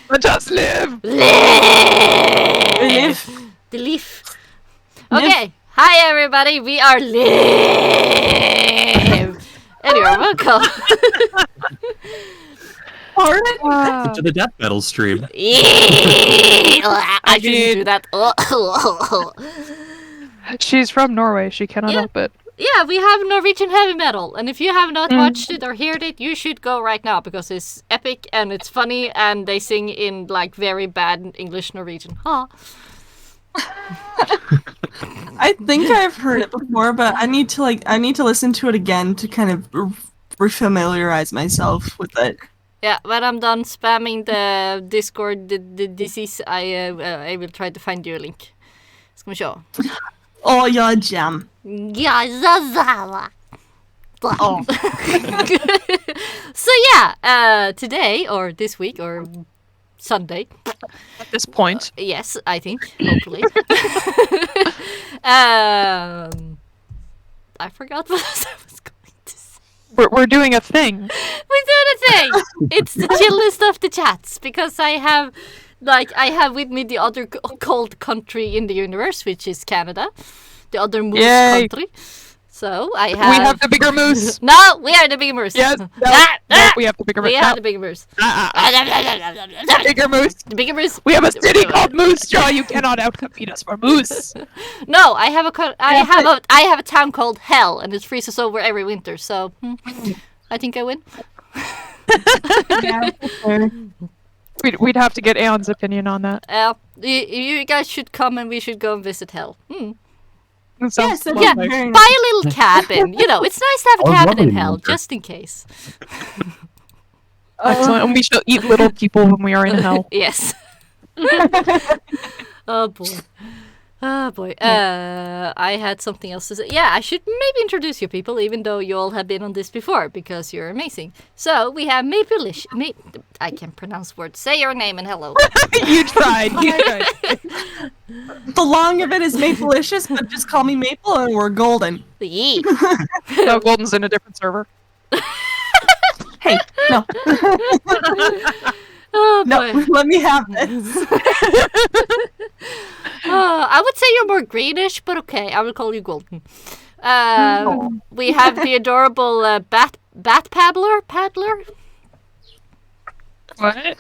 Let us live! Live! The leaf. Okay, hi everybody, we are live! And you're welcome. Alright. To the death metal stream. I shouldn't do that. She's from Norway, she cannot help it. Yeah, we have Norwegian heavy metal, and if you have not watched it or heard it, you should go right now, because it's epic, and it's funny, and they sing in, like, very bad English Norwegian. Huh. I think I've heard it before, but I need to listen to it again to kind of refamiliarize myself with it. Yeah, when I'm done spamming the Discord, the disease, I will try to find you a link. Ska vi se. Oh, ja, jam. Ja, zazala. Oh. So yeah, today, or this week, or Sunday. At this point. Yes, I think, hopefully. I forgot what I was going to say. We're doing a thing. We're doing a thing! It's the chillest of the chats, because I have with me the other cold country in the universe, which is Canada. The other moose country. So I have... We have the bigger moose! No, we are the bigger moose! Yes! No, we have the bigger moose. We have the bigger moose. The bigger moose! The bigger moose. We have a city called Moose Jaw! You cannot outcompete us for moose! No, I have a town called Hell, and it freezes over every winter, so... I think I win. Yeah, We'd have to get Aeon's opinion on that. You guys should come and we should go and visit Hell. Sounds that'd Yeah, be very buy a little cabin. You know, it's nice to have a cabin in Hell, just in case. Excellent. And we shall eat little people when we are in hell. Yes. Oh boy. Oh boy. I had something else to say. Yeah, I should maybe introduce you people, even though you all have been on this before, because you're amazing. So, we have Mapleicious. I can pronounce words. Say your name and hello. You tried. The long of it is Mapleicious, but just call me Maple and we're golden. Yee. No, Golden's in a different server. Hey, no. Oh boy. No, let me have this. I would say you're more greenish, but okay, I will call you golden. We have the adorable bat paddler. What?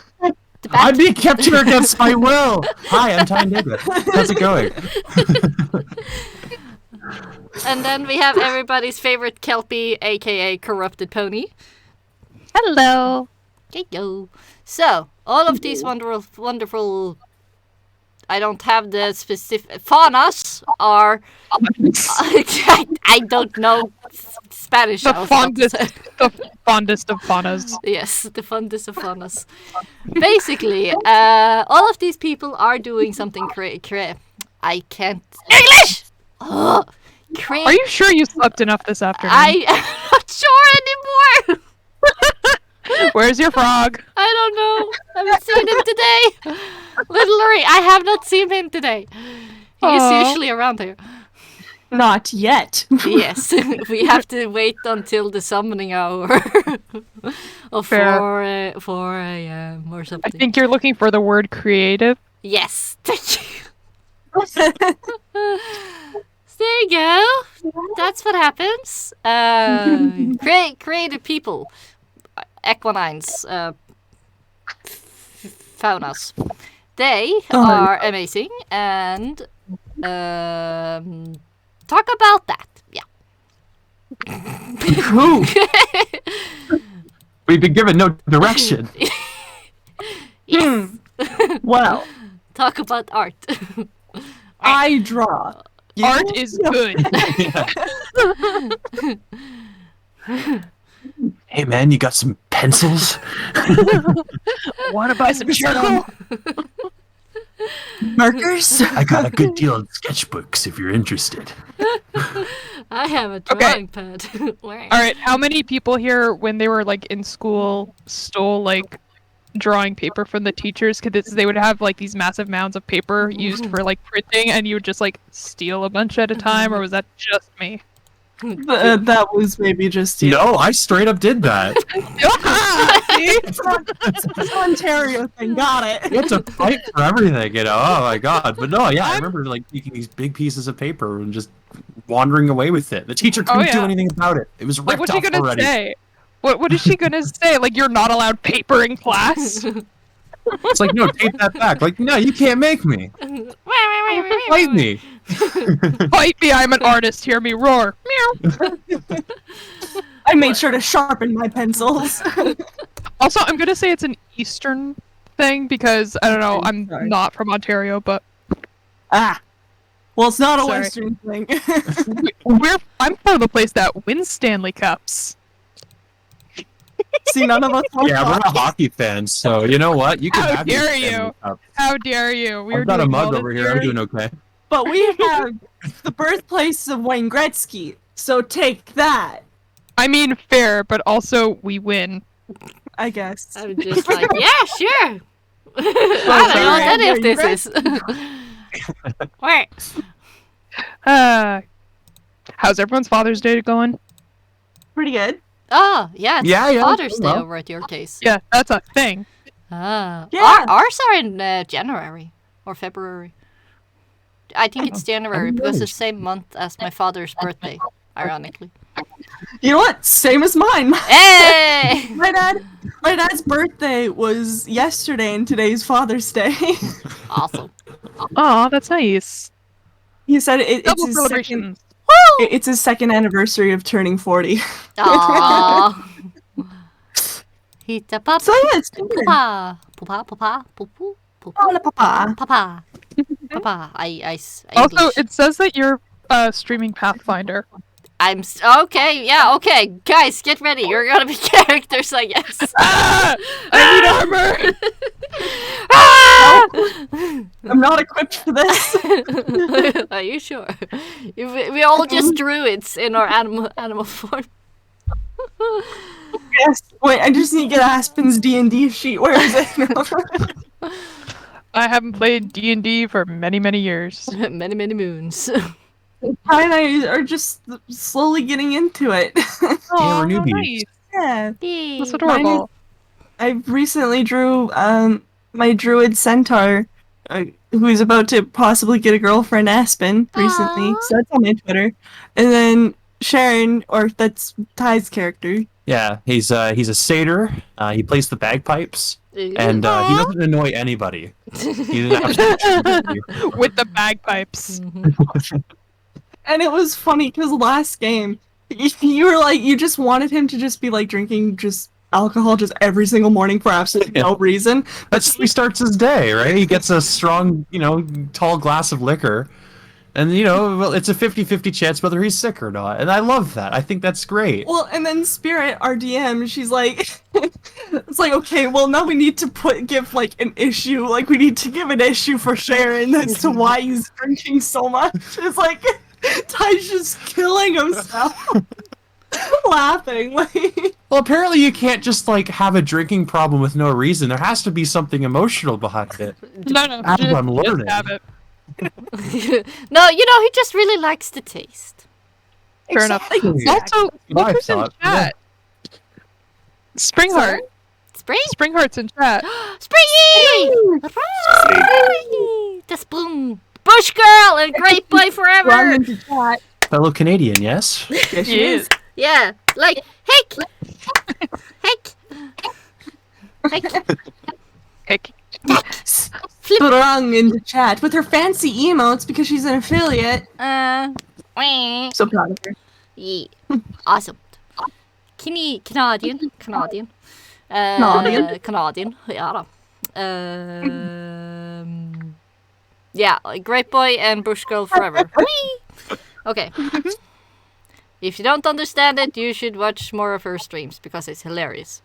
I'm being kept here against my will. Hi, I'm Tyandaga. How's it going? And then we have everybody's favorite Kelpie, aka corrupted pony. Hello. Yo. So, all of these wonderful. I don't have the specific faunas are. I don't know Spanish. The fondest of faunas. Yes, the fondest of faunas. Basically, all of these people are doing something I can't English. Are you sure you slept enough this afternoon? I am not sure anymore. Where's your frog? I don't know. I haven't seen him today. Literally, I have not seen him today. He's usually around here. Not yet. Yes, we have to wait until the summoning hour. Of 4 a.m. or something. I think you're looking for the word creative. Yes, thank you. There you go. That's what happens. Creative people. Equinines. Faunas. They are amazing, and talk about that. Yeah. Who? We've been given no direction. Yes. Well, Talk about art. I draw. Art is good. Hey man, you got some pencils? Want to buy some charcoal? Markers? I got a good deal on sketchbooks if you're interested. I have a drawing pad. Alright, how many people here, when they were like in school, stole like drawing paper from the teachers? Because they would have like these massive mounds of paper used for like printing, and you would just like steal a bunch at a time, or was that just me? That was maybe just you. No, I straight up did that. It's an Ontario thing. Got it. You have to fight for everything, you know. Oh my god! But no, yeah, I remember like taking these big pieces of paper and just wandering away with it. The teacher couldn't do anything about it. It was ripped What's she off gonna already. say? What is she gonna say? Like, you're not allowed paper in class? It's like, no, take that back. Like, no, you can't make me. Fight me. Fight me! I'm an artist. Hear me roar. Meow. I made sure to sharpen my pencils. Also, I'm gonna say it's an Eastern thing because I don't know. I'm Sorry. not from Ontario, but Well, it's not a Sorry. Western thing. I'm from the place that wins Stanley Cups. See, none of us. Yeah, we're not hockey fans, so you know what? You can How have your dare Stanley you. Cup. How dare you? We're I've got a doing mug well over this here. I'm year. doing okay. But we have the birthplace of Wayne Gretzky, so take that. I mean, fair, but also we win. I guess. I'm just like, yeah, sure. I don't know what any of this is. Wait. How's everyone's Father's Day going? Pretty good. Oh, yeah, it's Yeah, Father's Day well. over at your case. Yeah, that's a thing. Ah. Yeah. Ours are in January or February. I think it's January because it's the same month as my father's birthday, ironically. You know what? Same as mine. Hey! My dad's birthday was yesterday, and today's Father's Day. Awesome. Oh, that's nice. He said it's Double his second. celebrations. It's his second anniversary of turning 40. Aww. Hita papa. So yeah, it's good. Papa. Papa. Papa. Papa. Hola, papa. Papa. Papa. I Also, English. it says that you're streaming Pathfinder. Okay, yeah, okay. Guys, get ready. You're gonna be characters, I guess. Ah! I need armor! Ah! I'm not equipped for this. Are you sure? We all just druids in our animal form. Yes. Wait, I just need to get Aspen's D&D sheet. Where is it? I haven't played D&D for many, many years. many moons. Ty and I are just slowly getting into it. Oh, we're newbies. nice. Yeah. That's Yay. adorable. I recently drew my druid centaur, who's about to possibly get a girlfriend, Aspen, recently. Aw. So that's on my Twitter. And then Sharon, or that's Ty's character. Yeah, he's a satyr. He plays the bagpipes, and he Aw. doesn't annoy anybody. He's an absolute cheater. With the bagpipes. And it was funny because last game, you were like, you just wanted him to just be like drinking just alcohol just every single morning for absolutely no reason. That's how he starts his day, right? He gets a strong, tall glass of liquor. And, well, it's a 50-50 chance whether he's sick or not. And I love that. I think that's great. Well, and then Spirit, our DM, she's like, it's like, okay, well, now we need to give, like, an issue. Like, we need to give an issue for Sharon as to why he's drinking so much. It's like, Ty's just killing himself. Laughing. Like, Well, apparently you can't just, have a drinking problem with no reason. There has to be something emotional behind it. No, As just, I'm just learning. have it. No, he just really likes the taste. Fair enough. Exactly. Also, look I who's in thought, chat. Springheart. Spring? Springheart's in chat. Springy! Springy! The spoon. Bush girl and great boy run forever. into chat. Fellow Canadian, yes? Yes, she is. Yeah, like, heck. Heck. Sprung into chat with her fancy emotes because she's an affiliate. Wah. So proud of her. Yeah. Awesome. Canadian. Canadian. Yeah. Yeah, like Great Boy and Bush Girl Forever. Whee! Okay. If you don't understand it, you should watch more of her streams because it's hilarious.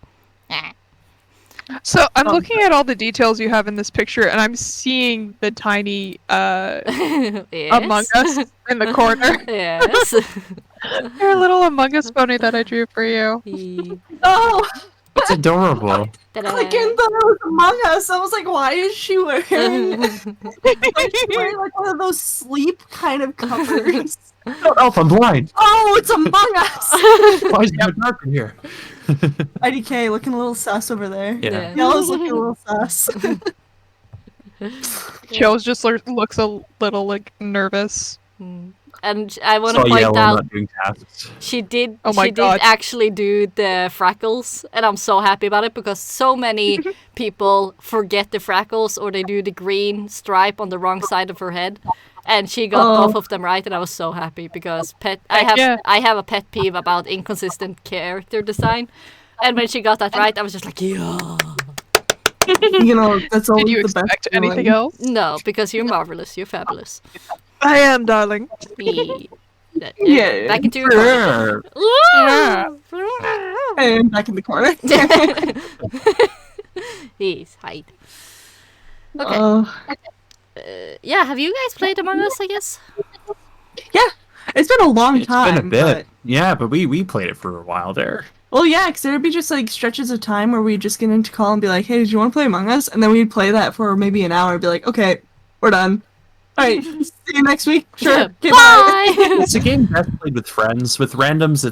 So I'm looking at all the details you have in this picture, and I'm seeing the tiny Yes. Among Us in the corner. Yes. Your little Among Us pony that I drew for you. Oh! It's adorable. Ta-da. Like in the Among Us, I was like, why is she wearing like one of those sleep kind of covers? Oh, Elf, I'm blind. Oh, it's Among Us! Why is it so dark in here? IDK looking a little sus over there. Yeah. Yellow's looking a little sus. Chills just looks a little like nervous. And I want to So point yeah, we're out not doing tasks. she did. Oh my she God. did actually do the freckles, and I'm so happy about it because so many people forget the freckles or they do the green stripe on the wrong side of her head, and she got both of them right, and I was so happy because Yeah. I have a pet peeve about inconsistent character design, and when she got that right, I was just like, yeah. You know, that's always Did you the best expect anything feeling. else? No, because you're marvelous. You're fabulous. I am, darling. Yeah. Back into your corner. And back in the corner. He's hide. Okay. Yeah, have you guys played Among Us, I guess? Yeah, it's been a long It's time. been a bit. Yeah, but we played it for a while there. Well, yeah, because there'd be just like stretches of time where we'd just get into call and be like, "Hey, did you want to play Among Us?" And then we'd play that for maybe an hour and be like, "Okay, we're done. All right, see you next week. Sure, okay, Bye! It's a game best played with friends. With randoms,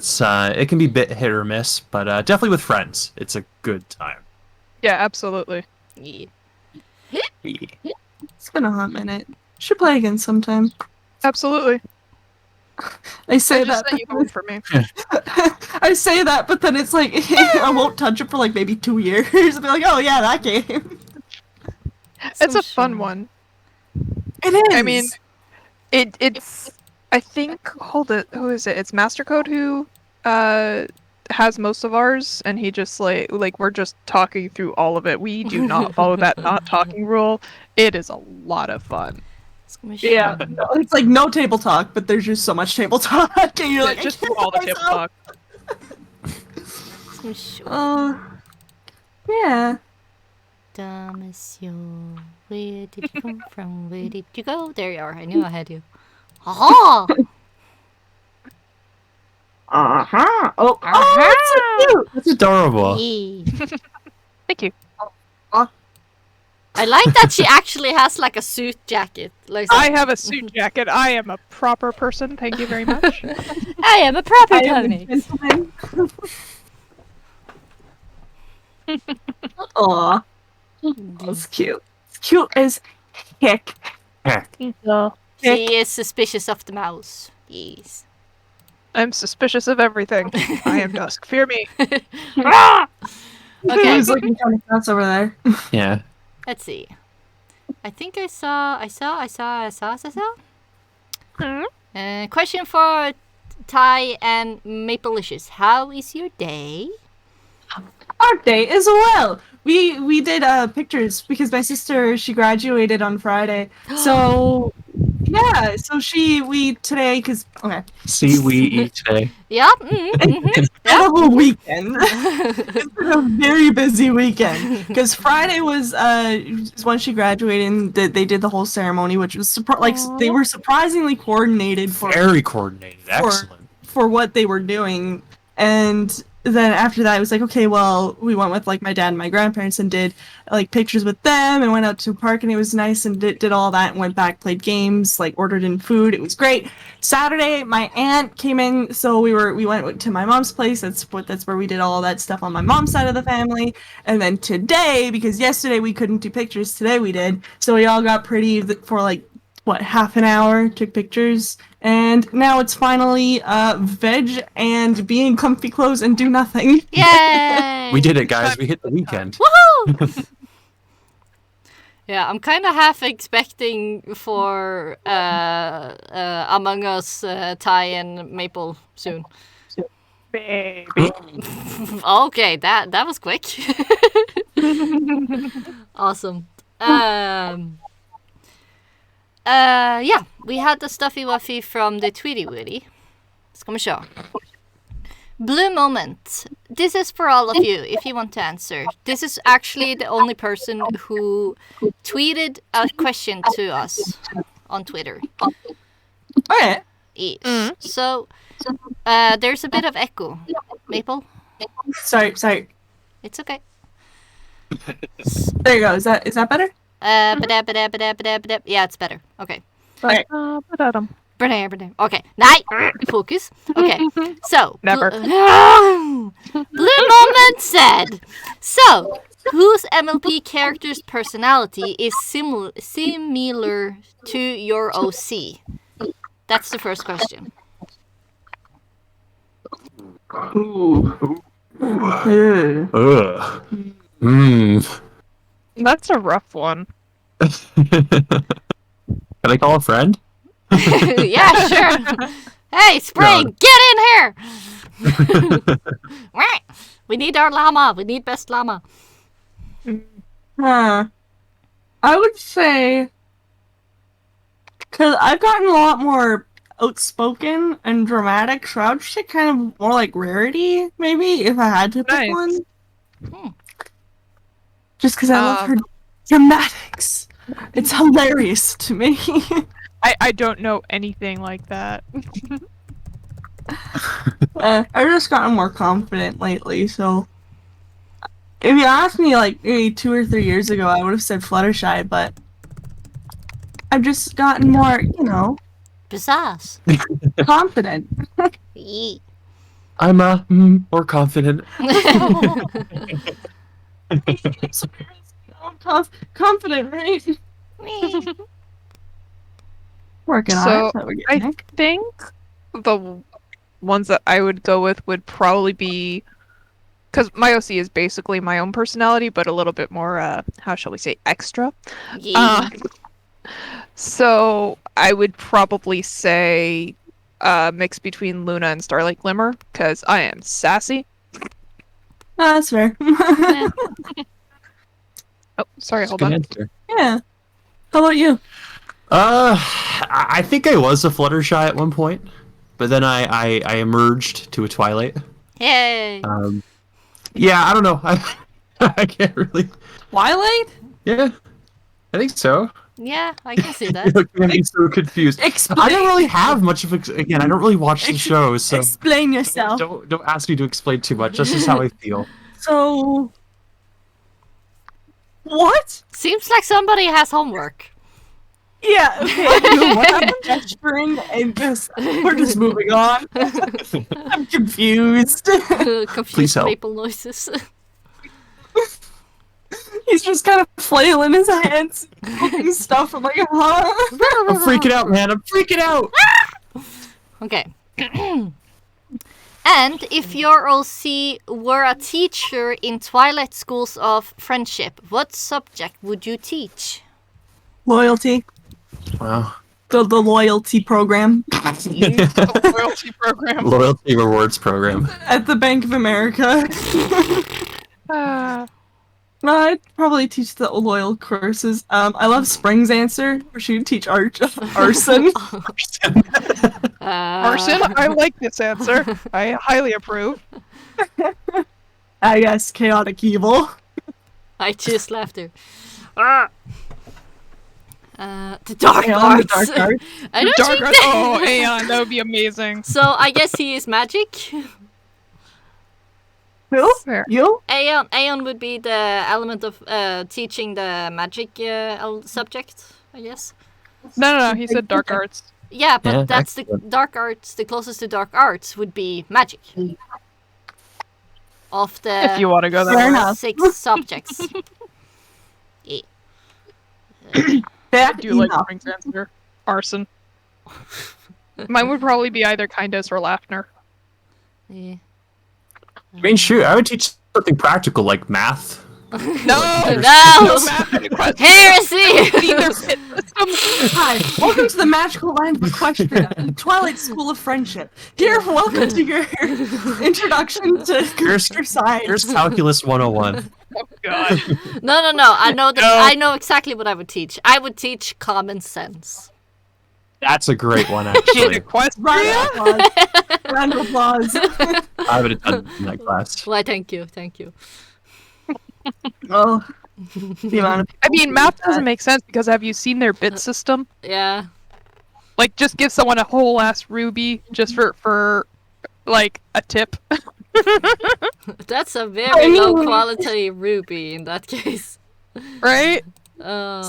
it can be a bit hit or miss, but definitely with friends, it's a good time. Yeah, absolutely. Yeah. It's been a hot minute. Should play again sometime. Absolutely. I say I just that. sent you home for me. I say that, but then it's like I won't touch it for like maybe 2 years. I'll be like, "Oh yeah, that game." It's a fun one. It is. I mean, it's. I think. Hold it. Who is it? It's Mastercode who has most of ours, and he just like we're just talking through all of it. We do not follow that not talking rule. It is a lot of fun. yeah, it's like no table talk, but there's just so much table talk, and you're Yeah, like, just I do can't all the help table myself. talk. Yeah. Monsieur, where did you come from? Where did you go? There you are. I knew I had you. Ha Uh-huh. Oh, Uh-huh. it's so cute. It's adorable. Thank you. I like that she actually has like a suit jacket. Like I have a suit jacket. I am a proper person. Thank you very much. I am a proper I am a pony. gentleman. Aw. That's cute. It's cute as heck. Heck. She is suspicious of the mouse. Yes. I'm suspicious of everything. I am Dusk. Fear me. Okay. Who's looking kind of nuts over there? Yeah. Let's see. I think I saw. Question for Ty and Mapleicious. How is your day? Our day as well. We did pictures because my sister, she graduated on Friday. So yeah, so we today because okay. See, we eat today. Yeah. Incredible weekend. It's been a very busy weekend because Friday was when she graduated and they did the whole ceremony, which was they were surprisingly coordinated for Very coordinated. Excellent. for what they were doing. And then after that, I was like, okay, well, we went with like my dad and my grandparents and did like pictures with them and went out to a park and it was nice and did all that and went back, played games, like ordered in food. It was great. Saturday, my aunt came in, so we went to my mom's place. That's where we did all that stuff on my mom's side of the family. And then today, because yesterday we couldn't do pictures, today we did. So we all got pretty for like half an hour, took pictures, and now it's finally veg and be in comfy clothes and do nothing. Yay! We did it, guys. We hit the weekend. Woohoo! Yeah, I'm kind of half expecting for Among Us, Ty and Maple soon. Baby. Okay, that was quick. Awesome. Yeah, we had the Stuffy Wuffy from the Tweety Woody. Ska vi se. Blue Moment. This is for all of you, if you want to answer. This is actually the only person who tweeted a question to us on Twitter. Okay. Yes. So, there's a bit of echo. Maple? Sorry. It's okay. There you go. Is that better? Yeah, it's better. Okay. Okay. Ba-da-dum. Okay, night. Focus. Okay, so Never. Blue Moment said. So, whose MLP character's personality is similar to your OC? That's the first question. Ooh. Ugh. Mm. That's a rough one. Can I call a friend? Yeah, sure. Hey, Spring, get in here! We need our llama. We need best llama. Huh. I would say, because I've gotten a lot more outspoken and dramatic, so I would say kind of more like Rarity, maybe, if I had to pick Nice. one. Hmm. Just because I love her dramatics. It's hilarious to me. I don't know anything like that. I've just gotten more confident lately, so... If you asked me, like, maybe 2 or 3 years ago, I would have said Fluttershy, but... I've just gotten more, Pizzazz. confident. Yee. I'm more confident. Confident, right? Working on So, it. So we're I getting there. think the ones that I would go with would probably be... Because my OC is basically my own personality, but a little bit more, how shall we say, extra. Yee. So I would probably say mix between Luna and Starlight Glimmer, because I am sassy. No, that's fair. Yeah. Oh, sorry, hold Good on. answer. Yeah. How about you? I think I was a Fluttershy at one point, but then I emerged to a Twilight. Yay. Yeah, I don't know. I can't really. Twilight? Yeah, I think so. Yeah, I can see You're that. looking at me so confused. Explain. I don't really have much of again. I don't really watch the show, so Explain yourself. don't ask me to explain too much. That's just how I feel. So... What? Seems like somebody has homework. Yeah, okay. What I'm gesturing and just... We're just moving on. I'm confused. Please Confused help. maple noises. He's just kind of flailing his hands, poking stuff. I'm like, huh? I'm freaking out, man. I'm freaking out. Okay. And if your OC were a teacher in Twilight Schools of Friendship, what subject would you teach? Loyalty. Wow. The loyalty program The loyalty program. Loyalty rewards program. at the Bank of America. No, I'd probably teach the loyal courses. I love Spring's answer, where she would teach arson. Arson, I like this answer. I highly approve. I guess chaotic evil. I choose laughter. The dark Aeon, arts. the dark arts. I don't Dark think Arts. that- Oh, Aeon, that would be amazing. So I guess he is magic. Who? Fair. You? Aeon would be the element of teaching the magic subject, I guess. No, he said Dark Arts. Yeah, but Yeah, that's the excellent. dark arts. The closest to dark arts would be magic. Of the If you want to go Fair there. enough. 6 subjects. Yeah. I That do like Spring's answer. Arson. Mine would probably be either Kindness or Laughter. Yeah. I mean, shoot, I would teach something practical like math. No! No! math in Equestrian. Heresy! Neither pit system. Hi, welcome to the magical land of Equestrian, Twilight School of Friendship. Here, welcome to your introduction to computer science. Here's Calculus 101. Oh god. No. I know that. No. I know exactly what I would teach. I would teach common sense. That's a great one, In actually. Equestria? Round of applause. I would have done in that class. Why? Thank you. Oh, the amount of I mean, math doesn't make sense because have you seen their bit system? Yeah. Like, just give someone a whole ass ruby just for like, a tip. That's a very low quality ruby in that case. Right?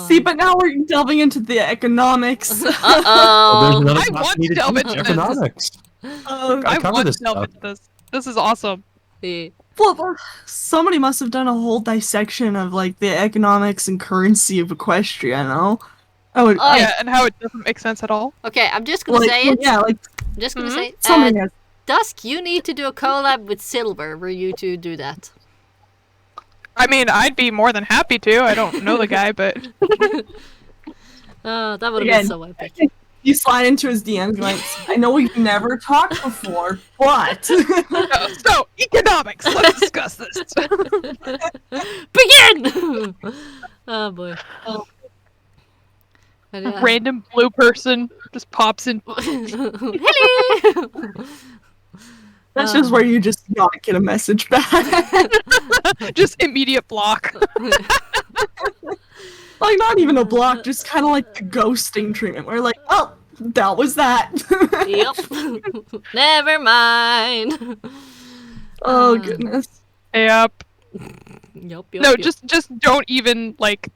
See, but now we're delving into the economics. There's Uh-oh. another I class want to needed delve to into teach this. economics. I cover want this to delve stuff. into this. This is awesome. Yeah. Well, somebody must have done a whole dissection of like the economics and currency of Equestria, no? Oh, Oh, Yeah, and how it doesn't make sense at all. Okay, I'm just gonna like, say it. yeah, like I'm just gonna say it. somebody has. Dusk, you need to do a collab with Silver where you two do that. I mean, I'd be more than happy to. I don't know the guy, but Oh, that would have Again. been so epic. You slide into his DMs, you're like, I know we've never talked before, but so economics. Let's discuss this. Begin! Oh boy. But, yeah. Random blue person just pops in. Hello! that's just where you just not get a message back. Just immediate block. Like not even a block, just kind of like the ghosting treatment. Where like, oh, that was that. Yep. Never mind. Oh goodness. Yep. Yep. No, just don't even like.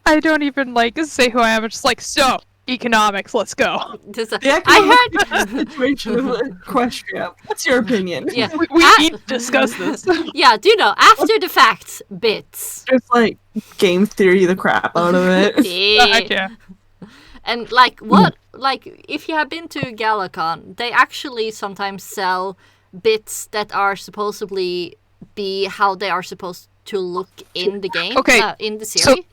I don't even like say who I am. It's just like so economics. Let's go. Just, The economic situation of Equestria. What's your opinion? yeah, We need to discuss this. yeah. Do you know after the fact bits? Just like game theory the crap out of it. Yeah. Yeah. And like what? Like if you have been to Galacon, they actually sometimes sell bits that are supposedly be how they are supposed to look in the game. Okay, in the series.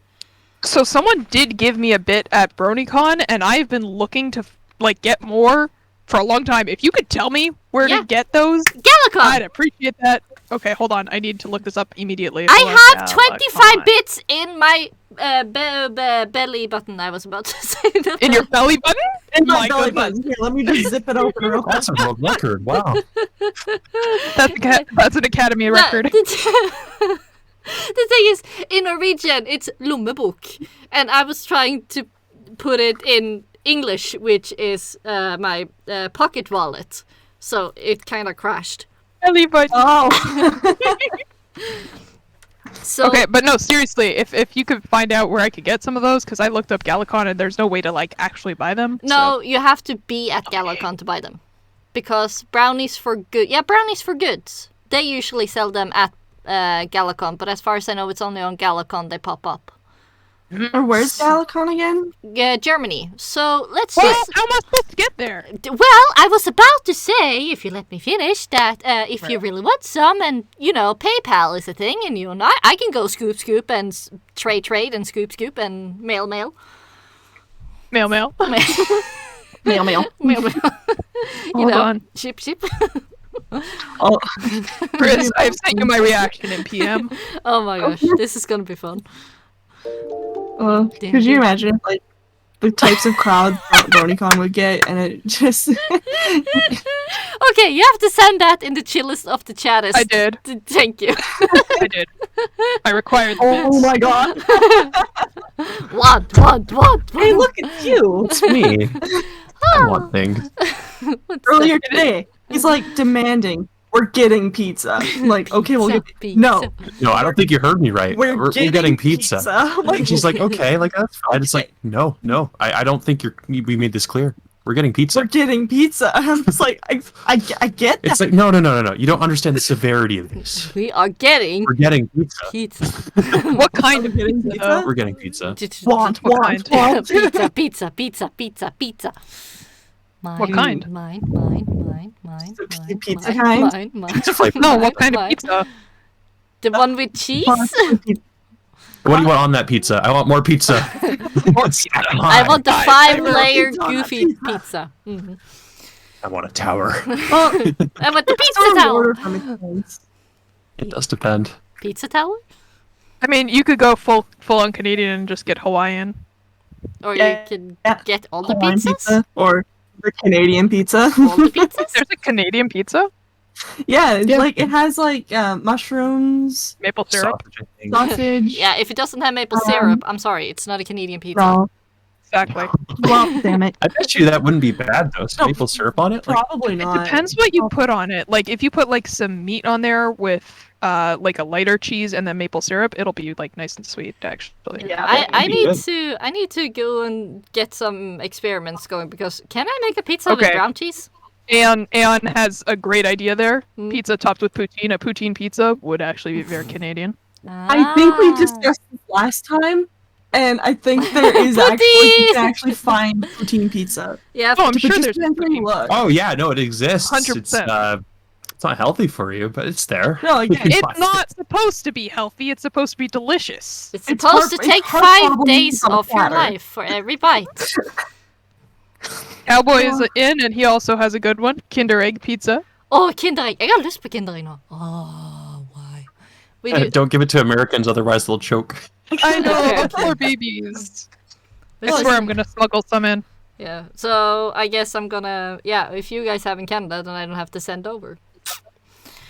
So someone did give me a bit at BronyCon, and I've been looking to like get more for a long time. If you could tell me where Yeah. to get those, Galacon. I'd appreciate that. Okay, hold on. I need to look this up immediately. I Hold on. have 25 bits in my belly button. I was about to say that. In your belly button? And my My belly goodness. button. Here, let me just zip it open real quick. That's a world record. Wow. That's an Academy record. The thing is, in Norwegian, it's lommebok, and I was trying to put it in English, which is my pocket wallet, so it kind of crashed. Belly button. Oh. So Okay, but no, seriously, if you could find out where I could get some of those, because I looked up Galacon and there's no way to like actually buy them. no, you have to be at Galacon to buy them, because brownies for good. Yeah, brownies for goods. They usually sell them at Galacon, but as far as I know, it's only on Galacon they pop up. Or where's Galacon again? Yeah, Germany. So let's Well, just. how am I supposed to get there? Well, I was about to say, if you let me finish, that if you really want some, and you know, PayPal is a thing, and you and I can go scoop and trade and scoop and mail. Mail. Mail, mail. You Hold know, on. ship. Oh. Chris, I've sent you my reaction in PM. Oh my gosh, this is gonna be fun. Could you imagine like the types of crowds that BronyCon would get, and it just Okay, you have to send that in the chillest of the chattest. I did. Thank you. I did. I required the oh bits. my god! What? Hey, look, it's you. It's me. I want things. Earlier today, he's like demanding, "We're getting pizza." I'm like, okay, we'll get Pizza. no. No, I don't think you heard me right. We're getting pizza. Like, And she's like, okay, like that's fine. It's like, no, I don't think we made this clear. We're getting pizza. we're getting pizza. I'm just like, I get that. It's like, no. You don't understand the severity of this. We are getting We're getting pizza. pizza. What kind of Getting pizza? pizza? We're getting pizza. want. Pizza. Mine, What kind? Mine. Pizza mine, kind? Mine. Pizza flavor. No, Mine, what kind of mine. pizza? The one with cheese? What do you want on that pizza? I want more pizza. I want the I 5-layer want pizza on that goofy pizza. pizza. Mhm. I want a tower. Well, I want the pizza don't tower. order from McDonald's. It does depend. Pizza tower? I mean, you could go full on Canadian and just get Hawaiian. Or Yeah. you can Yeah. get all the Hawaiian pizzas? pizza or the Canadian pizza. All the pizzas? There's a Canadian pizza, Yeah, it's Yeah. like it has like mushrooms, maple syrup. Sausage, I think. sausage. Yeah, if it doesn't have maple syrup, I'm sorry, it's not a Canadian pizza. No. Exactly. Well, damn it. I bet you that wouldn't be bad though. Some No, maple syrup on it. Like, Probably It not. depends what you put on it. Like if you put like some meat on there with like a lighter cheese and then maple syrup, it'll be like nice and sweet actually. Yeah. I be need good. to go and get some experiments going because can I make a pizza with Okay. brown cheese? Aeon has a great idea there. Mm. Pizza topped with poutine. A poutine pizza would actually be very Canadian. I think we Ah. discussed this last time, and I think there is actually you can actually find poutine pizza. Yeah. Oh, I'm But sure just there's depends where you poutine. look. oh yeah, no, it exists. 100%. It's not healthy for you, but it's there. No, like, You can It's find not supposed to be healthy. It's supposed to be delicious. It's It's supposed hard- to take it's hard 5 problem days on a of your platter. life for every bite. Cowboy is in, and he also has a good one. Kinder Egg pizza. Åh, Kinderegg! Jeg har lyst på Kinderegg nå. Åh, why? We do... Don't give it to Americans, otherwise they'll choke. I know, Okay, the poor babies. I Well, swear I'm gonna smuggle some in. Yeah, so I guess I'm gonna... Yeah, if you guys have in Canada, then I don't have to send over.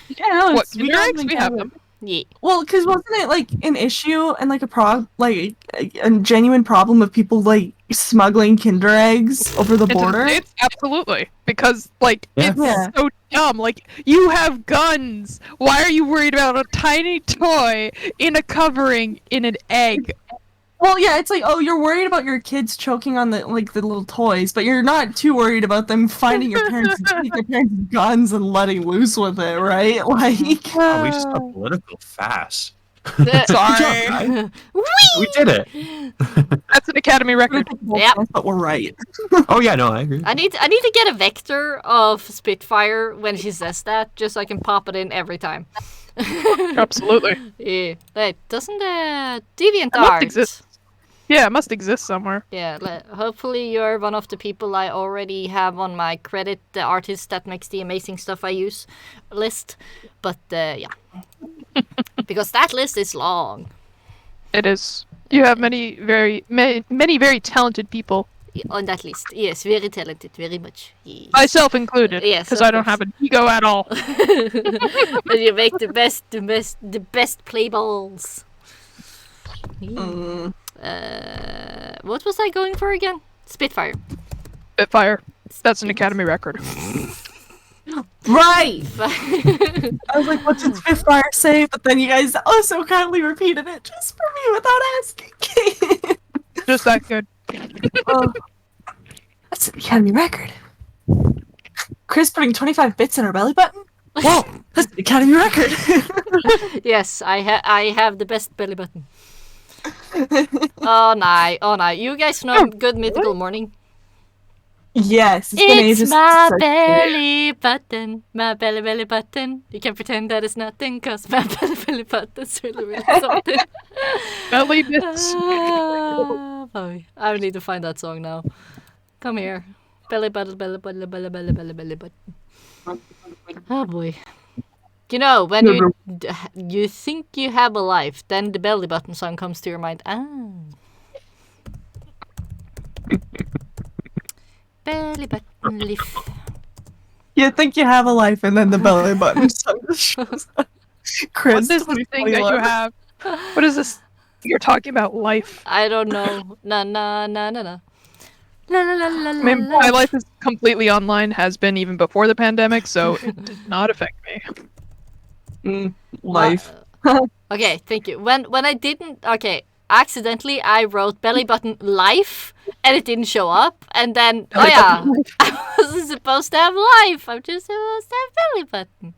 Yeah, no, What, it's, Kinder got Eggs? them We have in them. Yeah. Well, because wasn't it like an issue and like a genuine problem of people like smuggling Kinder eggs over the Into the border? States? Absolutely. Because, like, Yeah. it's Yeah. so dumb. Like, you have guns. Why are you worried about a tiny toy in a covering in an egg? Well, yeah, it's like, oh, you're worried about your kids choking on the little toys, but you're not too worried about them finding your parents' guns and letting loose with it, right? Like, Oh, we just got political fast. Sorry. Good job, guys. We did it. That's an Academy record. Yep. But we're right. Oh yeah, no, I agree. I need to get a vector of Spitfire when she says that, just so I can pop it in every time. Absolutely. Yeah. Wait, doesn't Deviant It must Art? exist. Yeah, it must exist somewhere. Yeah, hopefully you're one of the people I already have on my credit, the artist that makes the amazing stuff I use list. But yeah. Because that list is long. It is. You have many very talented people, On that list. Yes, very talented, very much. Yes. myself included, Yes, because of I don't course. have an ego at all. But you make the best play balls. Mm. What was I going for again? Spitfire. Spitfire. That's an Academy record. Right! I was like, what did Spitfire say? But then you guys also kindly repeated it just for me without asking. Just that good. Oh, that's an Academy record. Chris putting 25 bits in her belly button? Whoa, that's an Academy record. Yes, I have the best belly button. Oh no. You guys know Good Mythical Morning? Yes, it's been It's ages my since I- belly button, my belly button. You can pretend that it's nothing, cause my belly button's really something. Belly bits. Ah, boy. I need to find that song now. Come here. Belly button. Oh boy. You know, when you think you have a life, then the belly button song comes to your mind. Ah. Belly button leaf. You think you have a life, and then the belly button song just shows up. Chris, What is this thing that you have? What is this? You're talking about life. I don't know. Na. La la la la I mean, la. my life is completely online, has been even before the pandemic, so it did not affect me. Life. Okay, thank you. When I didn't accidentally I wrote belly button life and it didn't show up and then Belly button I wasn't supposed to have life. I'm just supposed to have belly button.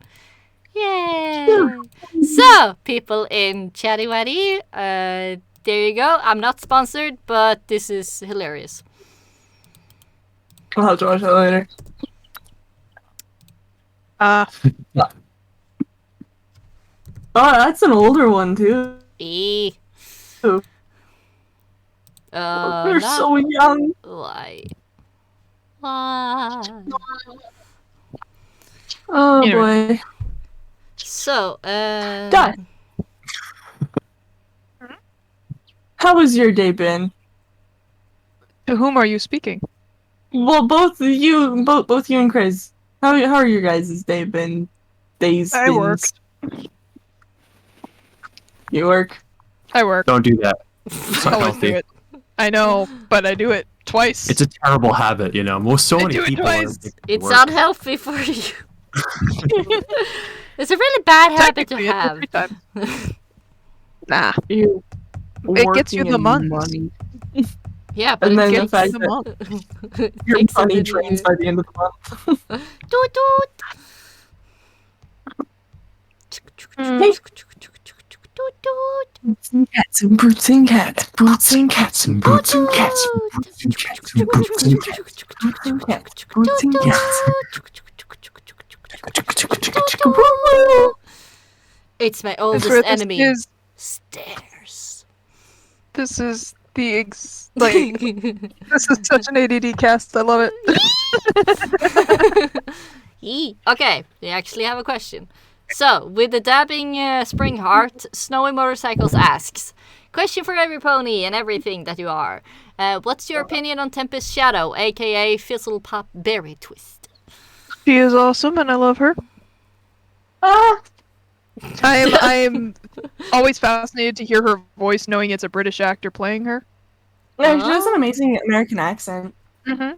Yay! So, people in Chatty Watty, there you go. I'm not sponsored, but this is hilarious. I'll have to watch that later. Oh, that's an older one too. E. Oh. They're Not so young. why. Why? Oh Anyway. boy. So, Dad. How has your day been? To whom are you speaking? Well, both you and Chris. How are your guys' day been? Days. I been? worked. You work. I work. Don't do that. It's not Always do healthy. it. I know, but I do it. twice. It's a terrible habit, you know. So I many do it people are. twice. It's unhealthy for you. It's a really bad habit to Technically, it's have. every time. Nah. You It gets you working the and months. money. Yeah, but And it then the gets fact the that month. your takes a money minute. drains by the end of the month. Toot toot. Toot toot. Boots and cats and boots and cats, boots and cats and boots and cats, boots and cats and boots and cats, boots and cats, boots and cats. It's my That's oldest where this enemy. is. Stairs. This is the like. This is such an ADD cast. I love it. Yee. Okay, we actually have a question. So, with the dabbing spring heart, Snowy Motorcycles asks, question for every pony and everything that you are. What's your opinion on Tempest Shadow, aka Fizzle Pop Berry Twist? She is awesome, and I love her. Ah, I'm always fascinated to hear her voice, knowing it's a British actor playing her. no, she has an amazing American accent. Mm-hmm.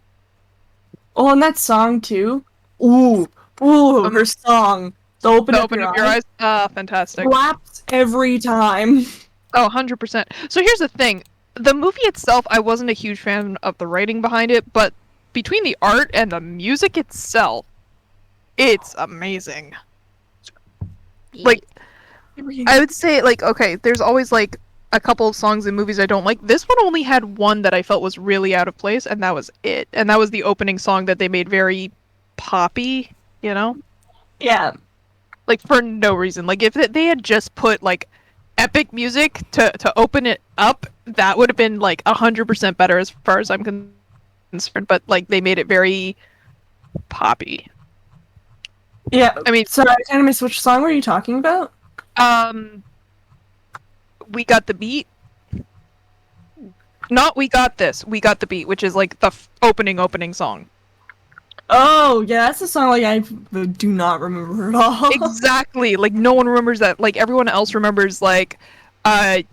Oh, and that song too. Ooh, her song. The Open Up Your Eyes. Fantastic. Slaps every time. Oh, 100%. So here's the thing. The movie itself, I wasn't a huge fan of the writing behind it, but between the art and the music itself, it's amazing. Like, I would say, like, okay, there's always, like, a couple of songs in movies I don't like. This one only had one that I felt was really out of place, and that was it. And that was the opening song that they made very poppy, you know? Yeah. Like, for no reason. Like, if they had just put, like, epic music to open it up, that would have been, like, 100% better as far as I'm concerned. But, like, they made it very poppy. Yeah. I mean, So I kind of missed which song were you talking about? We Got the Beat. Not We Got This. We Got the Beat, which is, like, the opening song. Oh, yeah, that's a song like I do not remember at all. Exactly. Like, no one remembers that. Like, everyone else remembers, like, I'm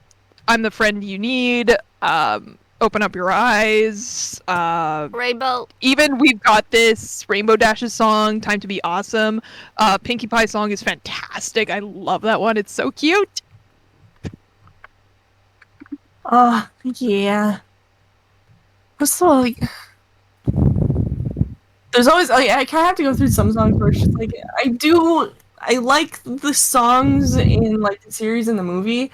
the friend you need, Open Up Your Eyes, Rainbow. even We've Got This, Rainbow Dash's song, Time to Be Awesome. Pinkie Pie song is fantastic. I love that one. It's so cute. Oh, yeah. What's the, like... There's always, like, I kind of have to go through some songs where it's just, like, I like the songs in, like, the series and the movie,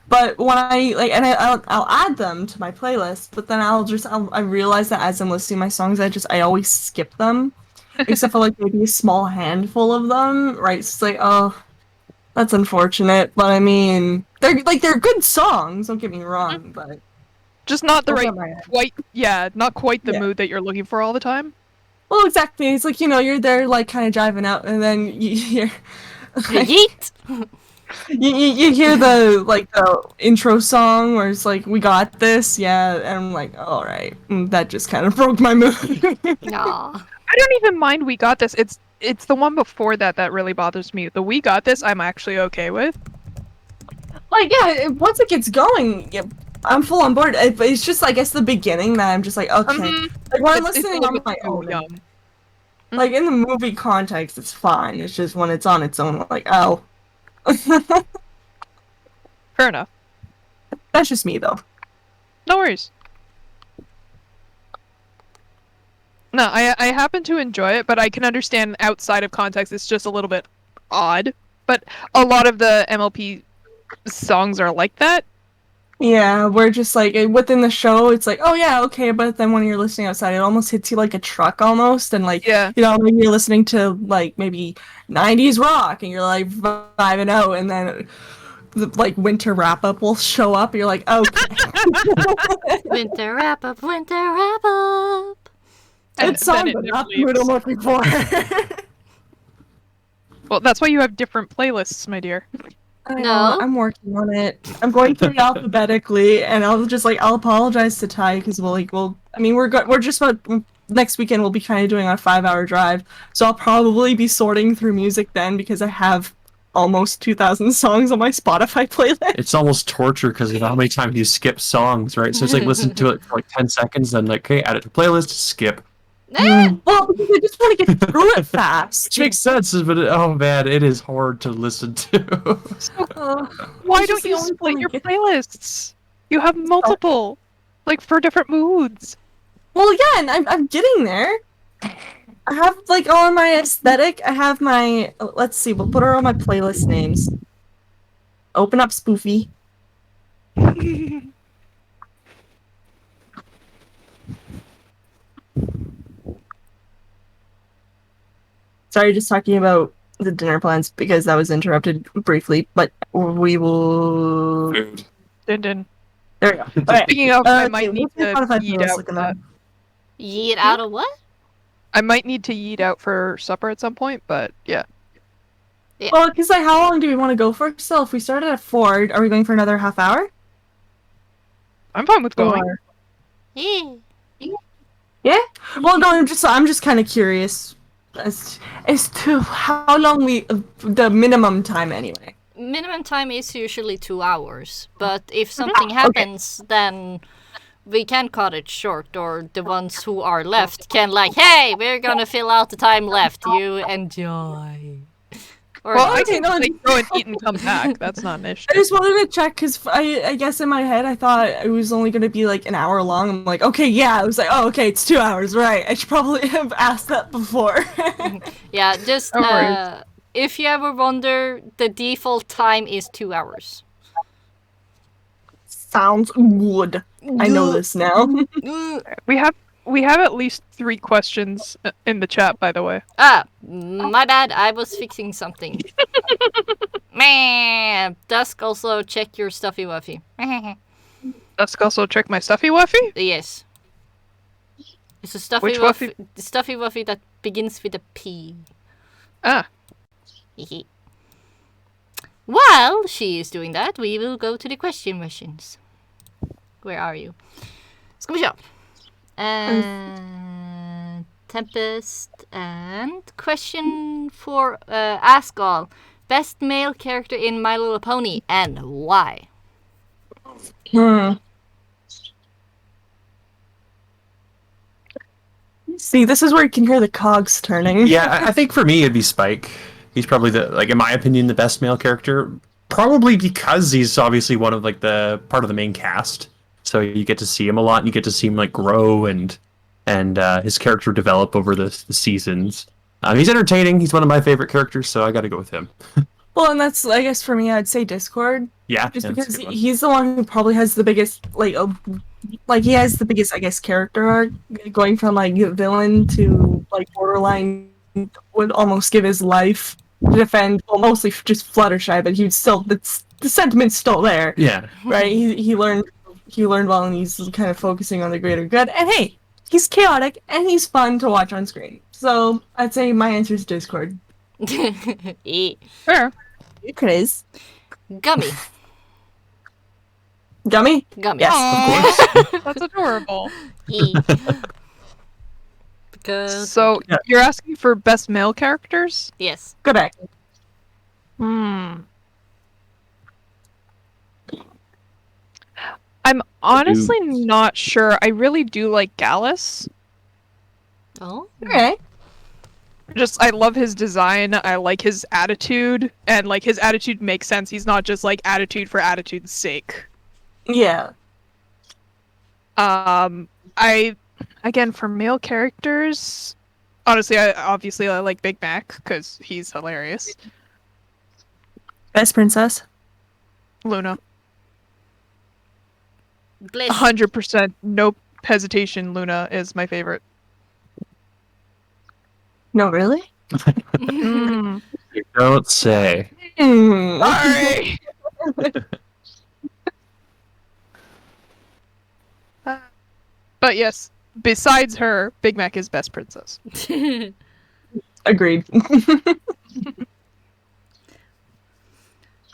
but when I'll add them to my playlist, but then I realize that as I'm listening to my songs, I always skip them, except for, like, maybe a small handful of them, right? So it's like, oh, that's unfortunate, but I mean, they're good songs, don't get me wrong, but... Just not the Over right, my head. not quite the Yeah. mood that you're looking for all the time. Well, exactly. It's like, you know, you're there, like, kind of driving out, and then you're... Yeet. you hear the, like, the intro song where it's like, we got this, yeah, and I'm like, alright. That just kind of broke my mood. Aw. I don't even mind We Got This. It's the one before that really bothers me. The We Got This, I'm actually okay with. Like, yeah, once it gets going, yeah, I'm full on board. But it's just, I guess, the beginning that I'm just like, okay. Mhm. Like, when I'm It's a listening little on my bit too own, young. like, in the movie context, it's fine. It's just when it's on its own, like, oh. Fair enough. That's just me, though. No worries. No, I happen to enjoy it, but I can understand outside of context it's just a little bit odd. But a lot of the MLP songs are like that. Yeah, we're just like within the show, it's like, oh yeah, okay, but then when you're listening outside, it almost hits you like a truck almost, and like, Yeah. you know, maybe you're listening to like maybe 90s rock, and you're like vibing out, and then the like winter wrap up will show up, and you're like, okay, Winter wrap up, winter wrap up. And it's song, then it but never not the mood I'm leaves. looking for. Well, that's why you have different playlists, my dear. I know, No. I'm working on it. I'm going through it alphabetically, and I'll apologize to Ty because we're just about next weekend we'll be kind of doing a 5-hour drive, so I'll probably be sorting through music then because I have almost 2,000 songs on my Spotify playlist. It's almost torture because of how many times you skip songs, right? So it's like listen to it for like 10 seconds, then like, okay, add it to playlist, skip. Well, because I just want to get through it fast. Which makes sense, but oh man, it is hard to listen to. Why It's don't just you the only split thing your I get- playlists? You have multiple, like for different moods. Well, yeah, and I'm getting there. I have like all my aesthetic. I have my. Let's see. What are all my playlist names? Open up Spoofy. Sorry, just talking about the dinner plans because that was interrupted briefly, but we will. Food. Din. There we go. Alright. Speaking of, I might Okay, need what's my to Spotify yeet playlist out. looking For that. like? Yeet out of what? I might need to yeet out for supper at some point, but yeah. Well, because like, how long do we want to go for? So, if we started at 4, are we going for another half hour? I'm fine with going. Or- Yeah. Yeah. Well, no, I'm just kind of curious as to how long the minimum time anyway. Minimum time is usually 2 hours, but if something happens, then we can cut it short, or the ones who are left can like, hey, we're gonna fill out the time left. You enjoy. Or Well, not. I can no, like, go and eat and come back. That's not an issue. I just wanted to check because I guess in my head I thought it was only going to be like an hour long. I'm like, okay, yeah. I was like, oh, okay, it's 2 hours, right? I should probably have asked that before. Yeah, just No worries. if you ever wonder, the default time is 2 hours. Sounds good. I know this now. We have at least 3 questions in the chat, by the way. My bad. I was fixing something. Man, Dusk, also check your stuffy wuffy. Dusk also check my stuffy wuffy. Yes. It's a stuffy Which wuffy, stuffy wuffy that begins with a P. Ah, Hehe. While she is doing that, we will go to the questions. Where are you? Ska vi se. Tempest and question for ask all. Best male character in My Little Pony and why? See, this is where you can hear the cogs turning. Yeah, I think for me it'd be Spike. He's probably like, in my opinion, the best male character. Probably because he's obviously one of like the part of the main cast. So you get to see him a lot, and you get to see him like grow and his character develop over the seasons. He's entertaining. He's one of my favorite characters, so I got to go with him. Well, and that's, I guess for me, I'd say Discord. Yeah, Just yeah, that's a because good one. he's the one who probably has the biggest, like he has the biggest, I guess, character arc, going from like villain to like borderline, would almost give his life to defend, well, mostly just Fluttershy, but he'd still, the sentiment's still there, Yeah, right? He learned well, and he's kind of focusing on the greater good. And hey, he's chaotic and he's fun to watch on screen. So I'd say my answer is Discord. fair. Chris. Gummy. Gummy? Gummy. Yes. Aw, that's adorable. Because So Yeah. you're asking for best male characters? yes. Correct. I'm honestly not sure. I really do like Gallus. Oh. Okay. Just I love his design. I like his attitude, and like his attitude makes sense. He's not just like attitude for attitude's sake. Yeah. I again for male characters, honestly, I like Big Mac because he's hilarious. Best princess. Luna, Bliss. 100%, no hesitation. Luna is my favorite. No, really? Mm. you don't say. Sorry. But yes, besides her, Big Mac is best princess. Agreed.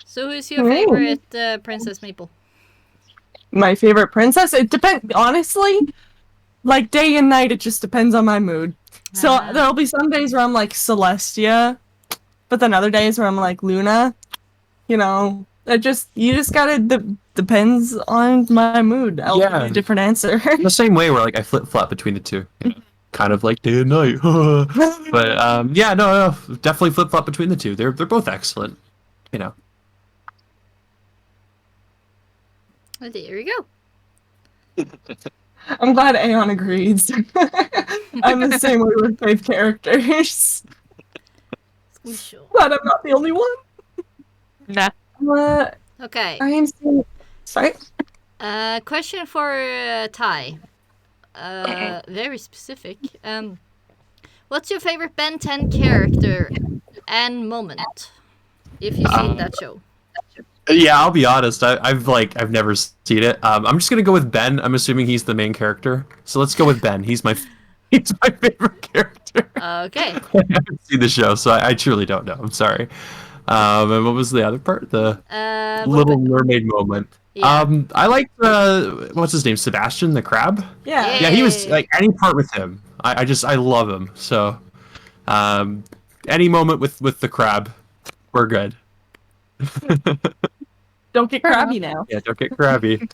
So who's your Ooh. favorite Princess Maple? My favorite princess? It depends. Honestly, like day and night, it just depends on my mood. So Ah. there'll be some days where I'm like Celestia, but But then other days where I'm like Luna, you know, you just gotta depends on my mood. I'll give you a different answer. The same way where like I flip flop between the two, kind of like day and night. But yeah, no, definitely flip flop between the two. They're both excellent, you know. Well, there you go. I'm glad Aeon agrees. I'm the same way with Faith characters. Sure. Glad I'm not the only one. Nah. Okay. I am still... Sorry? Question for Ty. Very specific. What's your favorite Ben 10 character and moment? If you've seen that show. Yeah, I'll be honest. I've never seen it. I'm just gonna go with Ben. I'm assuming he's the main character. So let's go with Ben. He's my favorite character. Okay. I haven't seen the show, so I truly don't know. I'm sorry. And what was the other part? The Little Mermaid moment. Yeah. I like what's his name? Sebastian the crab. Yeah. Yeah, he was like any part with him. I love him. So, any moment with the crab, we're good. Don't get crabby now. Yeah, don't get crabby.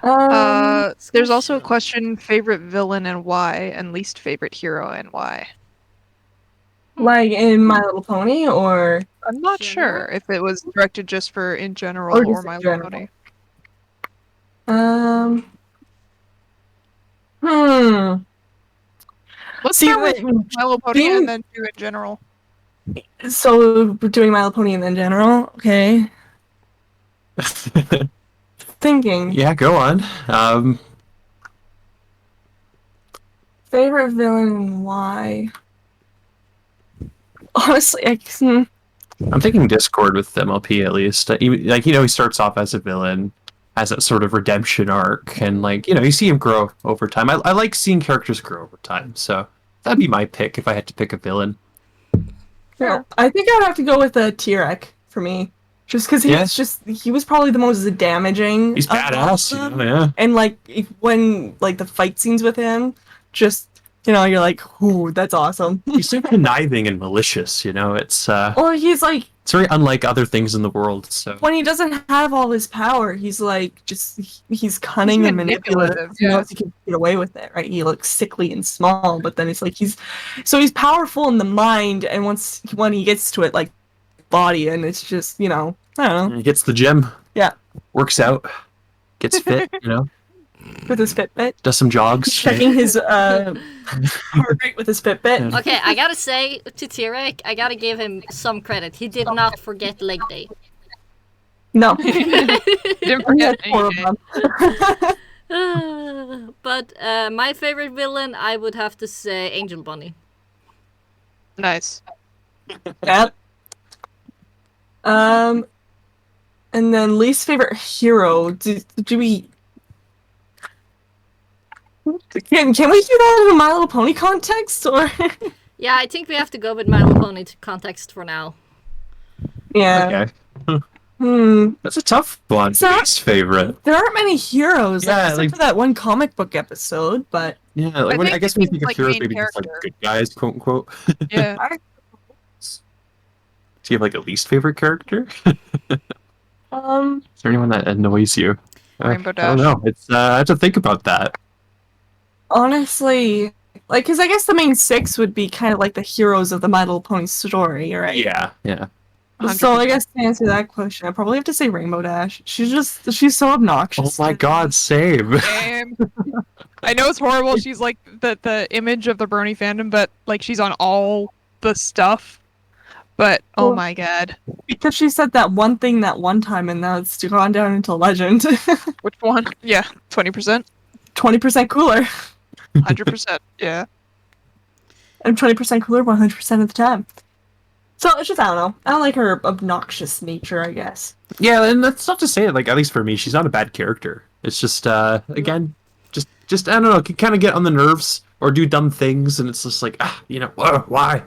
There's also a question: favorite villain and why, and least favorite hero and why. Like in My Little Pony, or I'm not General? sure if it was directed just for in general Or or just My in Little general. Pony. Let's See, start with like, My Little Pony being- and then do in general. So we're doing My Little Pony and then general. Okay. Thinking. Yeah, go on. Favorite villain and why? Honestly, I'm thinking Discord with MLP at least. He starts off as a villain, has that sort of redemption arc, and you see him grow over time. I like seeing characters grow over time, so that'd be my pick if I had to pick a villain. yeah, I think I'd have to go with a T-Rex for me. Just because he was probably the most damaging. He's of all of badass, them. yeah. And when the fight scenes with him, just you're like, ooh, that's awesome. He's so conniving and malicious, It's Or he's like, it's very unlike other things in the world. So when he doesn't have all his power, he's like he's cunning and manipulative. He knows he can get away with it, right? He looks sickly and small, but then it's like he's powerful in the mind, and when he gets to it, like body, and it's just I don't know. he gets the gym. Yeah. Works out. Gets fit. With his Fitbit, Does some jogs. checking his heart rate with his Fitbit. Okay, I gotta say to T-Rex, I gotta give him some credit. He did not forget leg day. No, Didn't forget four of AJ. them. But my favorite villain, I would have to say Angel Bunny. Nice. Yep. And then least favorite hero. Do we? Can we do that in a My Little Pony context, or? Yeah, I think we have to go with My Little Pony to context for now. Yeah. Okay. That's a tough one. So- Least favorite. There aren't many heroes, Yeah, except for that one comic book episode, but Yeah, I I think guess it when you means, think of like, heroes, main maybe just like character. good guys, quote unquote. Yeah. Do you have like a least favorite character? Is um there anyone that annoys you? Rainbow I don't Dash. know. It's I have to think about that. honestly, because I guess the main six would be kind of like the heroes of the My Little Pony story, right? Yeah. So I guess to answer that question, I probably have to say Rainbow Dash. She's so Oh obnoxious. my God, same. I know it's horrible. She's like the image of the Brony fandom, but like she's on all the stuff. But oh Well- my god, Because she said that one thing that one time, and now it's gone down into legend. which one? Yeah, 20%, 20% cooler. 100%. Yeah. I'm 20% cooler 100% of the time. So it's just, I don't know. I don't like her obnoxious nature, I guess. Yeah, and that's not to say it, like, at least for me, she's not a bad character. It's just again, just I don't know, can kind of get on the nerves or do dumb things, and it's just like, why?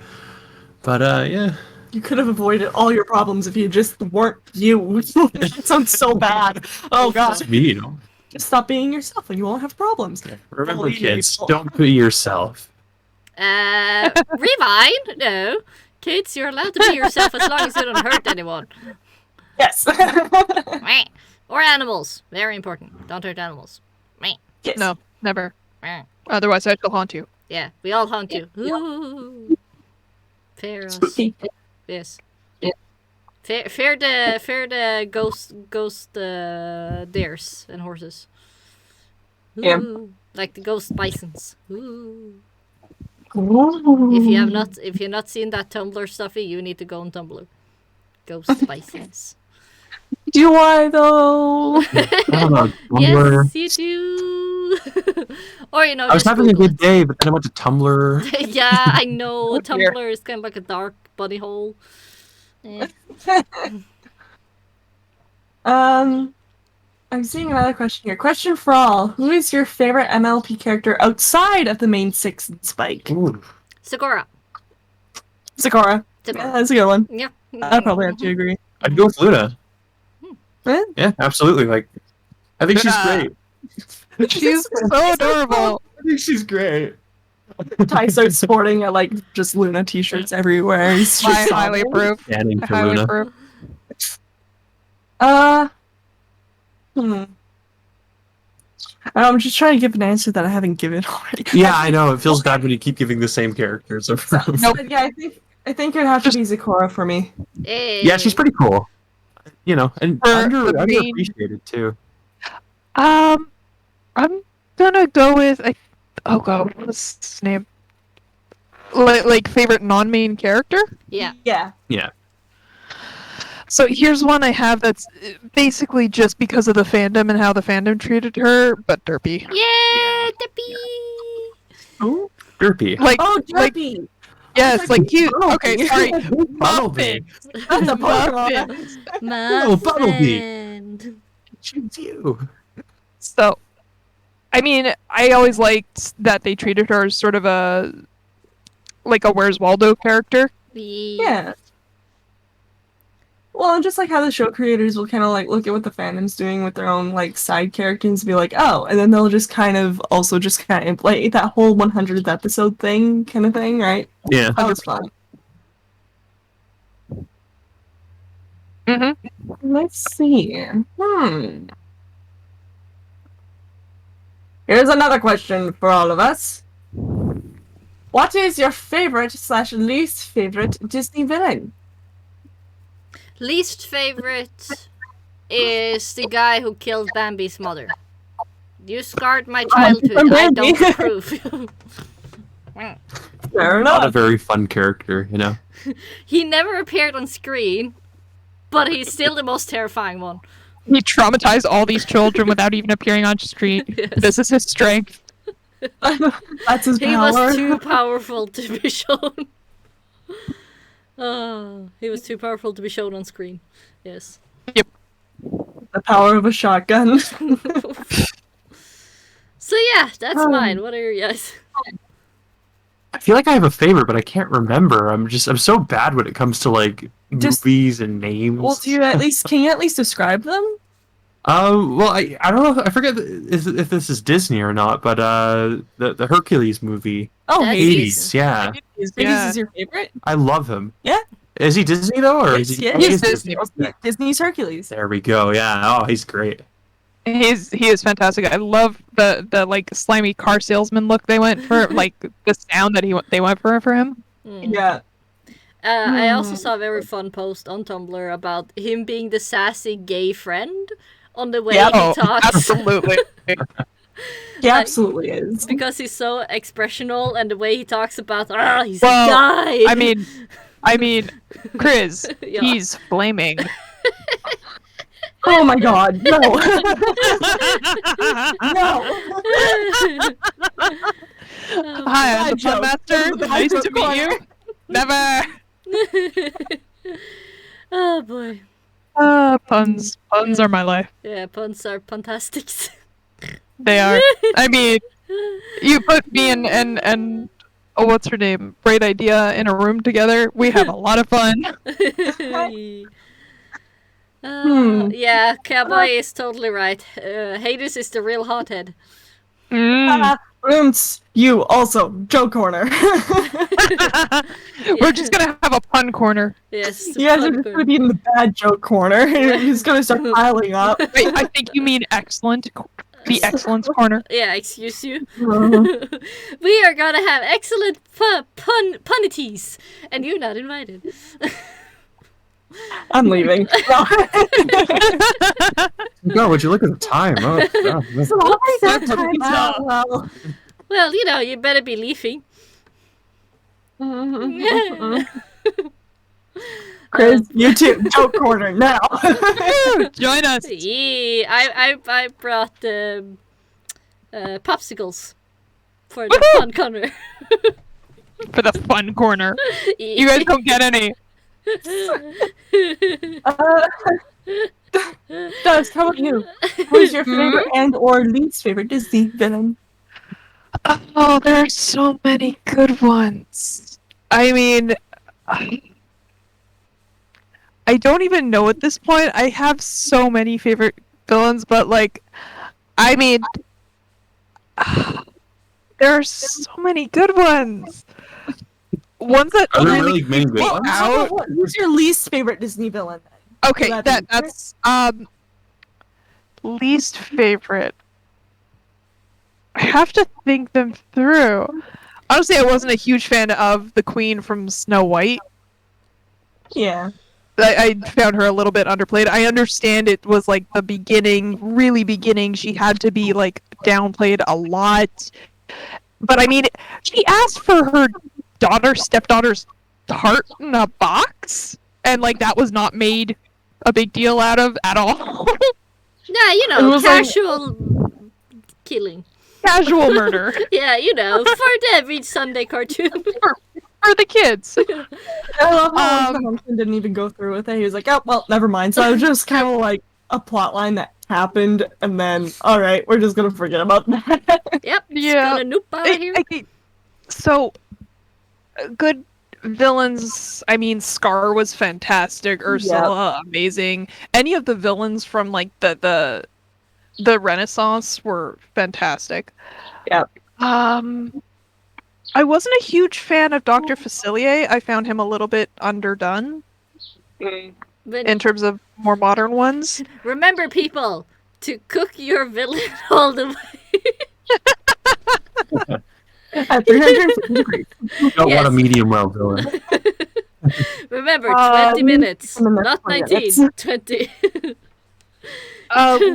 But yeah. You could have avoided all your problems if you just weren't you. That sounds so bad. Oh god. It's me, Just stop being yourself and you won't have problems. Remember, Bully kids, people. don't be yourself. Rewind? No. Kids, you're allowed to be yourself as long as you don't hurt anyone. Yes. Meh. Or animals. Very important. Don't hurt animals. Meh. Yes. No, never. Meh. Otherwise, I shall haunt you. Yeah, we all haunt you. Ooh. Fear us. Spooky. Yes. Fear the ghost deers and horses. Ooh. Yeah. Like the ghost bisons. Ooh. Ooh. If you have not seen that Tumblr stuffy, you need to go on Tumblr. Ghost bisons. Do I though? I don't know. Yes, Tumblr. you do. Or you know, I was just having a Google good day, but then I went to Tumblr. it. Yeah, I know. dear. Tumblr is kind of like a dark bunny hole. Eh. I'm seeing another question here. Question for all: who is your favorite MLP character outside of the main 6 and Spike? Ooh. Sakura. Sakura. Sakura. Yeah, that's a good one. Yeah. I probably have to agree. I'd go with Luna. Eh? Yeah, absolutely. Like, I think she's Luna. great. She's so adorable. I think she's great. Ty starts sporting like just Luna t-shirts everywhere. He's I just highly sobbing. approve. Standing I for highly Luna. approve. I'm just trying to give an answer that I haven't given already. Yeah, I know. It feels bad when you keep giving the same characters. Nope. Yeah, I think it'd have to be Sakura for me. Hey. Yeah, she's pretty cool. You know, and For the main- underappreciated too. I'm gonna go with oh god, what's his name? Like favorite non-main character. Yeah. Yeah. So here's one I have that's basically just because of the fandom and how the fandom treated her, but Derpy. Yeah, Dippy. Oh, Derpy. Like, Oh, like Derpy! yes, like you. Okay, sorry, Bumblebee. Muffin. That's a Muffin. Pokemon. Oh, Bumblebee. Muffin. Choose you. So, I mean, I always liked that they treated her as sort of a Where's Waldo character. Yeah. Well, and just like how the show creators will kind of like look at what the fandom's doing with their own like side characters and be like, oh, and then they'll just kind of also just kind of like that whole 100th episode thing kind of thing, right? Yeah. That was fun. Let's see. Here's another question for all of us. What is your favorite / least favorite Disney villain? Least favorite is the guy who killed Bambi's mother. You scarred my childhood. from I Bambi. don't approve. Fair Not a enough. very fun character, you know. He never appeared on screen, but he's still the most terrifying one. He traumatized all these children without even appearing on screen. Yes. This is his strength. That's his He power. was too powerful to be shown. He was too powerful to be shown on screen. Yes. The power of a shotgun. So yeah, that's mine. What are your guys? I feel like I have a favorite, but I can't remember. I'm so bad when it comes to like Just- movies and names. Well, can you at least describe them? Well, I don't know. I forget if this is Disney or not, but the Hercules movie, Oh, That's Hades. Hades. Yeah, Hades Yeah. is your favorite? I love him. Yeah. Is he Disney though, or is he? Yeah, Oh, he he's is Disney. Disney's Hercules. There we go. Yeah. Oh, he's great. He is fantastic. I love the like slimy car salesman look they went for, like the sound that they went for him. Yeah. I also saw a very fun post on Tumblr about him being the sassy gay friend on the way he talks. Absolutely. He absolutely is. Because he's so expressional and the way he talks about he's Well, a guy. I mean, Chris, Yeah. he's flaming. Oh my god, no. No. Hi, I'm bad the joke. Fun Master. Bad Nice joke to meet you. Never. Oh boy. Puns. Puns are my life. Yeah, puns are fantastic. They are. I mean, you put me and oh, what's her name? Great Idea in a room together. We have a lot of fun. Yeah, Cowboy is totally right. Hades is the real hothead. You also joke corner. We're just gonna have a pun corner. Yes. You guys are just gonna be in the bad joke corner. It's gonna start piling up. Wait, I think you mean excellent. The excellence corner. Yeah, excuse you. Uh-huh. We are gonna have excellent punities, and you're not invited. I'm leaving. God, would you look at the time? Oh, God. So already that time out. Well. Well, you better be leaving. Chris, you too. Joke corner now. Join us. Yeah, I brought popsicles for the fun corner. For the fun corner. You guys don't get any. Dusk, how about you? Who's your favorite and/or least favorite Disney villain? Oh, there are so many good ones. I mean, I don't even know at this point. I have so many favorite villains, but I mean, there are so many good ones. Ones that Are there really really many good stick ones? out. Who's your least favorite Disney villain? Okay, Would that be that's least favorite. I have to think them through. Honestly, I wasn't a huge fan of the Queen from Snow White. Yeah. I found her a little bit underplayed. I understand it was the beginning, really beginning. She had to be downplayed a lot. But I mean, she asked for her stepdaughter's heart in a box, and that was not made a big deal out of at all. Nah, It was casual killing. Casual murder Yeah, for every Sunday cartoon. for the kids. I love how Huntsman didn't even go through with it. He was like, oh, well, never mind. So it was just kind of like a plot line that happened, and then, alright, we're just gonna forget about that. Yep, Yeah. just gonna noop out of here. So, good villains. I mean, Scar was fantastic. Ursula, amazing. Any of the villains from the Renaissance were fantastic. Yep. I wasn't a huge fan of Dr. Facilier. I found him a little bit underdone But in terms of more modern ones. remember, people, to cook your villain all the way. At 350 degrees. You don't want a Yes. medium well villain. Remember, 20 minutes, in the next not 20 19, 20.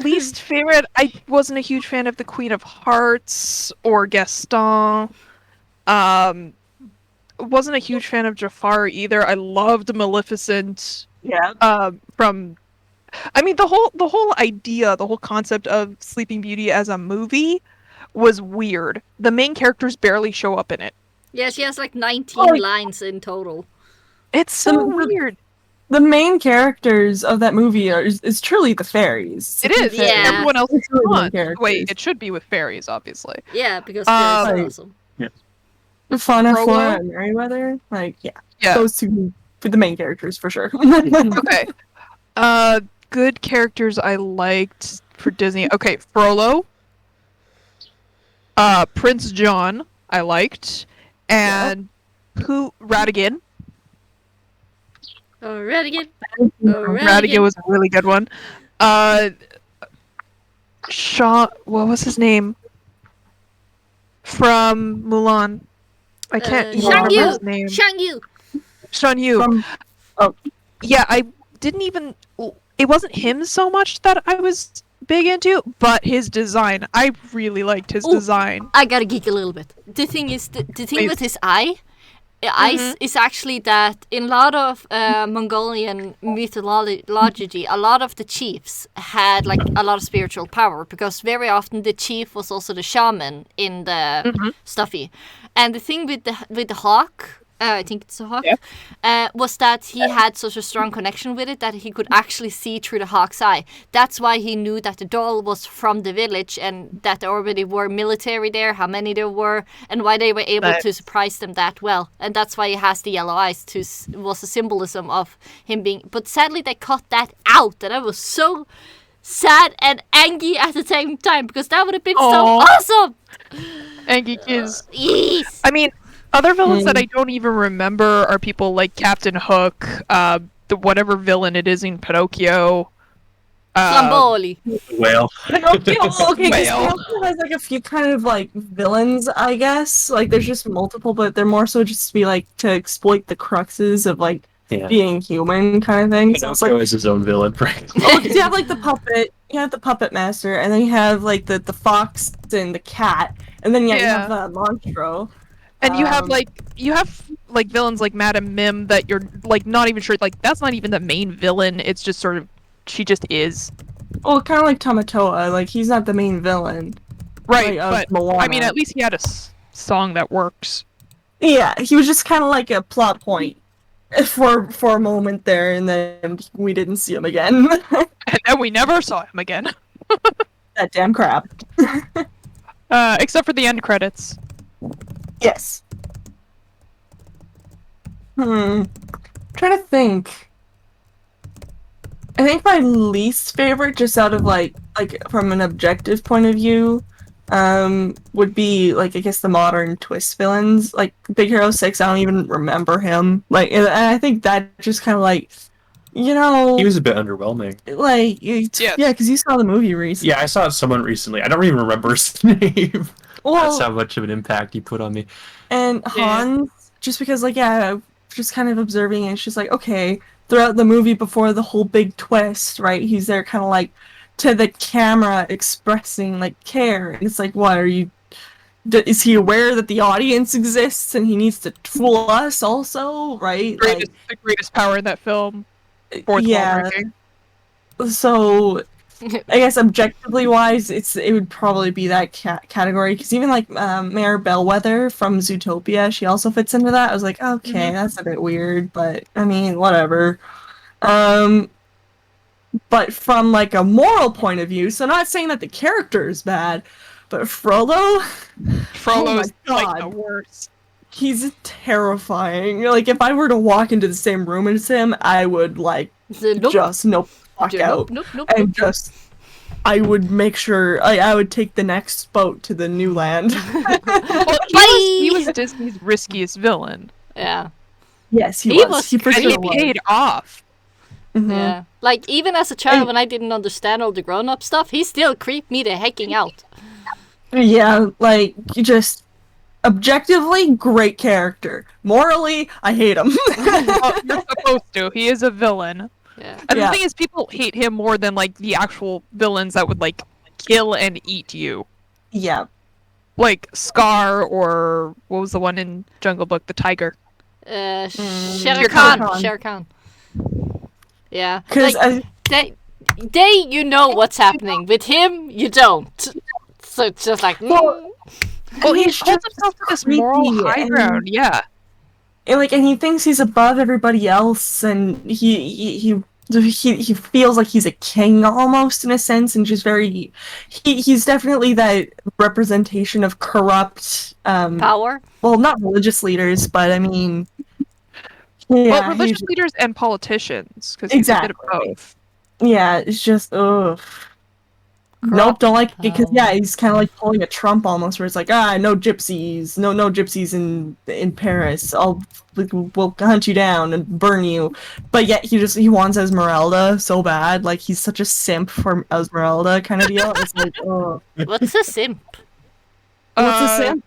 Least favorite, I wasn't a huge fan of the Queen of Hearts or Gaston. Wasn't a huge fan of Jafar either. I loved Maleficent. Yeah. I mean, the whole idea, the whole concept of Sleeping Beauty as a movie was weird. The main characters barely show up in it. Yeah, she has 19 Oh. lines in total. It's so weird. The main characters of that movie is truly the fairies. It is. Yeah. Everyone else is It's really the fun. characters. Wait, it should be with fairies, obviously. Yeah, because Right. they're awesome. Fauna, Frollo? Flora, and Merryweather. Yeah. Those two for the main characters for sure. Okay. Good characters I liked for Disney. Okay, Frollo. Prince John I liked, and Ratigan. Oh, Ratigan. Ratigan was a really good one. Sean, what was his name? From Mulan. I can't even Shang remember Yu. his name. Shang Yu. Sean Yu. From- Yeah, I didn't even. It wasn't him so much that I was big into, but his design. I really liked his Ooh. design. I gotta geek a little bit. The thing is, the thing Please. with his eye is actually that in a lot of Mongolian mythology, a lot of the chiefs had a lot of spiritual power because very often the chief was also the shaman in the stuffy. And the thing with the hawk, I think it's a hawk, was that he had such a strong connection with it that he could actually see through the hawk's eye. That's why he knew that the doll was from the village and that there already were military there, how many there were, and why they were able to surprise them that well. And that's why he has the yellow eyes, was a symbolism of him being... But sadly they cut that out, and I was so sad and angry at the same time because that would have been so Aw. awesome. Angie is. Yes. I mean, other villains that I don't even remember are people like Captain Hook, the whatever villain it is in Pinocchio. Flamboli. Whale. Pinocchio, okay, 'cause Whale. Pinocchio has like a few kind of like villains, I guess. Like there's just multiple, but they're more so just to be like to exploit the cruxes of like Yeah. being human kind of thing. So it's like Pinocchio is his own villain, right? oh, 'cause you have like the puppet, you have the puppet master, and then you have like the fox and the cat, and then you have Monstro. And you have like villains like Madame Mim that you're like not even sure like that's not even the main villain. It's just sort of she just is. Well, kind of like Tamatoa, like he's not the main villain. Right, like, but Moana. I mean at least he had a song that works. Yeah, he was just kind of like a plot point for a moment there, and then we didn't see him again. And then we never saw him again. That damn crap. Except for the end credits. Yes. Trying to think. I think my least favorite, just out of like from an objective point of view, would be like I guess the modern twist villains. Like Big Hero 6, I don't even remember him. Like, and I think that just kind of like, you know, He was a bit underwhelming. like yeah, because you saw the movie recently. Yeah, I saw someone recently. I don't even remember his name. Well, That's how much of an impact he put on me. and Hans, just because like yeah, just kind of observing it, it's just like okay, throughout the movie before the whole big twist, right? He's there kind of like to the camera expressing like care. It's like, what are you? Is he aware that the audience exists and he needs to fool us also, right? The greatest power in that film. Fourth yeah. wall breaking. So I guess objectively wise, it would probably be that category because even like Mayor Bellwether from Zootopia, she also fits into that. I was like, okay, that's a bit weird, but I mean, whatever. But from like a moral point of view, so not saying that the character is bad, but Frollo's like the worst. He's terrifying. Like if I were to walk into the same room as him, I would like Nope. just fuck out. Nope. And just I would make sure I would take the next boat to the new land. Well, he was Disney's riskiest villain. Yeah. Yes, he He was. was He for And sure he was. paid off. Mhm. Yeah. Like, even as a child, when I didn't understand all the grown-up stuff, he still creeped me the hecking out. Yeah, like you just objectively great character. Morally, I hate him. Well, you're supposed to. He is a villain. Yeah. And Yeah. the thing is, people hate him more than like the actual villains that would like kill and eat you, Yeah. like Scar or what was the one in Jungle Book, the tiger. Shere Shere Khan. Khan. Shere Khan. Yeah. Because Like, they, you know what's happening. With him, you don't. So it's just like, Well, Well, he he's holds himself to this moral creepy high and- ground. Yeah. and he thinks he's above everybody else, and he feels like he's a king almost in a sense, and just very he's definitely that representation of corrupt power. well, not religious leaders, but I mean yeah, Well, religious leaders and politicians, because he's a bit of Exactly. both. yeah, it's just ugh. Nope, don't like it because yeah, he's kind of like pulling a Trump almost, where it's like no gypsies, no gypsies in Paris. We'll hunt you down and burn you. But yet he wants Esmeralda so bad, like he's such a simp for Esmeralda kind of deal. It's like oh, What's a simp? what's a simp?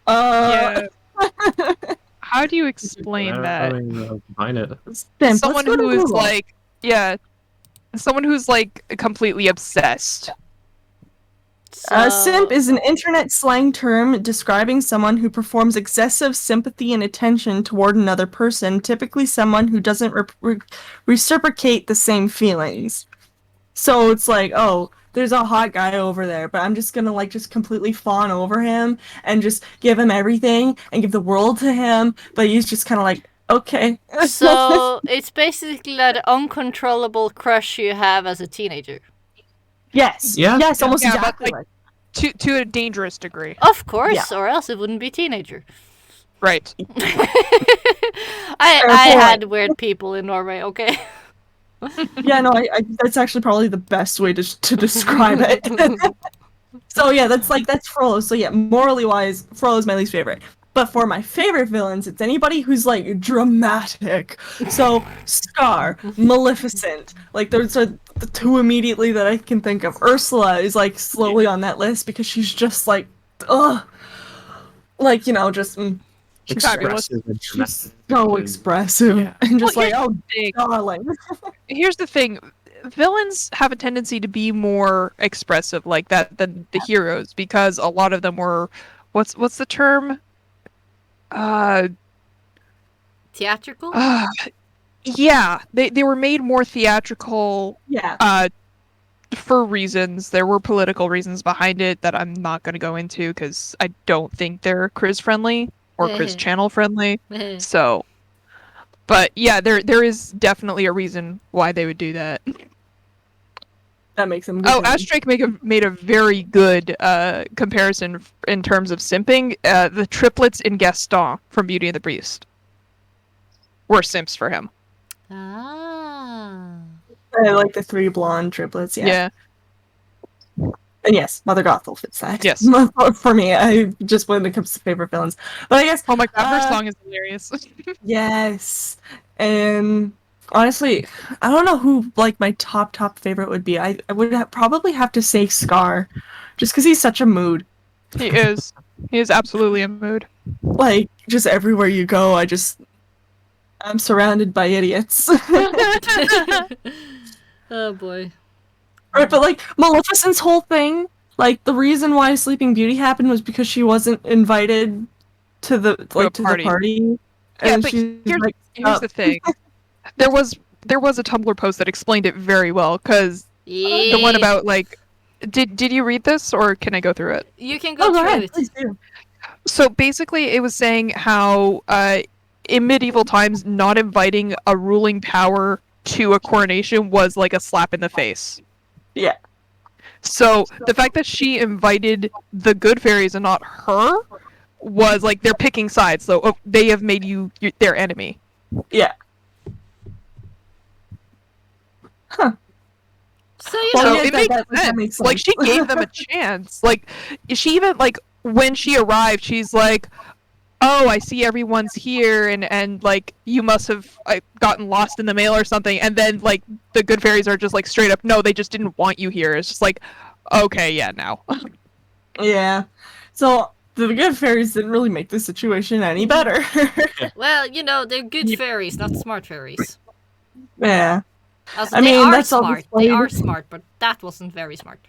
Yeah. How do you explain I that? don't even know how to define it. Simp. Someone Let's go to who is Google. like, yeah, someone who's like completely obsessed. Simp is an internet slang term describing someone who performs excessive sympathy and attention toward another person, typically someone who doesn't reciprocate the same feelings. So it's like, oh, there's a hot guy over there, but I'm just gonna like just completely fawn over him and just give him everything and give the world to him, but he's just kind of like, okay. So it's basically that uncontrollable crush you have as a teenager. yes, Yeah. yes, almost Yeah, but, exactly. like, to a dangerous degree. Of course, or else it wouldn't be teenager. Right. I Fair had point. weird people in Norway, okay? Yeah, no, I that's actually probably the best way to describe it. So yeah, that's Frollo. So yeah, morally wise, Frollo's my least favorite. But for my favorite villains, it's anybody who's like dramatic. So Scar, Maleficent, like those are the two immediately that I can think of. Ursula is like slowly on that list because she's just like, ugh, like just she's Fabulous. Expressive and she's dramatic so and- expressive Yeah. and just Well, like, oh Thing. darling. Here's the thing. Villains have a tendency to be more expressive like that than the heroes because a lot of them were what's the term? Uh, Theatrical? yeah, they were made more theatrical Yeah. for reasons. There were political reasons behind it that I'm not going to go into because I don't think they're Chris friendly or Chris channel friendly. So, but yeah, there is definitely a reason why they would do that. That makes him Oh, Astrake made a very good comparison in terms of simping. The triplets in Gaston from Beauty and the Beast were simps for him. Ah. I like the three blonde triplets, Yeah. And yes, Mother Gothel fits that. Yes. For me, I just when it comes to favorite villains. But I guess Oh my god, her song is hilarious. yes. And honestly, I don't know who like my top favorite would be. I would probably have to say Scar, just because he's such a mood. He is. He is absolutely a mood. Like just everywhere you go, I'm surrounded by idiots. Oh boy. Right, but like Maleficent's whole thing, like the reason why Sleeping Beauty happened was because she wasn't invited to the a the party. party. Yeah, And but she's here's like, the thing. There was a Tumblr post that explained it very well because the one about like, did you read this or can I go through it? You can go oh, go through ahead, it. please do. So basically, it was saying how in medieval times, not inviting a ruling power to a coronation was like a slap in the face. Yeah. So the fact that she invited the good fairies and not her was like they're picking sides. So they have made you their enemy. Yeah. Huh. So you Well, know, So yeah, it that makes sense. makes Like she sense. gave them a chance. Like she even like when she arrived, she's like, "Oh, I see everyone's here, and like you must have gotten lost in the mail or something." And then like the good fairies are just like straight up, "No, they just didn't want you here." It's just like, okay, yeah, now. Yeah. So the good fairies didn't really make the situation any better. well, you know, they're good fairies, not smart fairies. Yeah. Also, I they mean, are that's all smart. displayed. They are smart, but that wasn't very smart.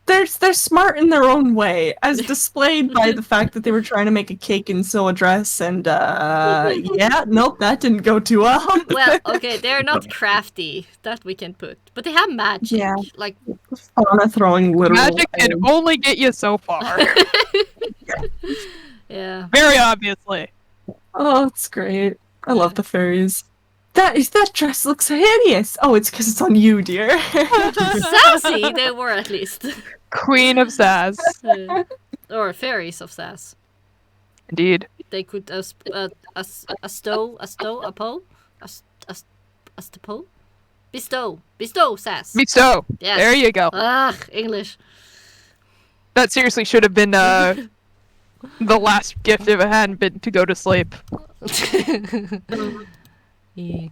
They're smart in their own way, as displayed by the fact that they were trying to make a cake and sew a dress, and yeah, nope, that didn't go too well. Well, okay, they're not crafty. That we can put, but they have magic. Yeah. Like Fauna throwing literal Magic can eggs. only get you so far. yeah. Very obviously. Oh, it's great. I love the fairies. That dress looks hideous. Oh, it's because it's on you, dear. Sassy they were at least. Queen of Sass. Or fairies of sass. Indeed. They could bestow sass. Bestow. Yes. There you go. Ah, English. That seriously should have been the last gift if it hadn't been to go to sleep. Yeah.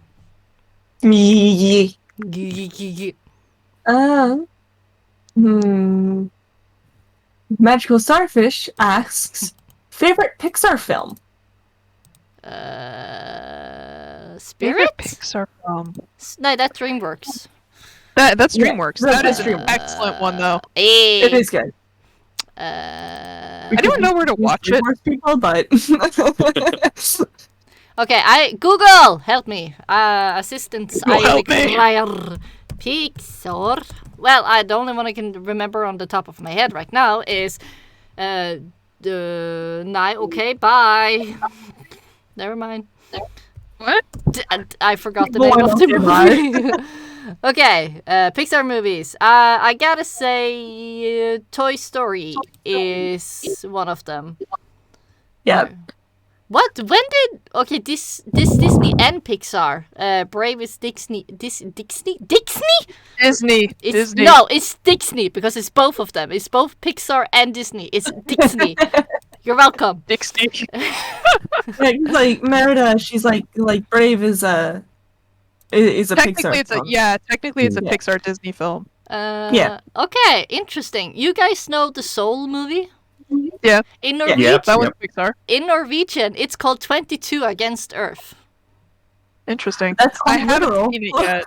Me. Magical Starfish asks, favorite Pixar film? Spirit? Pixar film. No, that's DreamWorks. That's Yeah, DreamWorks. that's That is an DreamWorks. excellent one, though. Hey. It is good. I don't know where to watch it. Most people, but Okay, Google, help me. Assistance, Google, help me. require Pixar. Well, the only one I can remember on the top of my head right now is okay, bye. Never mind. What? I forgot the Go name on, of the okay, movie. Okay, Pixar movies. I gotta say, Toy Story is one of them. yeah. What? When did? Okay, this Disney and Pixar. Brave is Disney. Disney. It's Disney. no, it's Disney because it's both of them. It's both Pixar and Disney. It's Disney. You're welcome. Dixie. like Merida, she's like Brave is a Technically, Pixar it's a film. Technically, it's a Yeah. Pixar Disney film. Yeah. Okay, interesting. You guys know the Soul movie? Yeah. In Yep, Norwegian, That one's Pixar. in Norwegian, it's called 22 Against Earth. Interesting. That's I haven't literal. seen it yet.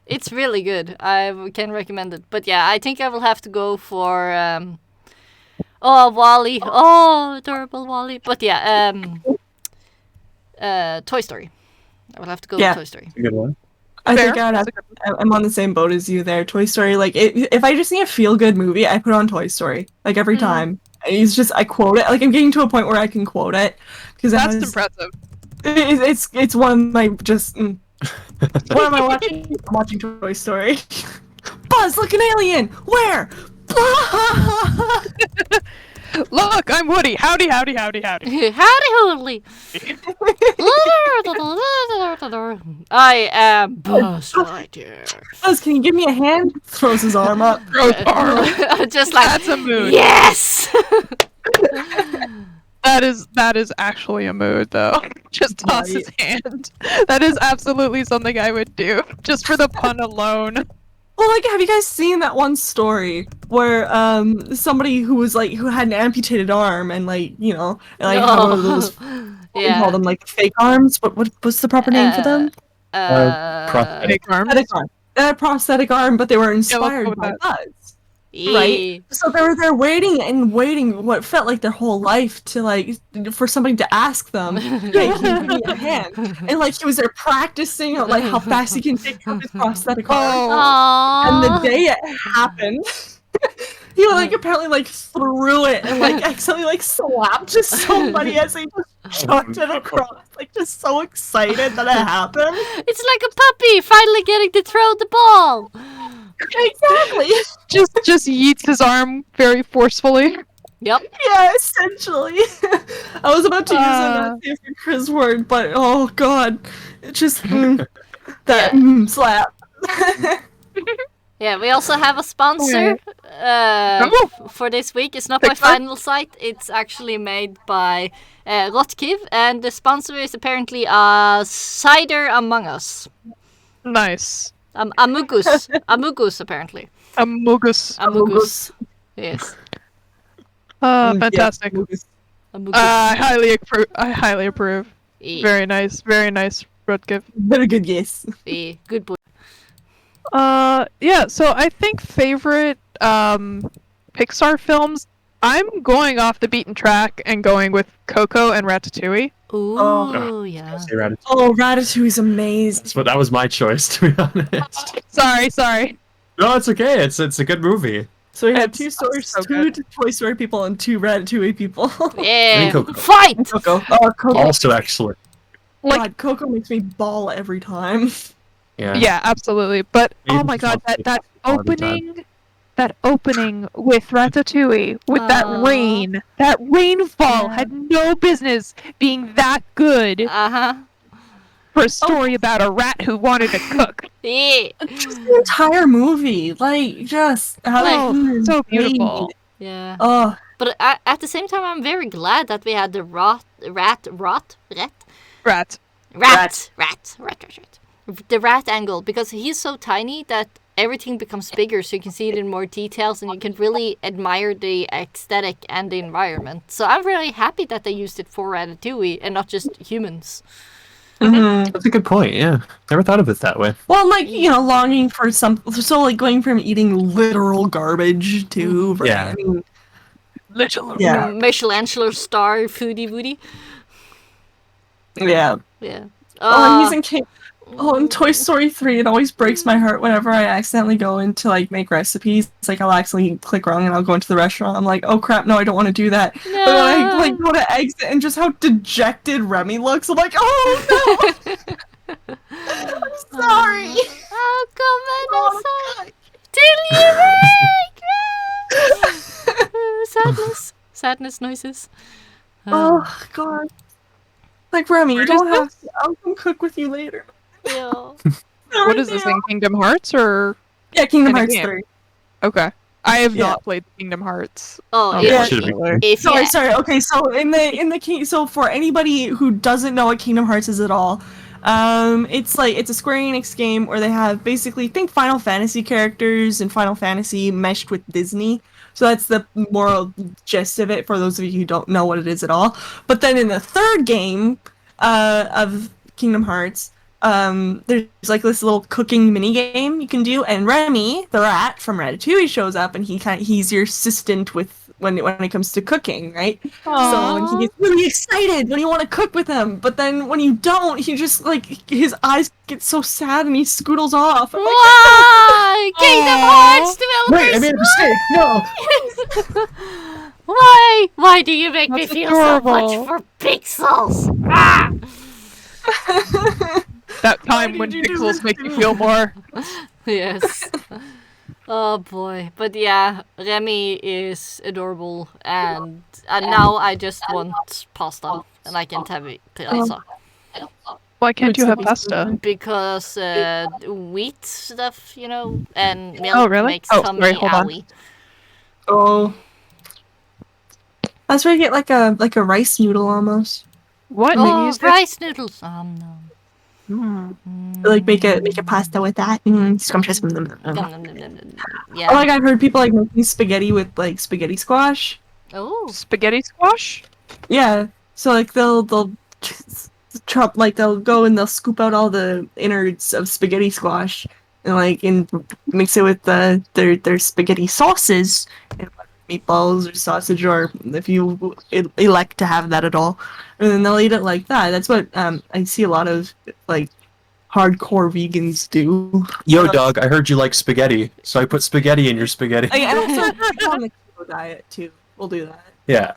It's really good. I can recommend it. But yeah, I think I will have to go for Wally. Oh, adorable Wally. But yeah, Toy Story. I will have to go Yeah. with Toy Story. A good one. I Fair. think That's a good I'm on the same boat as you there. Toy Story, like if I just need a feel good movie, I put on Toy Story like every time. It's just I quote it. Like I'm getting to a point where I can quote it because That's impressive. it's one of my just. What am I watching? I'm watching Toy Story. Buzz, look, an alien. Where? Look, I'm Woody. Howdy, howdy, howdy, howdy. Howdy, holy. I am Buzz Lightyear. Buzz, can you give me a hand? Throws his arm up. Gross arm. Just like, That's a mood. yes! That is actually a mood, though. Just toss his hand. That is absolutely something I would do, just for the pun alone. Well, like, have you guys seen that one story where somebody who had an amputated arm and like had one of those what do you call them, like fake arms? What's the proper name for them? Prosthetic. Big arms. Prosthetic arm. They had a prosthetic arm, but they were inspired go with by that. Buzz. Right? So they were there waiting what felt like their whole life to for somebody to ask them, hey, can you give me a hand? And like he was there practicing like how fast he can take care of his prosthetic arm. Aww. And the day it happened, he apparently threw it and accidentally slapped just somebody as he just chucked it across, just so excited that it happened. It's like a puppy finally getting to throw the ball. Exactly. Just yeets his arm very forcefully. Yep. Yeah, essentially. I was about to use a favorite Chris word, but oh god, it just slap. Yeah, we also have a sponsor for this week. It's not by Pixar? Final Sight. It's actually made by Rotkiv, and the sponsor is apparently Cider Among Us. Nice. Amugus. Amugus, apparently. Amugus. Amugus. Yes. Fantastic. Amugus. I highly approve. Very nice, Rutgev. Very good guess. Good boy. Yeah, so I think favorite Pixar films, I'm going off the beaten track and going with Coco and Ratatouille. Ooh, yeah. Say Ratatouille. Oh, Ratatouille's amazing. That was my choice, to be honest. Sorry. No, it's okay. It's a good movie. So we have It's two so two good. Toy Story people and two Ratatouille people. Yeah. Coco. Fight! Coco. Oh, Coco. Also excellent. God, Coco makes me bawl every time. Yeah, absolutely. But oh Even my god, if that it's all the time. opening with Ratatouille, with that rainfall had no business being that good Uh-huh. for a story about a rat who wanted to cook. Yeah. Just the entire movie, just how So beautiful. Yeah. Oh, But at the same time, I'm very glad that we had the rat angle, because he's so tiny that everything becomes bigger, so you can see it in more details and you can really admire the aesthetic and the environment. So I'm really happy that they used it for Ratatouille and not just humans. That's a good point, yeah. Never thought of it that way. well, longing for going from eating literal garbage to Yeah. I mean, Literally. yeah, Michelangelo star foodie woody. yeah. Yeah. Oh, and he's in Toy Story 3, it always breaks my heart whenever I accidentally go in to make recipes. It's like I'll accidentally click wrong and I'll go into the restaurant. I'm like, oh crap, no, I don't want to do that. No. But when I go to exit and just how dejected Remy looks, I'm like, oh no, I'm sorry. Oh, come on, sadness noises. Oh god. Like, Remy, you Where don't is have to. I'll come cook with you later. Yeah. What is this in Kingdom Hearts or Yeah, Kingdom in a Hearts game? 3. Okay. I have Yeah. not played Kingdom Hearts. Oh, Yeah, if, should've been. if Sorry, you sorry. Okay, so in the king, so for anybody who doesn't know what Kingdom Hearts is at all, it's a Square Enix game where they have basically think Final Fantasy characters and Final Fantasy meshed with Disney. So that's the moral gist of it for those of you who don't know what it is at all. But then in the third game, of Kingdom Hearts, there's like this little cooking mini game you can do, and Remy, the rat from Ratatouille, shows up, and he's your assistant with when it comes to cooking, right? So and he gets really excited when you want to cook with him, but then when you don't, he just like his eyes get so sad and he scoodles off. I'm like, Why? Kingdom Hearts Wait, I made a mistake. No. developers. Why do you make me That's feel so much adorable. for pixels? Ah! That Why time did when you do pixels this make to me me? feel more. Yes. Oh boy. But yeah, Remy is adorable, and now I just want pasta, and I can't have it pizza. Why can't you have It's pasta? Because wheat stuff, and milk Oh, really? makes Oh, tummy sorry, hold on. owie. Oh, that's where you get like a rice noodle almost. What? Oh, Is this- rice noodles. No. Hmm. Like make a pasta with that. Scrumptious. Yeah. Oh, like I've heard people like making spaghetti with like spaghetti squash. Oh. Spaghetti squash? Yeah. So like they'll chop, like they'll go and they'll scoop out all the innards of spaghetti squash and mix it with their spaghetti sauces and meatballs or sausage, or if you elect to have that at all, and then they'll eat it like that. That's what I see a lot of like hardcore vegans do. Yo, dog, I heard you like spaghetti, so I put spaghetti in your spaghetti. And also people on the keto diet too. We'll do that. Yeah.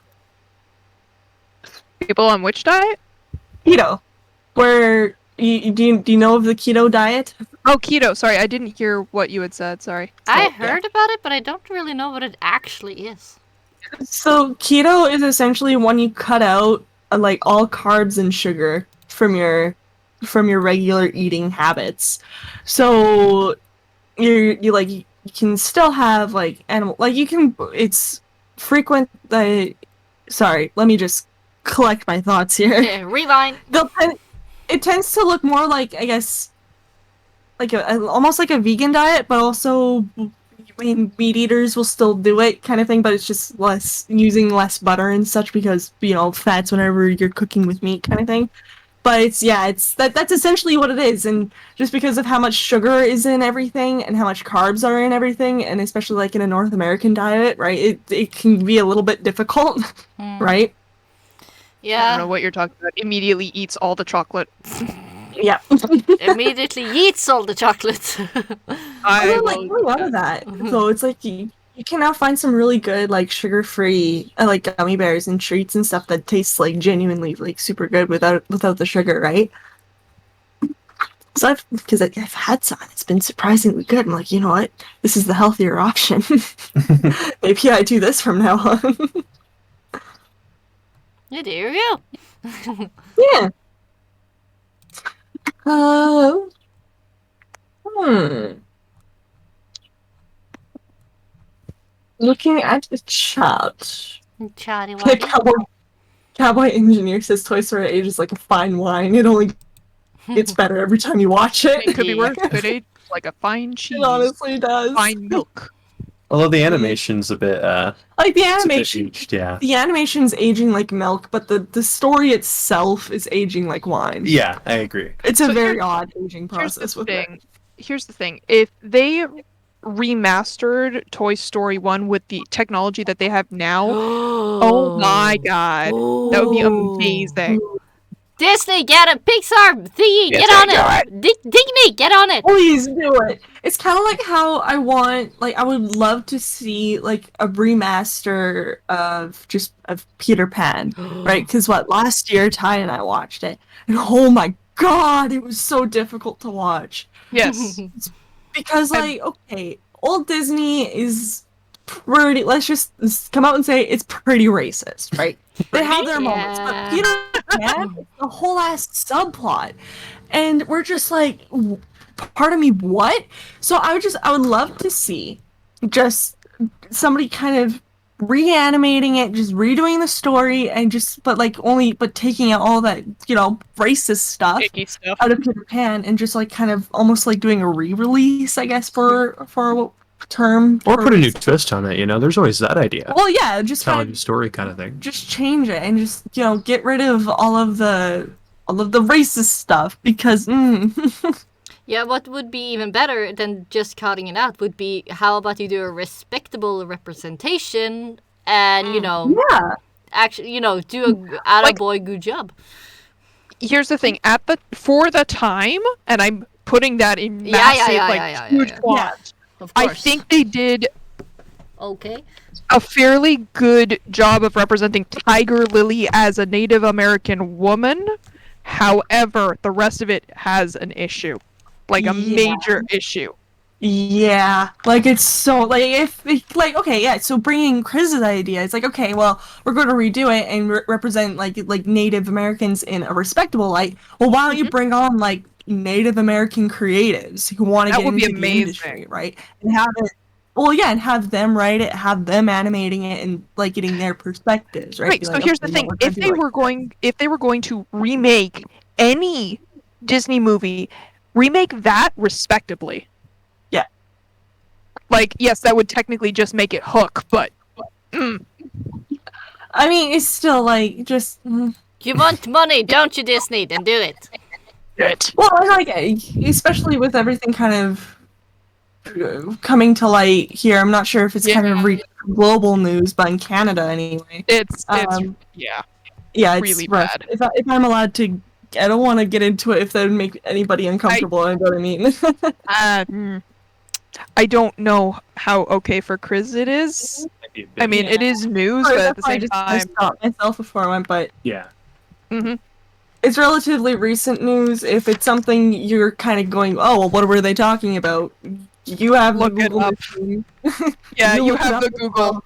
People on which diet? Keto, where do you know of the keto diet? Oh, keto. Sorry, I didn't hear what you had said. Sorry. I yeah. heard about it, but I don't really know what it actually is. So keto is essentially when you cut out like all carbs and sugar from your regular eating habits. So you can still have like animal, like you can, it's frequent that, sorry, let me just collect my thoughts here. Yeah, rewind. It tends to look more like, I guess, like almost like a vegan diet, but also meat eaters will still do it kind of thing, but it's just using less butter and such because, fats whenever you're cooking with meat kind of thing. But that's essentially what it is, and just because of how much sugar is in everything and how much carbs are in everything, and especially like in a North American diet, right, it can be a little bit difficult, right? I Yeah. don't know what you're talking about. Immediately eats all the chocolate. Yeah. Immediately eats all the chocolate. I I like will- a lot of that. So it's like you can now find some really good like sugar-free like gummy bears and treats and stuff that tastes like genuinely like super good without the sugar, right? So I've had some, and it's been surprisingly good. I'm like, you know what? This is the healthier option. Maybe I do this from now on. Yeah, there you go. Yeah. Hmm. Looking at the chat. Chatty The watty. cowboy engineer says Toy Story ages like a fine wine. It only gets better every time you watch it. It could be Yeah. worse. Could it like a fine cheese, It honestly does. fine milk. Although the animation's a bit, Like the it's a bit animation, aged, yeah. the animation's aging like milk, but the story itself is aging like wine. Yeah, I agree. It's a So very here's- odd aging Here's process the with it. thing. Here's the thing. If they remastered Toy Story 1 with the technology that they have now, oh my god. That would be amazing. Disney, get it! Pixar thingy, Yes, get on I it! Disney, get on it! Please do it. It's kind of like how I would love to see like a remaster of Peter Pan, right? Because last year Ty and I watched it, and oh my god, it was so difficult to watch. Yes. Because okay, old Disney is pretty. Let's just come out and say it's pretty racist, right? They have their moments, but Yeah. Peter man. It's the whole ass subplot. And we're just like, part of me, what? So I would love to see just somebody kind of reanimating it, just redoing the story, and but taking out all that, racist stuff Icky stuff. out of Peter Pan, and just like kind of almost like doing a re-release, I guess, for a term. Or put a new twist on it, there's always that idea. Well, yeah, just Tell a kind new of story kind of thing. just change it and just get rid of all of the racist stuff because Yeah, what would be even better than just cutting it out would be, how about you do a respectable representation and, yeah. actually, do a attaboy good job. Here's the thing: for the time, and I'm putting that in massive, huge font. Of course. I think they did Okay. a fairly good job of representing Tiger Lily as a Native American woman. However, the rest of it has an issue, like a major issue. Yeah, like it's so so bringing Chris's idea, it's like, okay, well, we're going to redo it and represent like Native Americans in a respectable light. Well, why don't you bring on like Native American creatives who want to get into the industry, right? And have it, and have them write it, have them animating it, and like getting their perspectives, right? Right. So here's the thing: if they were going to remake any Disney movie, remake that respectably. Yeah. Like, yes, that would technically just make it Hook, but. I mean, it's still like just. You want money, don't you, Disney? Then do it. Well, I like it, especially with everything kind of coming to light here. I'm not sure if it's kind of global news, but in Canada anyway. It's yeah, it's really rough. bad. If I'm allowed to, I don't want to get into it if that would make anybody uncomfortable. I know what I mean. I don't know how okay for Chris it is. I mean, it is news, but at the same time, I stopped myself before I went, but Yeah. it's relatively recent news. If it's something you're kind of going, oh, well, what were they talking about? You have Look the it Google up. machine. Yeah, you look it have up the as Google.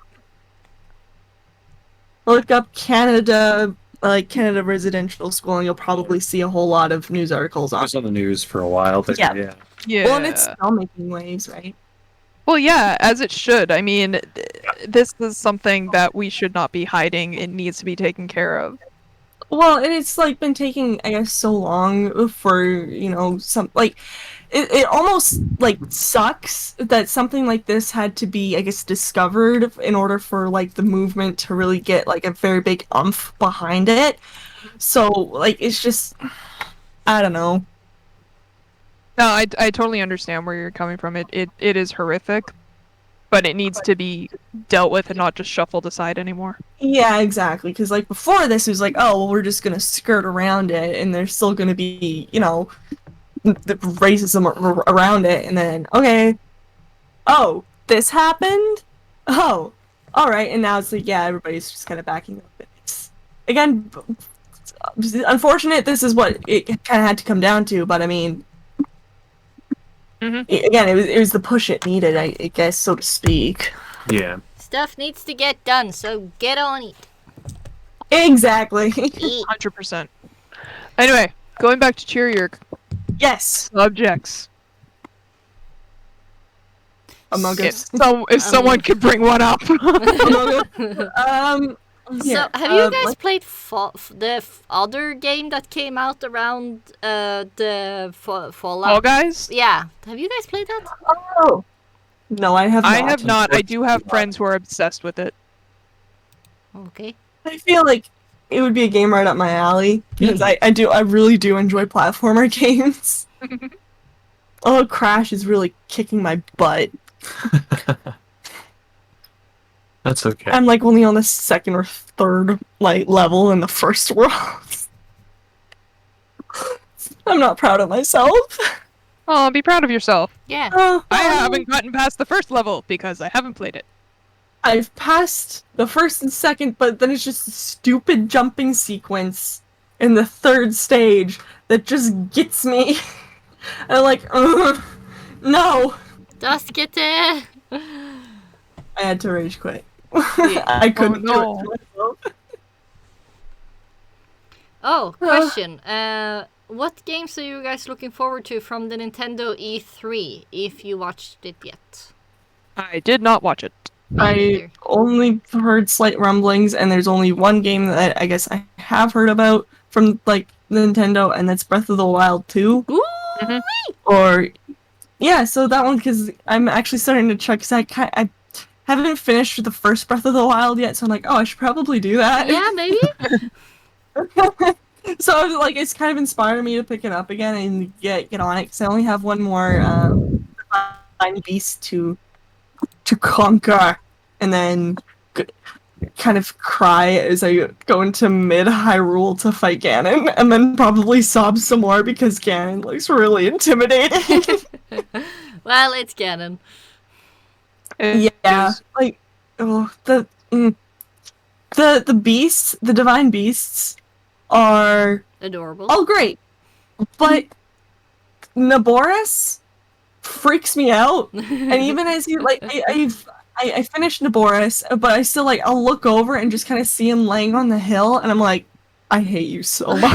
well. Look up Canada, Canada residential school, and you'll probably see a whole lot of news articles It on was on the news for a while, but Yeah. Yeah. Well, and it's still making waves, right? Well, yeah, as it should. I mean, this is something that we should not be hiding. It needs to be taken care of. Well, and it's like been taking, I guess, so long for some it almost like sucks that something like this had to be, I guess, discovered in order for like the movement to really get like a very big oomph behind it. So like it's just, I don't know. No, I totally understand where you're coming from. It is horrific, but it needs to be dealt with and not just shuffled aside anymore. Yeah, exactly. Because like before this, it was like, oh, well, we're just gonna skirt around it, and there's still gonna be, the racism around it, and then okay, oh, this happened. Oh, all right, and now it's like, yeah, everybody's just kind of backing up. It's again, unfortunate. This is what it kind of had to come down to, but I mean. Again, it was the push it needed, I guess, so to speak. Yeah. Stuff needs to get done, so get on it. Exactly. 100%. Anyway, going back to Cheerier Yes. subjects. Among Us. If someone could bring one up. So, have you guys played the other game that came out around the Fallout? Fall Guys? Yeah. Have you guys played that? Oh. No, I have not. I have not. I do have friends who are obsessed with it. Okay. I feel like it would be a game right up my alley because I really do enjoy platformer games. Oh, Crash is really kicking my butt. That's okay. I'm like only on the second or third level in the first world. I'm not proud of myself. Oh, be proud of yourself. Yeah. I haven't gotten past the first level because I haven't played it. I've passed the first and second, but then it's just a stupid jumping sequence in the third stage that just gets me. I'm like, no. Duskite! I had to rage quit. I couldn't do it to myself. Oh, question. What games are you guys looking forward to from the Nintendo E3, if you watched it yet? I did not watch it. I neither. only heard slight rumblings, and there's only one game that I guess I have heard about from like Nintendo, and that's Breath of the Wild 2. Ooh! Or yeah, so that one because I'm actually starting to check. Cause I haven't finished the first Breath of the Wild yet, so I'm like, oh, I should probably do that. Yeah, maybe? So like, it's kind of inspiring me to pick it up again and get on it. Cause I only have one more divine beast to conquer, and then kind of cry as I go into mid Hyrule to fight Ganon, and then probably sob some more because Ganon looks really intimidating. Well, it's Ganon. Yeah, like the beasts, the divine beasts, are Adorable. all great, but Naboris freaks me out. And even as you like, I finished Naboris, but I still like I'll look over and just kind of see him laying on the hill, and I'm like, I hate you so much.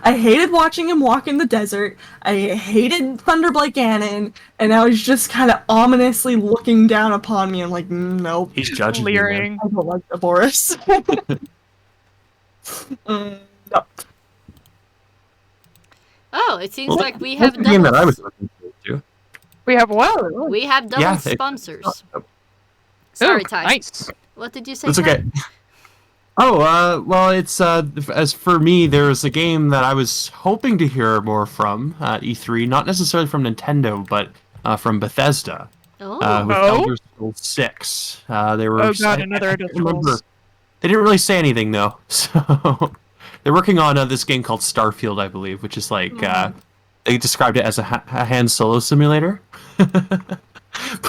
I hated watching him walk in the desert. I hated Thunderblight Ganon, and now he's just kind of ominously looking down upon me. I'm like, nope. He's judging you, man. Leering. I don't like Naboris. No. Oh, it seems Well, like we that's have the game that I was double. looking forward to. We have what? We have double Yeah, sponsors. Story time. Nice. What did you say? It's Kat? okay. Oh, well, it's as for me, there's a game that I was hoping to hear more from at E3, not necessarily from Nintendo, but from Bethesda, Oh. with Oh? Elder Scrolls 6. They were. Oh god, I another Elder can't remember. Scrolls. They didn't really say anything though, so they're working on this game called Starfield, I believe, which is like they described it as a hand solo simulator.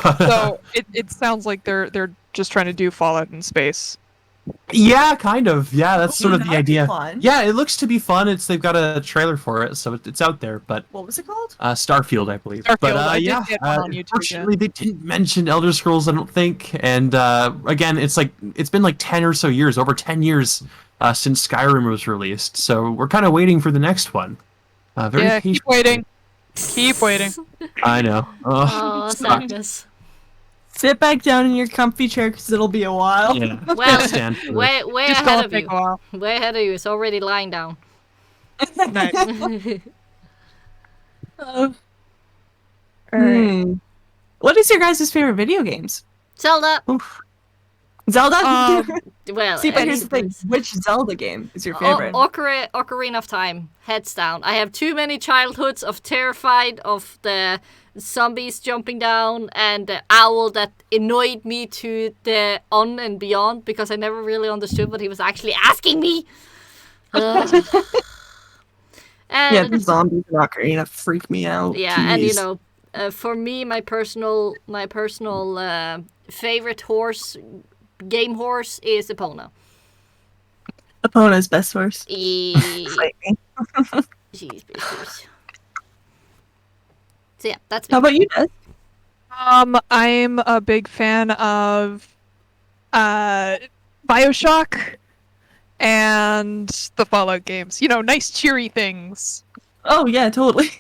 But, So it sounds like they're just trying to do Fallout in space. yeah, kind of. Yeah, that's sort of the That'd be idea. fun. Yeah, it looks to be fun. They've got a trailer for it, so it's out there. But What was it called? Starfield, I believe. Starfield, But I did yeah, get one on YouTube, unfortunately, they didn't mention Elder Scrolls, I don't think. And again, it's been like 10 or so years, over 10 years since Skyrim was released. So we're kind of waiting for the next one. Very Yeah, keep patient. waiting. Keep waiting. I know. Oh, Sucks. sadness. Sit back down in your comfy chair because it'll be a while. Yeah. Well, Stand for it. way Just ahead gonna of take you. a while. Way ahead of you. It's already lying down. Nice. Alright. Alright. What is your guys' favorite video games? Zelda. Zelda? Well, See, but here's the thing. anyways. Which Zelda game is your favorite? Ocarina of Time. Heads down. I have too many childhoods of terrified of the zombies jumping down and the owl that annoyed me to the on and beyond because I never really understood what he was actually asking me. And Yeah, the zombies in Ocarina freak me out. yeah, and you Jeez. know, for me, my personal favorite game horse is Epona. Epona's best horse. Jeez, bitches. So yeah, that's me. How about you, Des? I'm a big fan of BioShock and the Fallout games. You know, nice cheery things. Oh yeah, totally.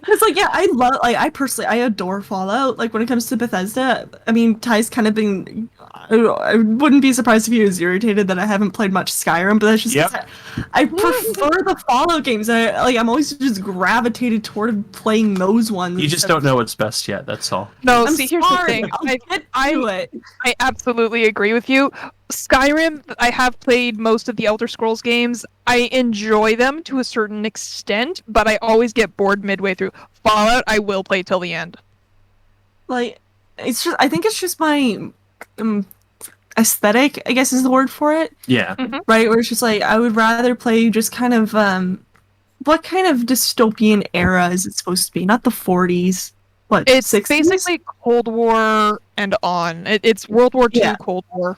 It's like, yeah, I love, like, I adore Fallout. Like, when it comes to Bethesda, I mean, Ty's kind of been, I wouldn't be surprised if he was irritated that I haven't played much Skyrim, but that's just, Yep. I prefer the Fallout games. I'm always just gravitated toward playing those ones. You just don't know what's best yet, that's all. No, I'm see, here's the sorry, thing. I'll get to it. I absolutely agree with you. Skyrim, I have played most of the Elder Scrolls games. I enjoy them to a certain extent, but I always get bored midway through. Fallout, I will play till the end. Like, it's just, I think it's just my aesthetic, I guess is the word for it. Yeah. Right, where it's just like I would rather play just kind of what kind of dystopian era is it supposed to be? Not the 40s. What? It's 60s? basically Cold War and on. It's World War II, Yeah. Cold War.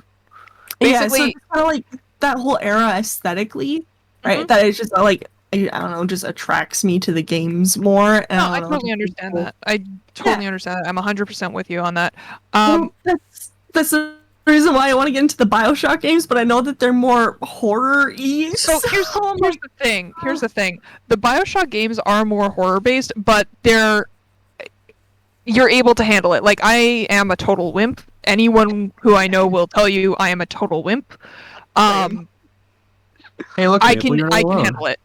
Yeah, so Basically, it's kind of like that whole era aesthetically, right? That is just like I don't know, just attracts me to the games more. And no, I don't know, totally just understand cool. that. I totally understand that. I'm 100% with you on that. Well, that's the reason why I want to get into the BioShock games, but I know that they're more horror-y. So here's the thing. Here's the thing. The BioShock games are more horror-based, but you're able to handle it. Like, I am a total wimp. Anyone who I know will tell you I am a total wimp. Hey, look, I Maple, can you're not alone. handle it.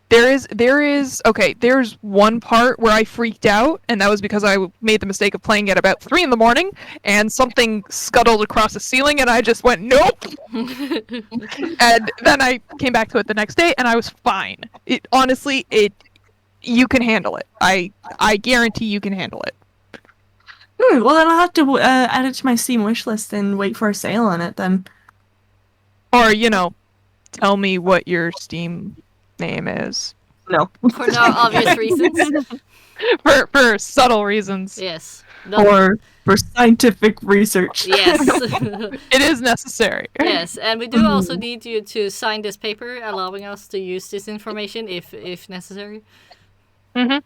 There's one part where I freaked out, and that was because I made the mistake of playing at about 3 a.m, and something scuttled across the ceiling, and I just went, nope! And then I came back to it the next day, and I was fine. Honestly, you can handle it. I guarantee you can handle it. Well, then I'll have to add it to my Steam wishlist and wait for a sale on it then. Or, tell me what your Steam name is. No. For no obvious reasons. For subtle reasons. Yes. Or for scientific research. Yes. It is necessary. Yes, and we do also need you to sign this paper allowing us to use this information if necessary.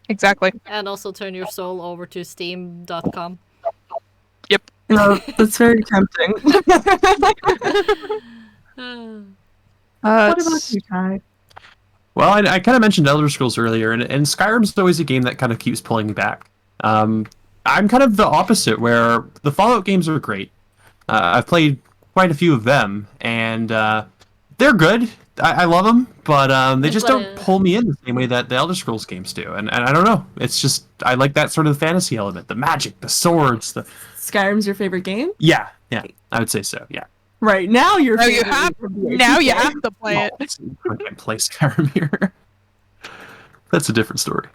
Exactly. And also turn your soul over to steam.com. Yep. No, that's very tempting. What about you, Ty? Well, I kind of mentioned Elder Scrolls earlier, and Skyrim's always a game that kind of keeps pulling me back. I'm kind of the opposite, where the Fallout games are great. I've played quite a few of them, and they're good. I love them, but they just don't pull me in the same way that the Elder Scrolls games do. And I don't know. It's just, I like that sort of fantasy element. The magic, the swords, Skyrim's your favorite game? Yeah, I would say so, yeah. Right, now you're Now you have to play it. I can't play Skyrim here. That's a different story.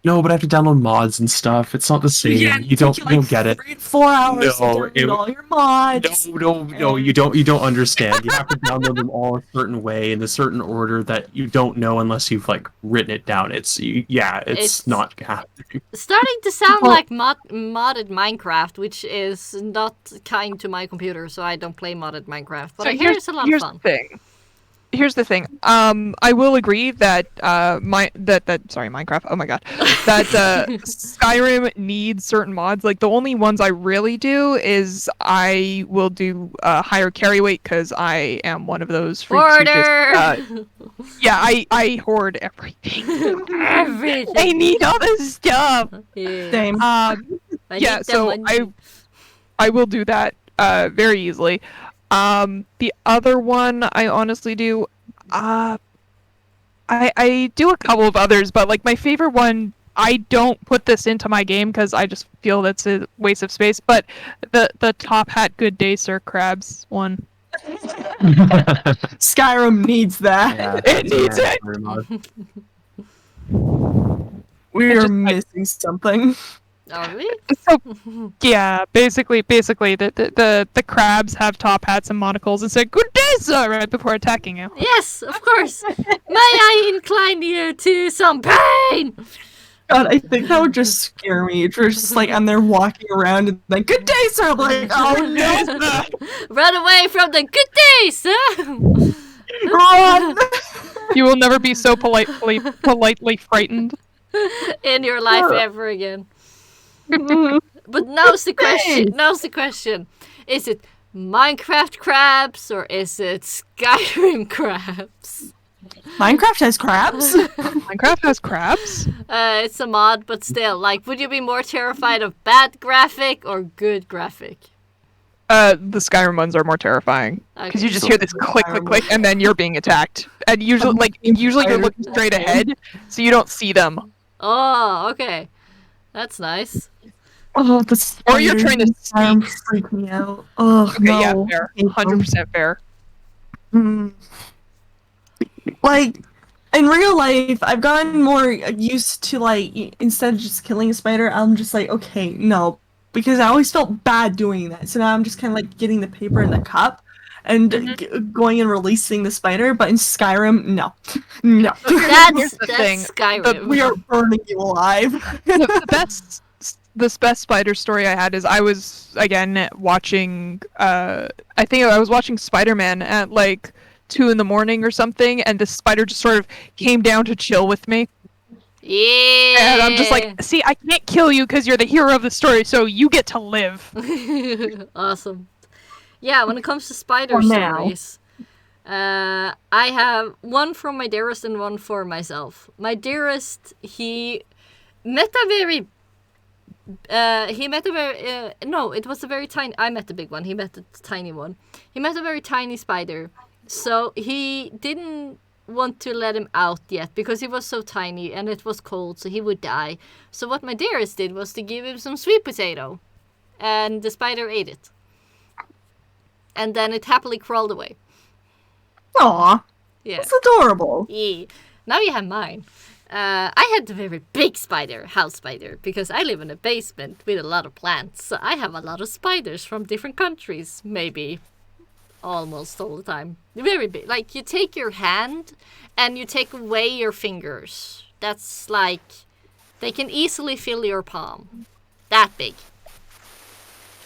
No, but I have to download mods and stuff. It's not the same. Yeah, you don't get it. 4 hours No, to download all your mods. No, you don't understand. You have to download them all a certain way in a certain order that you don't know unless you've like written it down. It's not happening. Starting to sound like modded Minecraft, which is not kind to my computer, so I don't play modded Minecraft. But I hear it's a lot of fun. Here's the thing. I will agree that Minecraft. Oh my god, that Skyrim needs certain mods. Like the only ones I really do is I will do higher carry weight because I am one of those freaks who just, yeah, I hoard everything. Everything. I need all this stuff. Yeah. Same. Yeah. So I will do that very easily. The other one I honestly do, I do a couple of others, but like my favorite one, I don't put this into my game because I just feel that's a waste of space, but the Top Hat Good Day Sir Krabs one. Skyrim needs that. Yeah, It needs it! We're missing something. Are we? So, yeah, basically, the crabs have top hats and monocles and say "Good day, sir" right before attacking you. Yes, of course. May I incline you to some pain? God, I think that would just scare me. It's just like I'm there walking around and like, "Good day, sir." I'm like, oh no! Run away from the good day, sir. Run! You will never be so politely frightened. In your life ever again. But now's the question. Is it Minecraft crabs or is it Skyrim crabs? Minecraft has crabs? Minecraft has crabs? It's a mod, but still, like, would you be more terrified of bad graphic or good graphic? The Skyrim ones are more terrifying. Because you just hear this click, click, click, and then you're being attacked. And usually you're looking straight ahead, so you don't see them. Oh, okay. That's nice. Oh, the Or you're trying to sneak. freak me out. Oh, Okay, no. yeah, fair. 100% fair. Like, in real life, I've gotten more used to, like, instead of just killing a spider, I'm just like, okay, no. Because I always felt bad doing that. So now I'm just kind of like getting the paper in the cup and going and releasing the spider. But in Skyrim, no. No. That's thing. Skyrim. We are burning you alive. The best spider story I had is I was again watching I think I was watching Spider-Man at like 2 a.m. or something, and the spider just sort of came down to chill with me. Yeah. And I'm just like, see, I can't kill you because you're the hero of the story, so you get to live. Awesome. Yeah, when it comes to spider For now. stories, I have one from my dearest and one for myself. My dearest, he met a very no, it was a very tiny. I met the big one. He met the tiny one. He met a very tiny spider, so he didn't want to let him out yet because he was so tiny and it was cold, so he would die. So what my dearest did was to give him some sweet potato, and the spider ate it, and then it happily crawled away. Aw, Yeah. that's adorable. Yeah. Now you have mine. I had a very big spider, house spider, because I live in a basement with a lot of plants. So I have a lot of spiders from different countries, maybe almost all the time. Very big. Like, you take your hand and you take away your fingers. That's like, they can easily fill your palm. That big.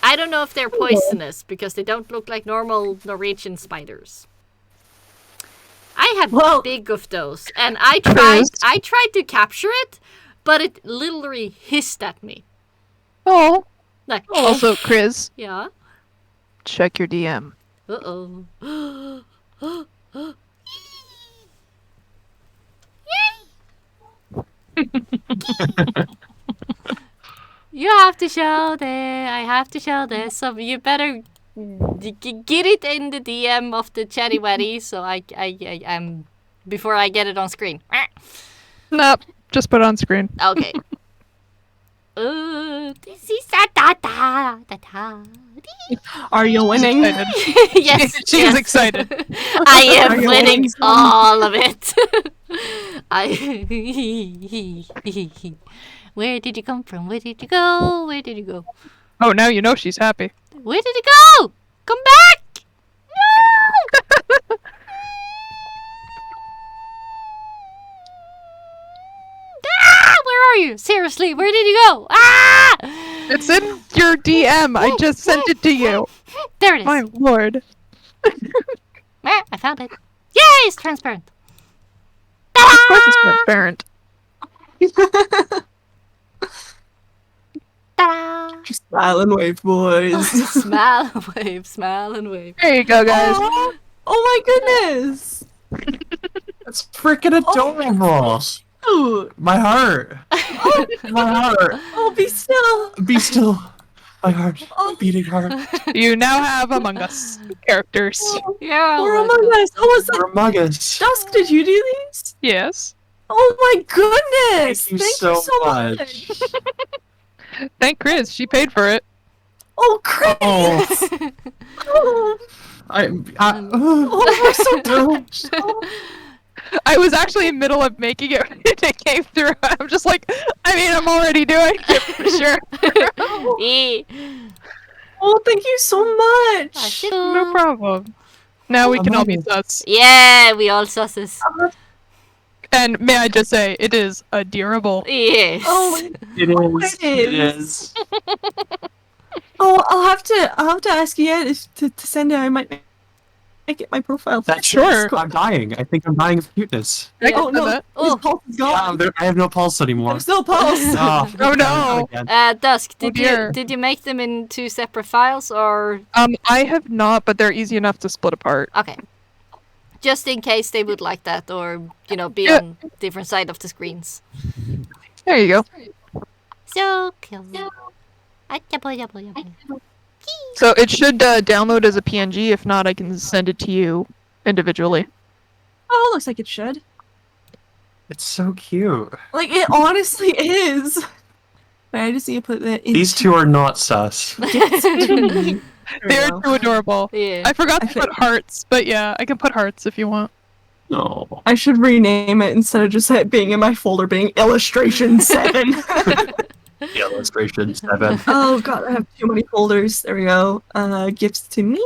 I don't know if they're poisonous because they don't look like normal Norwegian spiders. I had big of those, and I tried to capture it, but it literally hissed at me. Oh. Like, Also, Chris, yeah. check your DM. Uh-oh. You have to show this. I have to show this. So you better get it in the DM of the chatty watty, so I'm before I get it on screen. Nope, just put it on screen. Okay. This is da. Are you winning? Yes, She's yes. excited. I am Are you winning winning? all of it. Where did you come from? Where did you go? Where did you go? Oh, now you know she's happy. Where did it go? Come back! No! Where are you? Seriously, where did you go? Ah! It's in your DM. I just sent it to you. There it is. My lord. I found it. Yay, it's transparent. Of course it's transparent. Ta-da! Smile and wave, boys. Smile and wave, smile and wave. There you go, guys. Oh my goodness. That's freaking adorable. Ooh. My heart. My heart. Oh, be still. Be still. My heart. Beating heart. You now have Among Us characters. Yeah. Or Among Us. Oh, was that Rumagus. Dusk? Did you do these? Yes. Oh my goodness. Thank you so much. Thank Chris. She paid for it. Oh, Chris. Oh. Oh, we're so touched. I was actually in the middle of making it when it came through. I'm just like, I mean, I'm already doing it for sure. Oh, thank you so much. No problem. Now we can all be sus. Yeah, we all susses. And may I just say, it is adorable. Yes. Oh, It is. It It is. oh, I'll have to ask you to send it. I might make it my profile. That's Sure. I'm dying. I think I'm dying of cuteness. I Oh can no, that. his pulse is gone. I have no pulse anymore. I'm still pulse. Oh, Oh, no. again. Dusk, Oh, did dear. you make them in two separate files or I have not, but they're easy enough to split apart. okay? Just in case they would like that, or be Yeah. on different side of the screens. There you go. So cool. So it should download as a PNG. If not, I can send it to you individually. Oh, looks like it should. It's so cute. Like it honestly is. Wait, I just need to put that in. These two are not sus. They're too adorable. Yeah. I forgot to I put hearts, but yeah, I can put hearts if you want. No. I should rename it instead of just it being in my folder being illustration 7. Illustration 7. Oh god, I have too many folders. There we go. Gifts to me.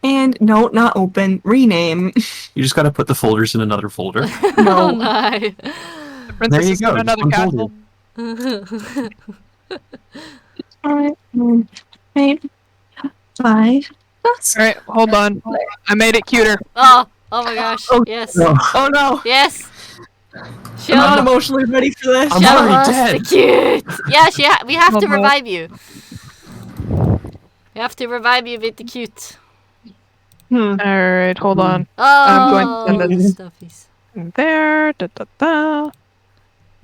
And no, not open. Rename. You just gotta put the folders in another folder. Oh No. no. The princess is go, in just another one castle. Alright, 5. That's Alright, hold on. I made it cuter. Oh my gosh. Oh, Yes. No. oh no. Yes. I'm Show, not emotionally ready for this. I'm show already us dead. the cute. Yeah, we have to Oh, no. revive you. We have to revive you with the cute. Alright, hold on. Oh, going to send this. stuffies. There. Da, da, da.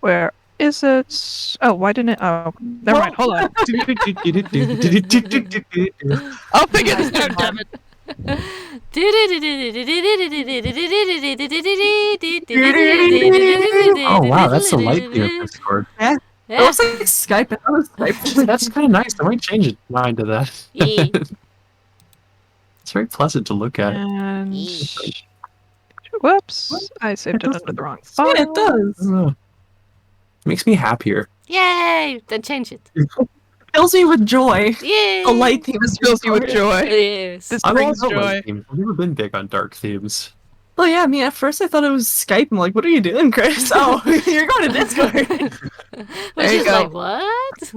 Where is it? Oh, why didn't it? Oh, never mind. Hold on. I'll figure this out, damn it. Oh wow, that's the light theme of Discord. It looks like Skype. I was Skype. That's kind of nice. I might change it mine to that. Yeah. It's very pleasant to look at. And whoops, I saved it under the wrong Yeah, file. it does. It makes me happier. Yay! Then change it. Fills me with joy. Yay! The light theme. This fills you with joy. Yes. This I'm brings all about joy. light themes. I've never been big on dark themes. Well, yeah, I mean, at first I thought it was Skype. I'm like, what are you doing, Chris? Oh, you're going to Discord. Which you is go. like, what?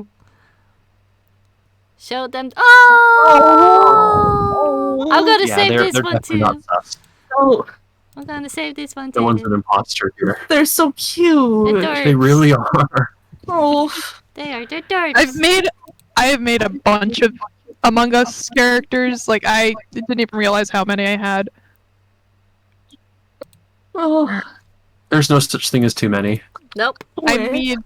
Show them. Oh! I'm gonna Yeah, save they're this one definitely too. not sus. Oh, I'm gonna save this one The too. one's an imposter here. they're so cute. Adorable. They really are. Oh, They're dorks. I have made a bunch of Among Us characters. Like I didn't even realize how many I had. oh. There's no such thing as too many. Nope. I mean,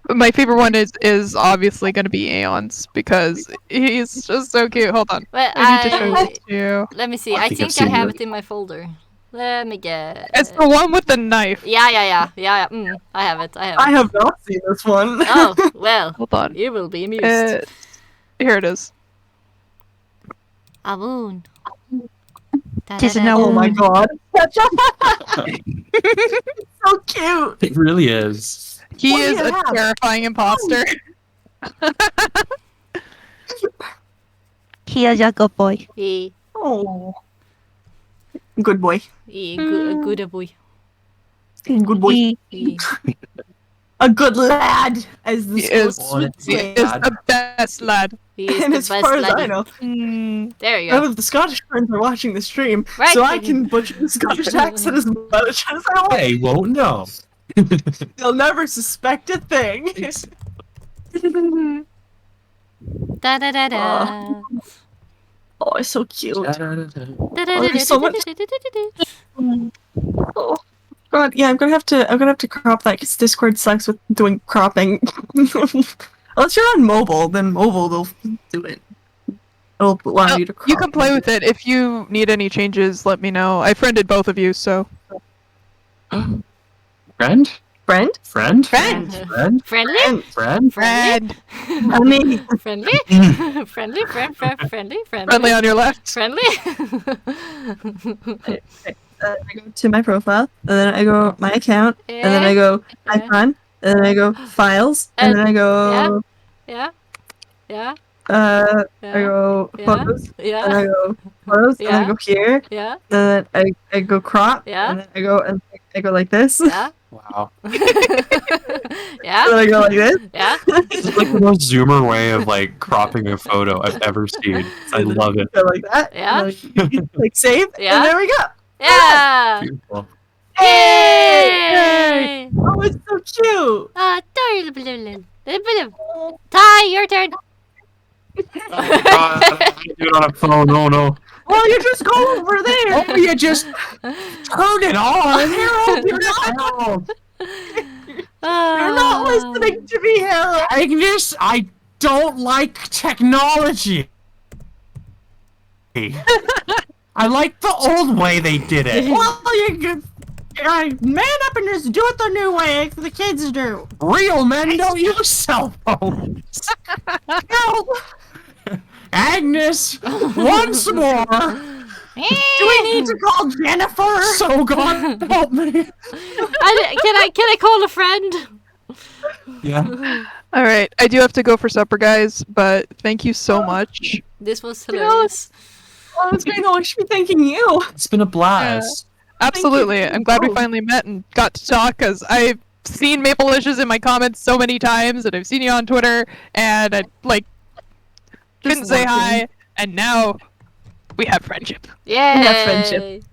my favorite one is obviously going to be Aeon's because he's just so cute. Hold on, Well, I need to show this to you. let me see. I I think think I've I seen have it. it in my folder. Let me get. It's the one with the knife. Yeah. I have it. I have not seen this one. Oh well, Hold on. you will be amused. Here it is. A moon. Just an Oh my god. So cute. It really is. He What do is you a have? terrifying imposter. He is a good boy. Oh. Good boy. Good boy. Good boy. He, A good lad, as the He is, sports would he say. is the best lad. He is And the as best far as I laddie. know, There you none go. of the Scottish friends are watching the stream, Right. so I can butcher the Scottish accent as much as I want. They won't know. They'll never suspect a thing. Da da da da. Oh, it's so cute. Da, da, da, there's so much- Oh. God, yeah, I'm gonna have to crop that because Discord sucks with doing cropping. Unless you're on mobile, then mobile they'll do it. It'll allow you to crop. You can play with it. If you need any changes, let me know. I friended both of you, so Friend? friend. Friend? Friend. Friend? Friendly? Friend? Friendly? I mean, Friendly? Friendly? Friendly? friendly on your left. Friendly? I go to my profile, and then I go my account, and then I go icon, and then I go files, and then I go Yeah? Yeah? I Yeah? go Yeah? photos, and Yeah? I go photos, and I Yeah. go here, Yeah? and then I go crop, Yeah? and then I go like this, Yeah? Wow. and Yeah? then I go like this. Yeah? This is like the most zoomer way of like cropping a photo I've ever seen. I love it. Go like that. Yeah? And like save. Yeah? And there we go. Yeah! Beautiful. Yay! Oh, it's so cute. Ty, your turn. Oh, God, I can't do it on a phone. Oh no. Well, you just go over there. Oh, you just turn it on. You're not listening to me, Harold. Agnes, I don't like technology. I like the old way they did it. Well, you can man up and just do it the new way like the kids do. Real men don't use cell phones. Harold, Agnes, once more. do we need to call Jennifer? So God help me. Can I call a friend? Yeah. All right, I do have to go for supper, guys. But thank you so much. This was hilarious. Oh, it's great. No, I should be thanking you. It's been a blast. Absolutely, I'm glad we both. finally met and got to talk. Cause I've seen Mapleicious in my comments so many times, and I've seen you on Twitter, and I like couldn't say hi, and now we have friendship. Yay! friendship.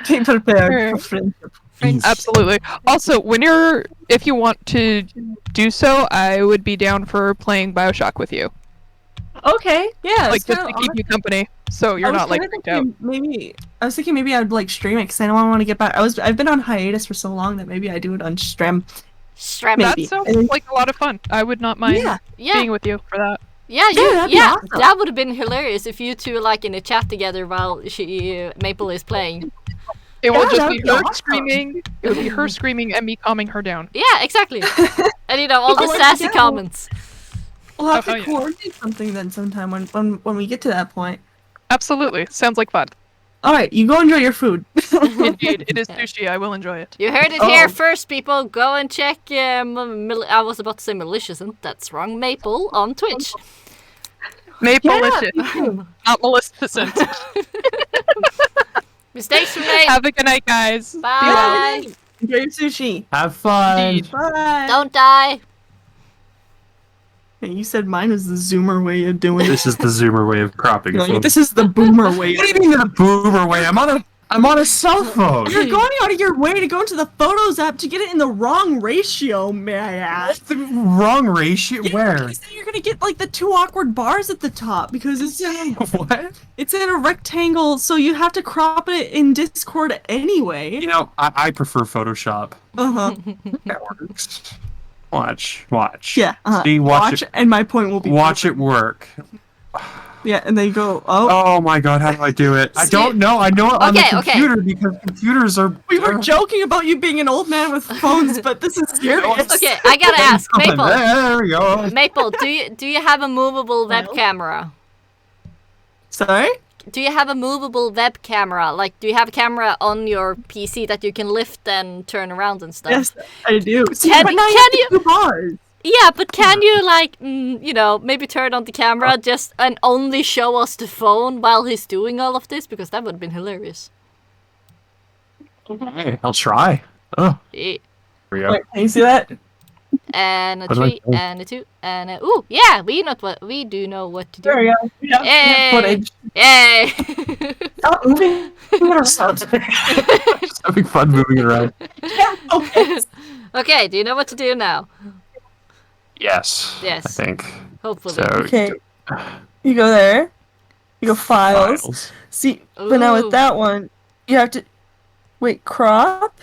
Be prepared for friendship. Friends. Absolutely. Also, if you want to do so, I would be down for playing BioShock with you. Okay, yeah. Like it's just kinda to keep you company, so you're I was not like kinda freaked out. thinking maybe I was thinking maybe I'd like stream it because I don't want to get back. I've been on hiatus for so long that maybe I do it on stream. Strap. That Maybe. sounds And- like a lot of fun. I would not mind Yeah. Yeah. being with you for that. Yeah, that'd be awesome. that would have been hilarious if you two like in a chat together while Maple is playing. It will Yeah, just that'd be be her awesome. screaming. It would be her screaming and me calming her down. Yeah, exactly. And you know all the Oh, sassy yeah. comments. We'll have Oh, to yeah. coordinate something then sometime when we get to that point. Absolutely, sounds like fun. All right, you go enjoy your food. Indeed, it is sushi. I will enjoy it. You heard it here Oh. first, people. Go and check. I was about to say Malicious, and that's wrong. Maple on Twitch. Maple-licious, not Maleficent. Mistakes were made. Have a good night, guys. Bye. Enjoy your sushi. Have fun. Indeed. Bye. Don't die. Hey, you said mine was the zoomer way of doing it. This is the zoomer way of cropping. No, photos. this is the boomer way. What do you mean the boomer way? I'm on a cell phone. You're going out of your way to go into the Photos app to get it in the wrong ratio, may I ask? The wrong ratio? Where? Because then you're gonna get like the two awkward bars at the top because it's What? it's in a rectangle, so you have to crop it in Discord anyway. You know, I prefer Photoshop. Uh-huh. That works. Watch. Yeah. Uh-huh. See, watch it. and my point will be Watch it work. Yeah, and then you go, oh, Oh my god, how do I do it? I don't know. I know it on Okay, the okay. computer because computers are. we were joking about you being an old man with phones, but this is serious. Okay, I gotta ask, Maple. There we go. Maple, do you have a movable web Well. camera? Sorry? Do you have a movable web camera? Like, do you have a camera on your PC that you can lift and turn around and stuff? Yes, I do. See, Can- but now can you have you- the two bars. Yeah, but can you like, you know, maybe turn on the camera just and only show us the phone while he's doing all of this? Because that would have been hilarious. Okay, I'll try. Oh, Eh, here we go. Wait, can you see that? And a What do I 3, do? and a 2, and a... Ooh, yeah, we do know what to do. There we go. We have Yay! footage. Yay! Stop moving. Just having fun moving around. Okay. Okay, do you know what to do now? Yes. Yes. I think. Hopefully. So. Okay. You go there. You go files. Files. See, but now Ooh. with that one, you have to wait, crop,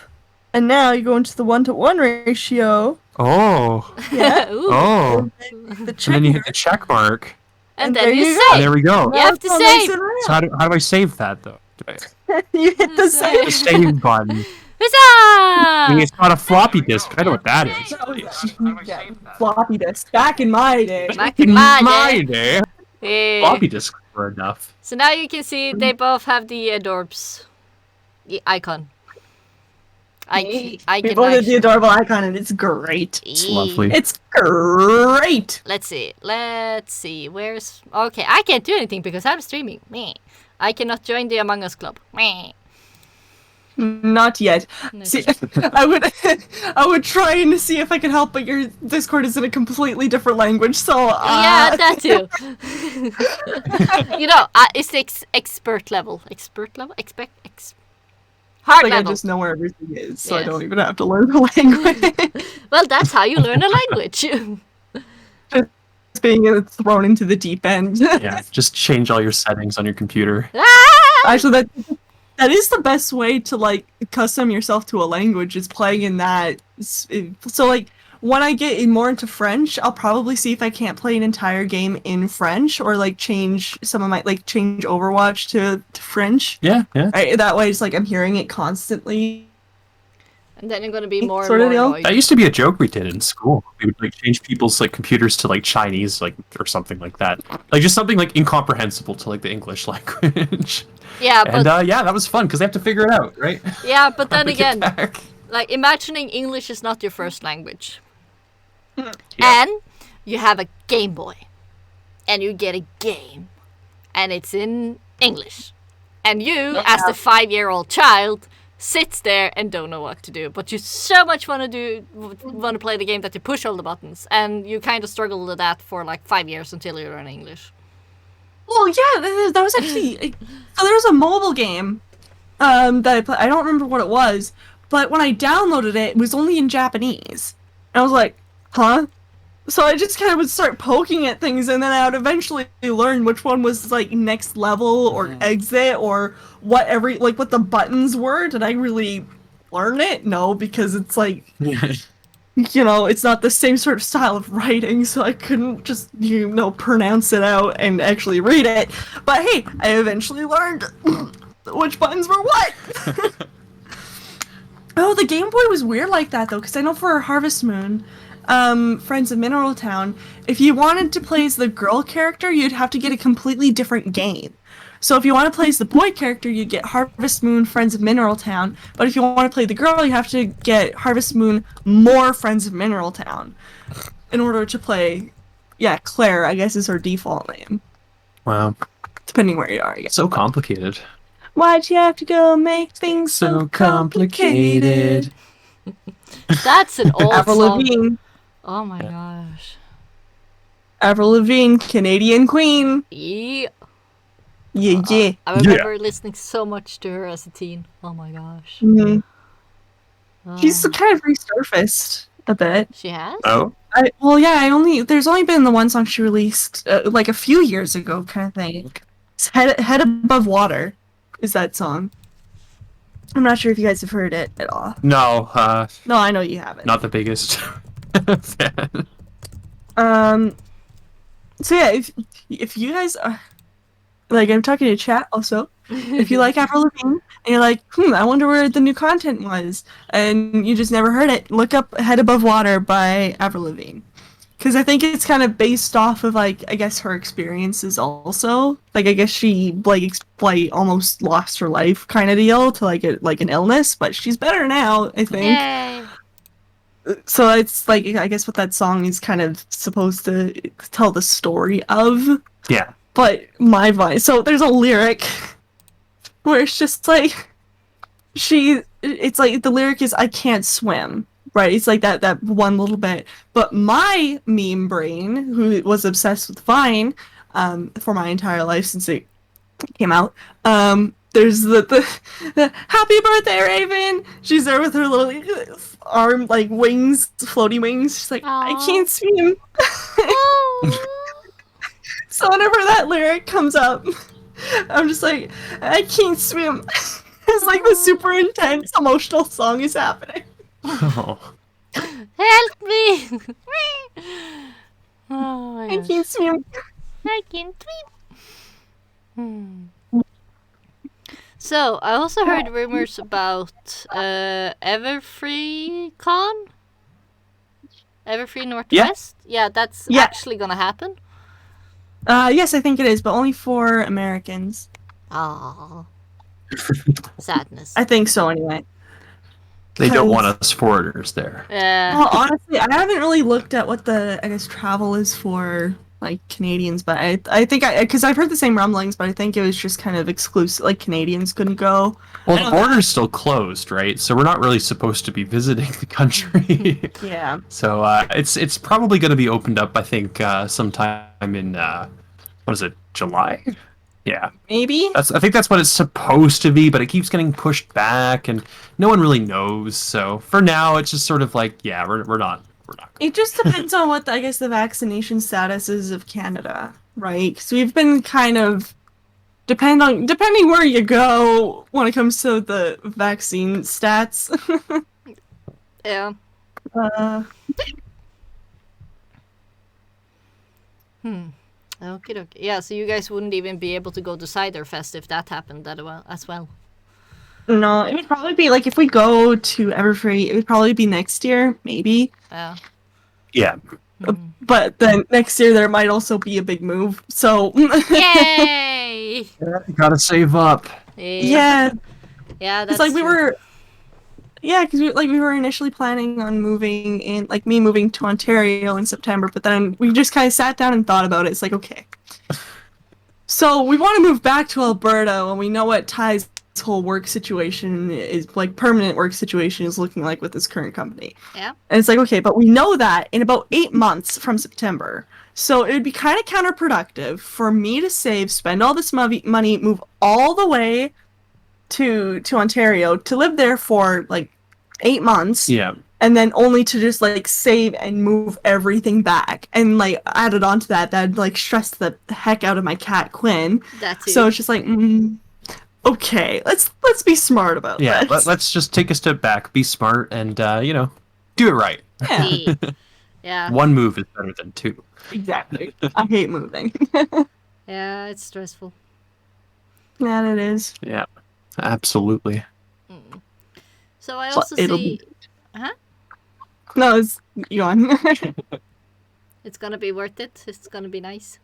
and now you go into the 1-to-1 ratio. Oh. Yeah. Ooh. Oh. The And check then you hit the check mark. And there then you you go. And save. there we go. You have to That's what makes save. it So how do I save that though? you hit the save. The save button. I mean, Huzzah! it's not a floppy disk. I know what that is. Yeah, floppy disk. Back in my day. Back in my day. day. Eh. Floppy disks were enough. So now you can see they both have the adorbs icon. I can We both did the actually... adorable icon, and it's great. It's lovely. It's great. Let's see. Where's... Okay, I can't do anything because I'm streaming. Meh. I cannot join the Among Us club. Meh. Not yet. No, See, I would try and see if I could help, but your Discord is in a completely different language, so Yeah, that too. You know, it's the expert level. Expert level? Hard like I level. just know where everything is, so I Yes. don't even have to learn the language. Well, that's how you learn a language. Just being thrown into the deep end. Yeah, just change all your settings on your computer. Ah! Actually, that is the best way to like custom yourself to a language is playing in that. So like when I get more into French, I'll probably see if I can't play an entire game in French or like change some of my like change Overwatch to French. Yeah, yeah. Right, that way it's like I'm hearing it constantly. And then you're gonna be more Sort and of more deal. annoyed. That used to be a joke we did in school. We would like change people's like computers to like Chinese, like or something like that. Like just something like incomprehensible to like the English language. Yeah, but And yeah, that was fun because they have to figure it out, right? yeah, but then Bring it again, back. like imagining English is not your first language. Yeah. And you have a Game Boy. And you get a game. And it's in English. And you, as the 5-year-old child, sits there and don't know what to do. But you so much want to play the game that you push all the buttons. And you kind of struggle with that for like 5 years until you learn English. Well, yeah, that was actually so there was a mobile game that I played. I don't remember what it was, but when I downloaded it, it was only in Japanese. And I was like, huh? So I just kind of would start poking at things, and then I would eventually learn which one was like next level or exit or what the buttons were. Did I really learn it? No, because it's like it's not the same sort of style of writing, so I couldn't just pronounce it out and actually read it. But hey, I eventually learned which buttons were what. Oh, the Game Boy was weird like that though, because I know for Harvest Moon. Friends of Mineral Town, if you wanted to play as the girl character, you'd have to get a completely different game. So if you want to play as the boy character, you'd get Harvest Moon, Friends of Mineral Town. But if you want to play the girl, you have to get Harvest Moon more Friends of Mineral Town in order to play. Yeah, Claire, I guess, is her default name. Wow. Depending where you are, I guess. So complicated. Why'd you have to go make things so complicated? That's an old Avril song. Lavigne. Oh my gosh. Avril Lavigne, Canadian Queen. Yeah. Yeah. I remember listening so much to her as a teen. Oh my gosh. Mm-hmm. Oh. She's kind of resurfaced a bit. She has? Oh. There's only been the one song she released like a few years ago, kind of thing. It's Head Above Water is that song. I'm not sure if you guys have heard it at all. No, No, I know you haven't. not the biggest fan. So yeah, if you guys are like, I'm talking to chat also. If you like Avril Lavigne and you're like, I wonder where the new content was, and you just never heard it, look up Head Above Water by Avril Lavigne. Because I think it's kind of based off of, like, I guess her experiences also. Like, I guess she, like almost lost her life kind of deal to, like an illness, but she's better now, I think. Yay. So it's, like, I guess what that song is kind of supposed to tell the story of. Yeah. But my voice. So there's a lyric where it's just, like, it's like, the lyric is, I can't swim. Right, it's like that one little bit. But my meme brain, who was obsessed with Vine for my entire life since it came out, there's the Happy Birthday, Raven! She's there with her little arm, like, wings, floaty wings. She's like, I can't swim. So whenever that lyric comes up, I'm just like, I can't swim. It's like the super intense emotional song is happening. Oh. Help me! Oh my I gosh. can't swim. I can't swim. So, I also heard rumors about Everfree Con? Everfree Northwest? Yeah, that's actually gonna happen. Yes, I think it is, but only for Americans. Aww. Sadness. I think so, anyway. They don't want us foreigners there. Well, honestly, I haven't really looked at what the, I guess, travel is for, like, Canadians, but I think because I've heard the same rumblings, but I think it was just kind of exclusive, like, Canadians couldn't go. Well, the border's still closed, right? So we're not really supposed to be visiting the country. Yeah. So it's probably going to be opened up, I think, sometime in, what is it, July? Yeah. Maybe? I think that's what it's supposed to be, but it keeps getting pushed back, and no one really knows. So for now, it's just sort of like, yeah, we're not. It just depends on what, I guess, the vaccination status is of Canada, right? Because we've been kind of, depending where you go when it comes to the vaccine stats. Yeah. Okay. Yeah, so you guys wouldn't even be able to go to Ciderfest if that happened as well. No, it would probably be, like, if we go to Everfree, it would probably be next year, maybe. Yeah. Yeah. But then next year there might also be a big move, so... Yay! Gotta save up. Yeah. Yeah, that's it's like true. we were... Yeah, because we were initially planning on moving in, like, me moving to Ontario in September, but then we just kind of sat down and thought about it. It's like, okay. So we want to move back to Alberta, and we know what Ty's whole work situation is, like, permanent work situation is looking like with this current company. Yeah. And it's like, okay, but we know that in about 8 months from September. So it would be kind of counterproductive for me to spend all this money, move all the way to Ontario to live there for, like, 8 months. Yeah. and then only to just like save and move everything back. And like added on to that like stressed the heck out of my cat Quinn. That too. So it's just like, okay, let's be smart about this. Let's just take a step back, be smart, and do it right. Yeah, Yeah. One move is better than two. exactly. I hate moving. Yeah, it's stressful. Yeah, it is. Yeah, absolutely. So I So also it'll see... be- Huh? No, it's you on. It's gonna be worth it. It's gonna be nice.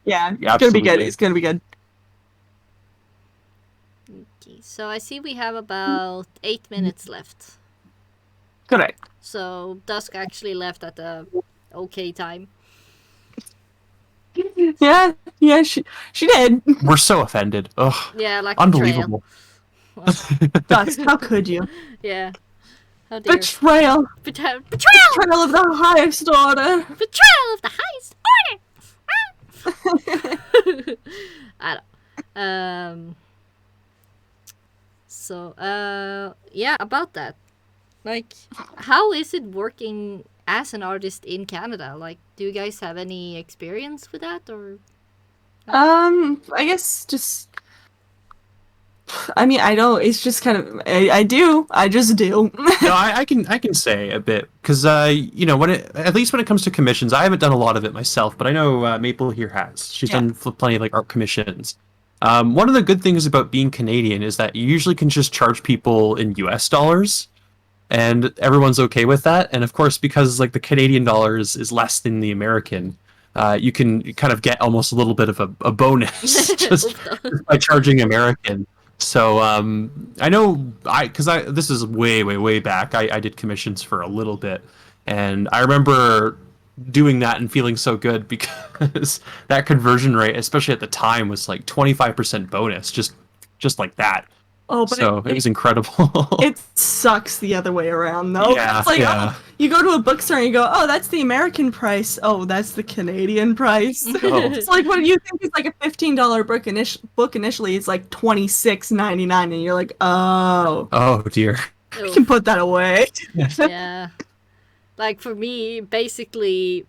Yeah, it's gonna be good. Absolutely. It's gonna be good. Okay, so I see we have about 8 minutes left. Correct. So Dusk actually left at a okay time. Yeah, she did. We're so offended. Ugh, Yeah, like unbelievable. Dust, how could you? Betrayal. Yeah. How dare. Betrayal. Betrayal! Betrayal of the highest order. Betrayal of the highest order! I don't. So, yeah, about that. Like, how is it working as an artist in Canada? Like, do you guys have any experience with that, or? I guess just. I mean, I don't. It's just kind of. I do. I just do. No, I can say a bit because at least when it comes to commissions, I haven't done a lot of it myself, but I know Maple here has. She's done plenty of like art commissions. One of the good things about being Canadian is that you usually can just charge people in US dollars, and everyone's okay with that. And of course, because like the Canadian dollars is less than the American, you can kind of get almost a little bit of a bonus just by charging American. So I know because this is way back. I did commissions for a little bit, and I remember doing that and feeling so good because that conversion rate, especially at the time, was like 25% bonus, just like that. Oh, but so it was incredible. It sucks the other way around, though. Yeah, It's like, yeah. you go to a bookstore and you go, oh, that's the American price. Oh, that's the Canadian price. Oh. It's like what you think is like a $15 book initially is like $26.99, and you're like, oh, Oh dear. we can put that away. Yeah. Like, for me, basically,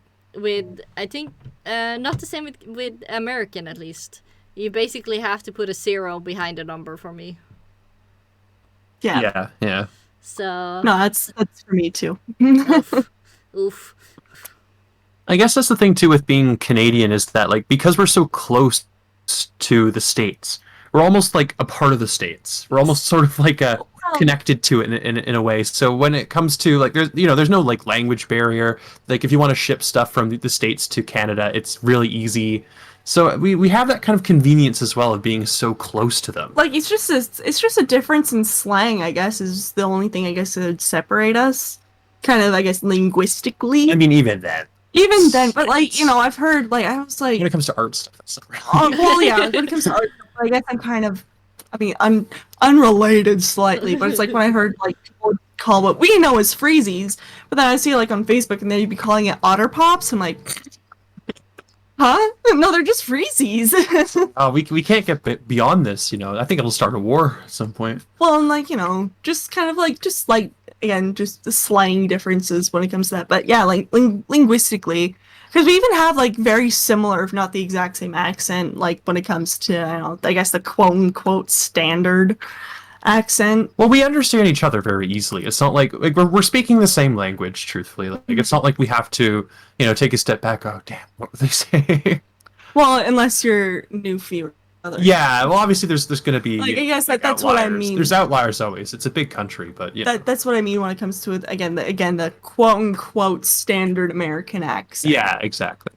I think, not the same with American, at least. You basically have to put a 0 behind a number for me. Yeah. Yeah. So... No, that's for me too. Oof. Oof. I guess that's the thing too with being Canadian is that like because we're so close to the States, we're almost like a part of the States. We're almost sort of like connected to it in a way. So when it comes to like there's no like language barrier. Like if you want to ship stuff from the States to Canada, it's really easy. So we have that kind of convenience as well of being so close to them. Like it's just a difference in slang, I guess, is the only thing I guess that would separate us. Kind of, I guess, linguistically. I mean, even then. Even then, but like, I've heard like I was like When it comes to art stuff, that's not really. well, yeah, when it comes to art, I guess I'm kind of, unrelated slightly, but it's like when I heard like people would call what we know as freezies, but then I see like on Facebook and they'd be calling it otter pops. I'm like, huh? No, they're just freezies. We can't get beyond this. I think it'll start a war at some point. Well, and like just kind of like again, just the slang differences when it comes to that. But yeah, like linguistically. Because we even have, like, very similar, if not the exact same accent, like, when it comes to, I guess the quote-unquote standard accent. Well, we understand each other very easily. It's not like we're speaking the same language, truthfully. Like, it's not like we have to, take a step back. Oh, damn, what were they saying? Well, unless you're Newfie or other. Yeah, well, obviously there's going to be... Like, I guess that's outliers. what I mean. There's outliers always. It's a big country, but yeah. That's what I mean when it comes to it. Again, the quote-unquote standard American accent. Yeah, exactly.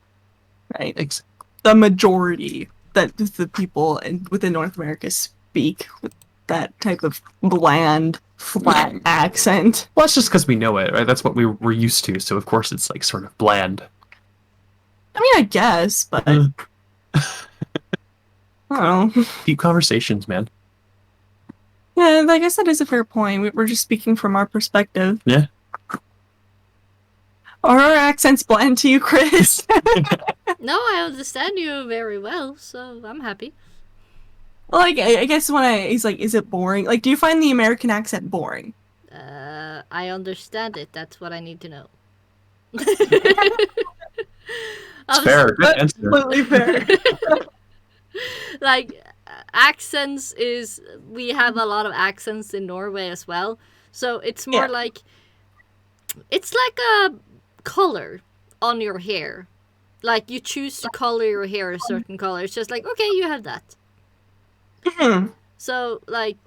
Right? Exactly. The majority that the people within North America speak with that type of bland, flat accent. Well, it's just because we know it, right? That's what we're used to, so of course it's like sort of bland. I mean, I guess, but... I don't know. Deep conversations, man. Yeah, I guess that is a fair point. We're just speaking from our perspective. Yeah. Are our accents bland to you, Chris? No, I understand you very well, so I'm happy. Like, I guess he's like, is it boring? Like, do you find the American accent boring? I understand it. That's what I need to know. It's fair. Good answer. Completely fair. Like accents is we have a lot of accents in Norway as well. So it's more like it's like a color on your hair. Like you choose to color your hair a certain color. It's just like, okay, you have that. So like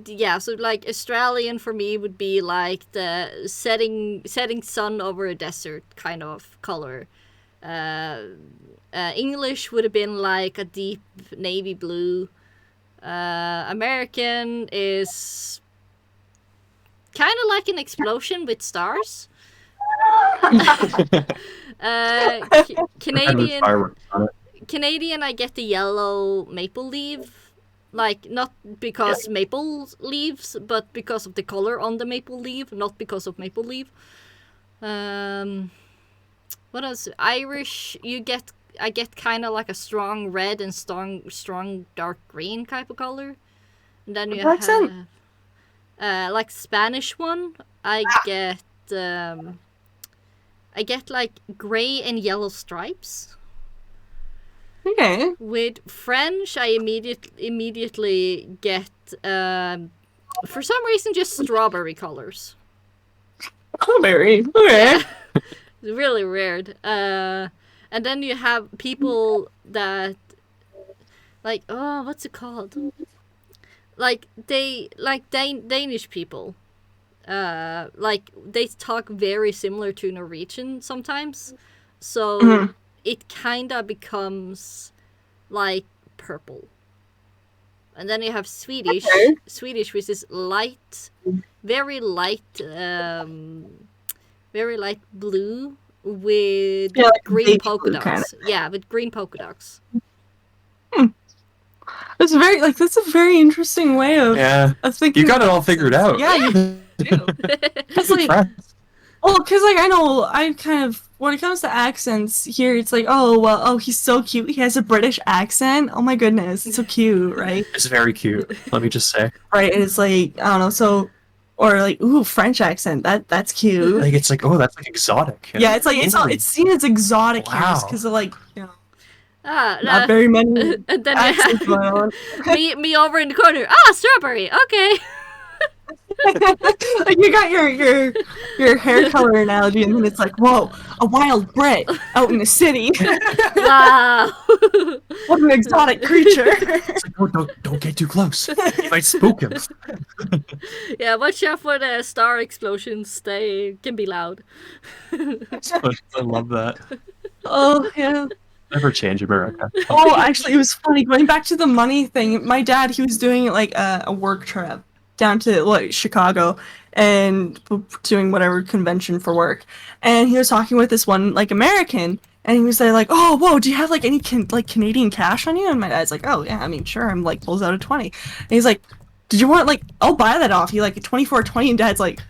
yeah, so like Australian for me would be like the setting sun over a desert kind of color. English would have been like a deep navy blue. American is kind of like an explosion with stars. Canadian, I get the yellow maple leaf. Like, not because maple leaves, but because of the color on the maple leaf, not because of maple leaf. What else? Irish, I get kind of like a strong red and strong dark green type of color. And then you have, like Spanish one, I get like gray and yellow stripes. Okay. With French, I immediately get, for some reason, just strawberry colors. Strawberry. Okay. It's really weird. And then you have people that, like, oh, what's it called? Like Danish people. Like they talk very similar to Norwegian sometimes, so it kinda becomes like purple. And then you have Swedish, which is light, very light blue with like green polka blue dots. kinda. Yeah, with green polka dots. That's a very interesting way of thinking. You got it all about figured sense. out. Yeah, you do. Because like, I know I kind of when it comes to accents here, it's like, oh he's so cute. He has a British accent. Oh my goodness, it's so cute, right? It's very cute. Let me just say. Right, and it's like I don't know, so or like ooh French accent. That's cute. Like it's like that's like exotic. Yeah, it's like it's seen as exotic here Wow. because of like Not not very many and then accents going on. me over in the corner. Strawberry. Okay. Like you got your hair color analogy, and then it's like, whoa, a wild Brit out in the city. Wow. What an exotic creature. It's like, don't get too close. You might spook him. Yeah, watch out for the star explosions. They can be loud. I love that. Oh yeah. Never change America. Oh, actually, it was funny going back to the money thing. My dad, he was doing like a work trip down to like Chicago and doing whatever convention for work, and he was talking with this one like American, and he was like, oh whoa, do you have like any Canadian cash on you? And my dad's like, oh yeah, I mean sure. I'm like pulls out a 20, and he's like, did you want like I'll buy that off you like a 24.20, and dad's like,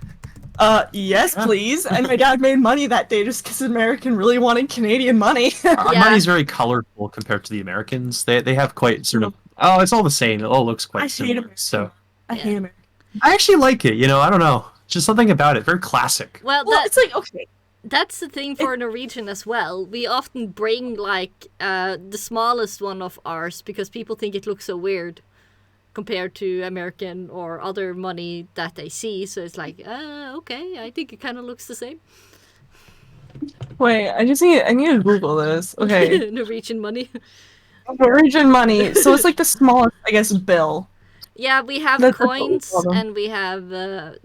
yes please. And my dad made money that day just because American really wanted Canadian money. Our money's very colorful compared to the Americans. They have quite sort of it's all the same. It all looks quite similar. So I hate American. I actually like it. I don't know. Just something about it. Very classic. Well, It's like okay. that's the thing for Norwegian as well. We often bring like the smallest one of ours because people think it looks so weird compared to American or other money that they see. So it's like, okay, I think it kind of looks the same. Wait, I need to Google this. Okay. Norwegian money. Norwegian money. So it's like the smallest, I guess, bill. Yeah, we have That's coins what we call them. and we have the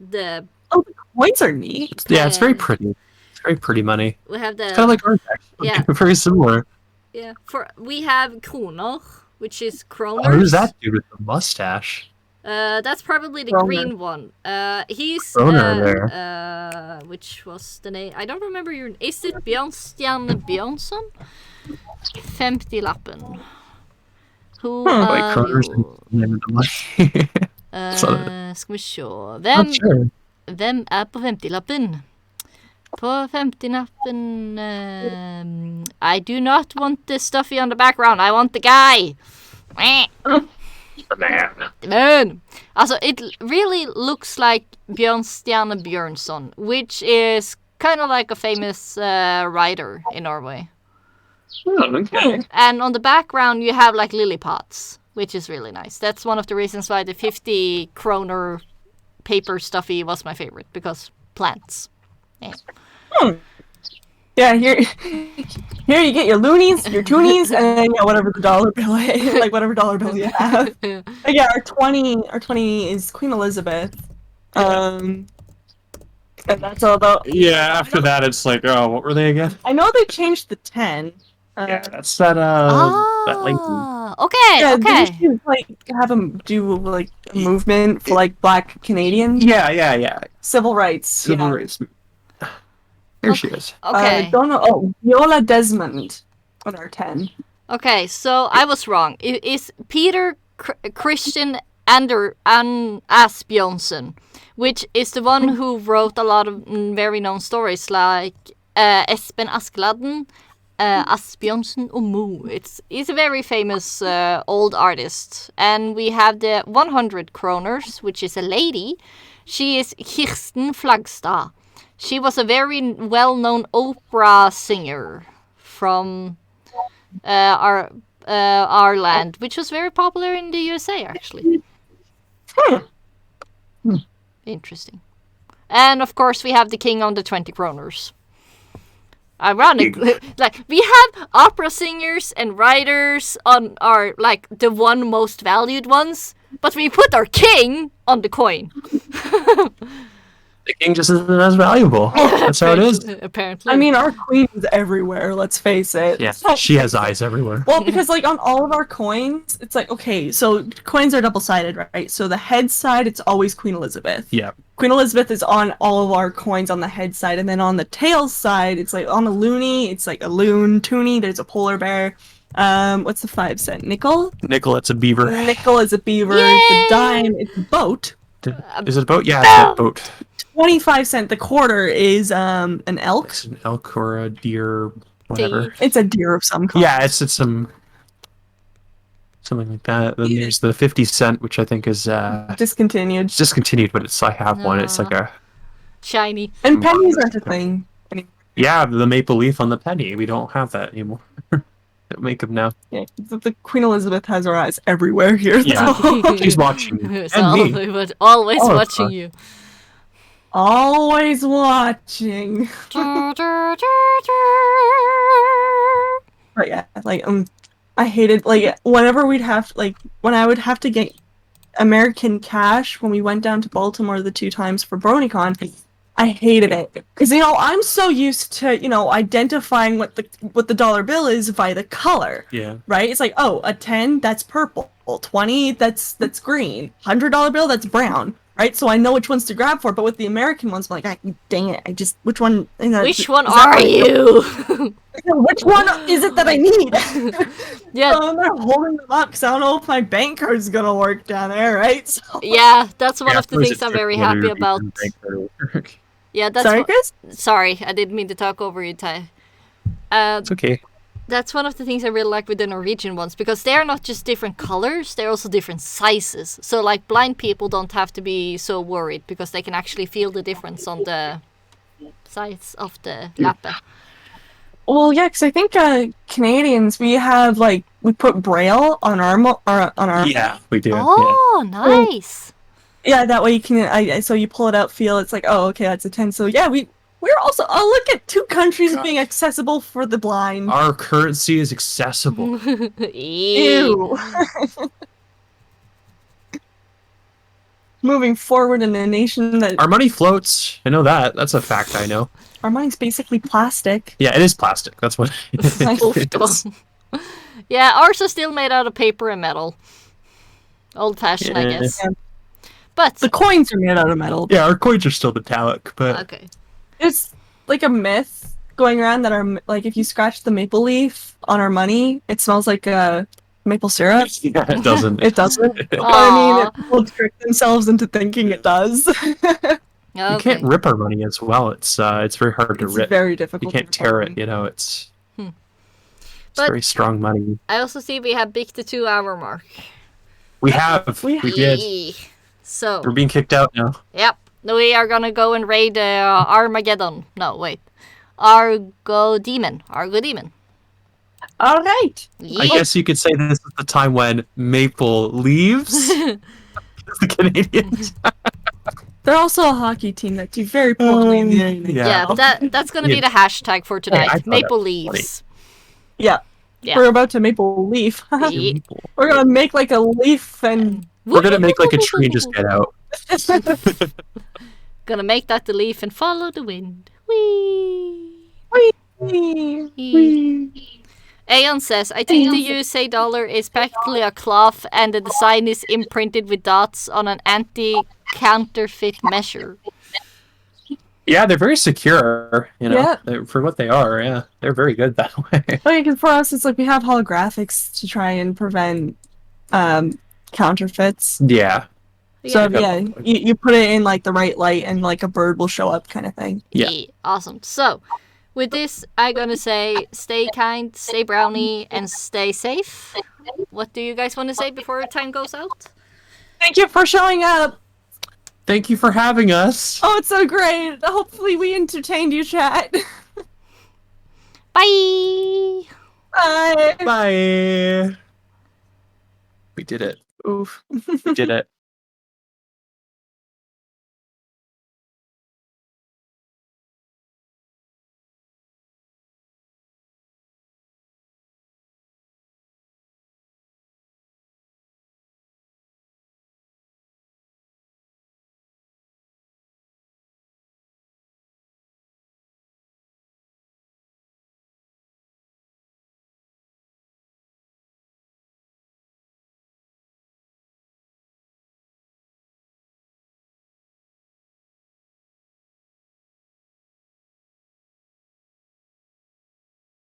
Oh, the coins are neat. Yeah, it's very pretty. It's very pretty money. we have the It's kind of like ours, actually. Yeah. Very similar. yeah we have kroner, which is kroners. Oh, who's that dude with the mustache? That's probably the Kroner. green one. He's Kroner which was the name? I don't remember your. Is it Bjørnstjerne Bjørnson? 50-lappen. Who Like are Kroner's you? the name of the money. Skal vi se. Not sure. Hvem på 50-lappen? På 50-lappen I do not want the stuffy on the background. I want the guy. The man. Man! Also, it really looks like Bjørnstjerne Bjørnson, which is kind of like a famous writer in Norway. Oh, okay. And on the background, you have like lily pots, which is really nice. That's one of the reasons why the 50 kroner paper stuffy was my favorite, because plants. Yeah. Yeah, here you get your loonies, your toonies, and then whatever the dollar bill is, like whatever dollar bill you have. But yeah, our 20 is Queen Elizabeth. And that's all about. Yeah, after that, it's like, oh, what were they again? I know they changed the 10. Yeah, that's that lady. Okay, Yeah, okay. didn't you like have them do like a movement for like Black Canadians? Yeah. Civil rights. Civil yeah. rights. Here she is. Okay. Don't know. Oh, Viola Desmond on our 10. Okay, so I was wrong. It is Peter Christian Asbjørnsen, which is the one who wrote a lot of very known stories like Espen Askeladden, Asbjørnsen og Mo. He's a very famous old artist. And we have the 100 kroners, which is a lady. She is Kirsten Flagstad. She was a very well-known opera singer from our land, which was very popular in the USA, actually. Interesting. And of course, we have the king on the 20 kroners. Ironically, like we have opera singers and writers on our like the one most valued ones, but we put our king on the coin. The king just isn't as valuable. That's how it is. Apparently. I mean, our queen is everywhere, let's face it. Yeah, she has eyes everywhere. Well, because like on all of our coins, it's like, okay, so coins are double-sided, right? So the head side, it's always Queen Elizabeth. Yeah. Queen Elizabeth is on all of our coins on the head side, and then on the tail side, it's like on a loonie, it's like a loon, toonie, there's a polar bear. What's the 5 cent? Nickel? Nickel, it's a beaver. Nickel is a beaver. Yay! The dime, it's a boat. Is it a boat? Yeah, it's a boat. 25 cent. The quarter is an elk. It's an elk or a deer, whatever. It's a deer of some kind. Yeah, it's something like that. Then there's the 50 cent, which I think is Discontinued. discontinued, but I have one. It's like a shiny. And pennies aren't a thing. the maple leaf on the penny. We don't have that anymore. Don't make them now. Yeah, the Queen Elizabeth has her eyes everywhere here. Yeah. so- She's watching. It's And me. always, always All of watching us. you. Always watching. But yeah, like I hated like whenever when I would have to get American cash when we went down to Baltimore the 2 times for BronyCon. I hated it because I'm so used to identifying what the dollar bill is by the color. Yeah. Right? It's like, oh, a 10 that's purple, 20 that's green, $100 bill that's brown. Right? So I know which ones to grab for. But with the American ones, I'm like, dang it! Which one? Which one are you? Which one is it that I need? Yeah. So I'm not holding them up because I don't know if my bank card's gonna work down there, right? So... Yeah, that's one Yeah, of the those things are I'm very different happy movies about. and things that are- Yeah, that's Sorry, Chris? Sorry, I didn't mean to talk over you, Ty. It's okay. That's one of the things I really like with the Norwegian ones, because they're not just different colors, they're also different sizes. So, like, blind people don't have to be so worried, because they can actually feel the difference on the size of the lappe. Well, yeah, because I think Canadians, we have, like, we put Braille on our... Yeah, we do. Oh, nice! Yeah, that way you can, so you pull it out, feel, it's like, oh, okay, that's a 10. So, yeah, we're also, look at 2 countries being accessible for the blind. Our currency is accessible. Ew. Moving forward in a nation that Our money floats. I know that. That's a fact I know. our money's basically plastic. Yeah, it is plastic. That's what it is. Yeah, ours are still made out of paper and metal. Old fashioned, I Yeah. guess. Yeah. But The coins are made out of metal. Yeah, our coins are still metallic, but okay. It's like a myth going around that like if you scratch the maple leaf on our money, it smells like maple syrup. yeah, it doesn't. It doesn't. But Aw. I mean, people trick themselves into thinking it does. You Okay. can't rip our money as well. It's very hard to It's rip. very You difficult. can't to tear find. it. It's But- very strong money. I also see we have big the 2 hour mark. We have. We did. Yay. So, We're being kicked out now. yep. We are gonna go and raid Armageddon. No, wait. Argo Demon. All right. I guess you could say this is the time when Maple leaves the Canadians. They're also a hockey team that do very poorly in the NBA. Yeah, that's gonna be the hashtag for I tonight. thought Maple that was leaves. Yeah. Yeah. We're about to maple leaf. Yeah. We're gonna make like a leaf and We're gonna make like a tree and just get out. Gonna make that the leaf and follow the wind. Whee! Aeon says, I think the USA dollar is practically a cloth and the design is imprinted with dots on an anti-counterfeit measure. Yeah, they're very secure, you know, for what they are. Yeah, they're very good that way. Oh yeah, because for us, it's like we have holographics to try and prevent counterfeits. Yeah. So yeah, you put it in like the right light and like a bird will show up kind of thing. Yeah. Awesome. So, with this, I'm gonna say stay kind, stay brownie, and stay safe. What do you guys want to say before time goes out? Thank you for showing up. Thank you for having us. Oh, it's so great. Hopefully we entertained you, chat. Bye! Bye. Bye. We did it. Oof. We did it.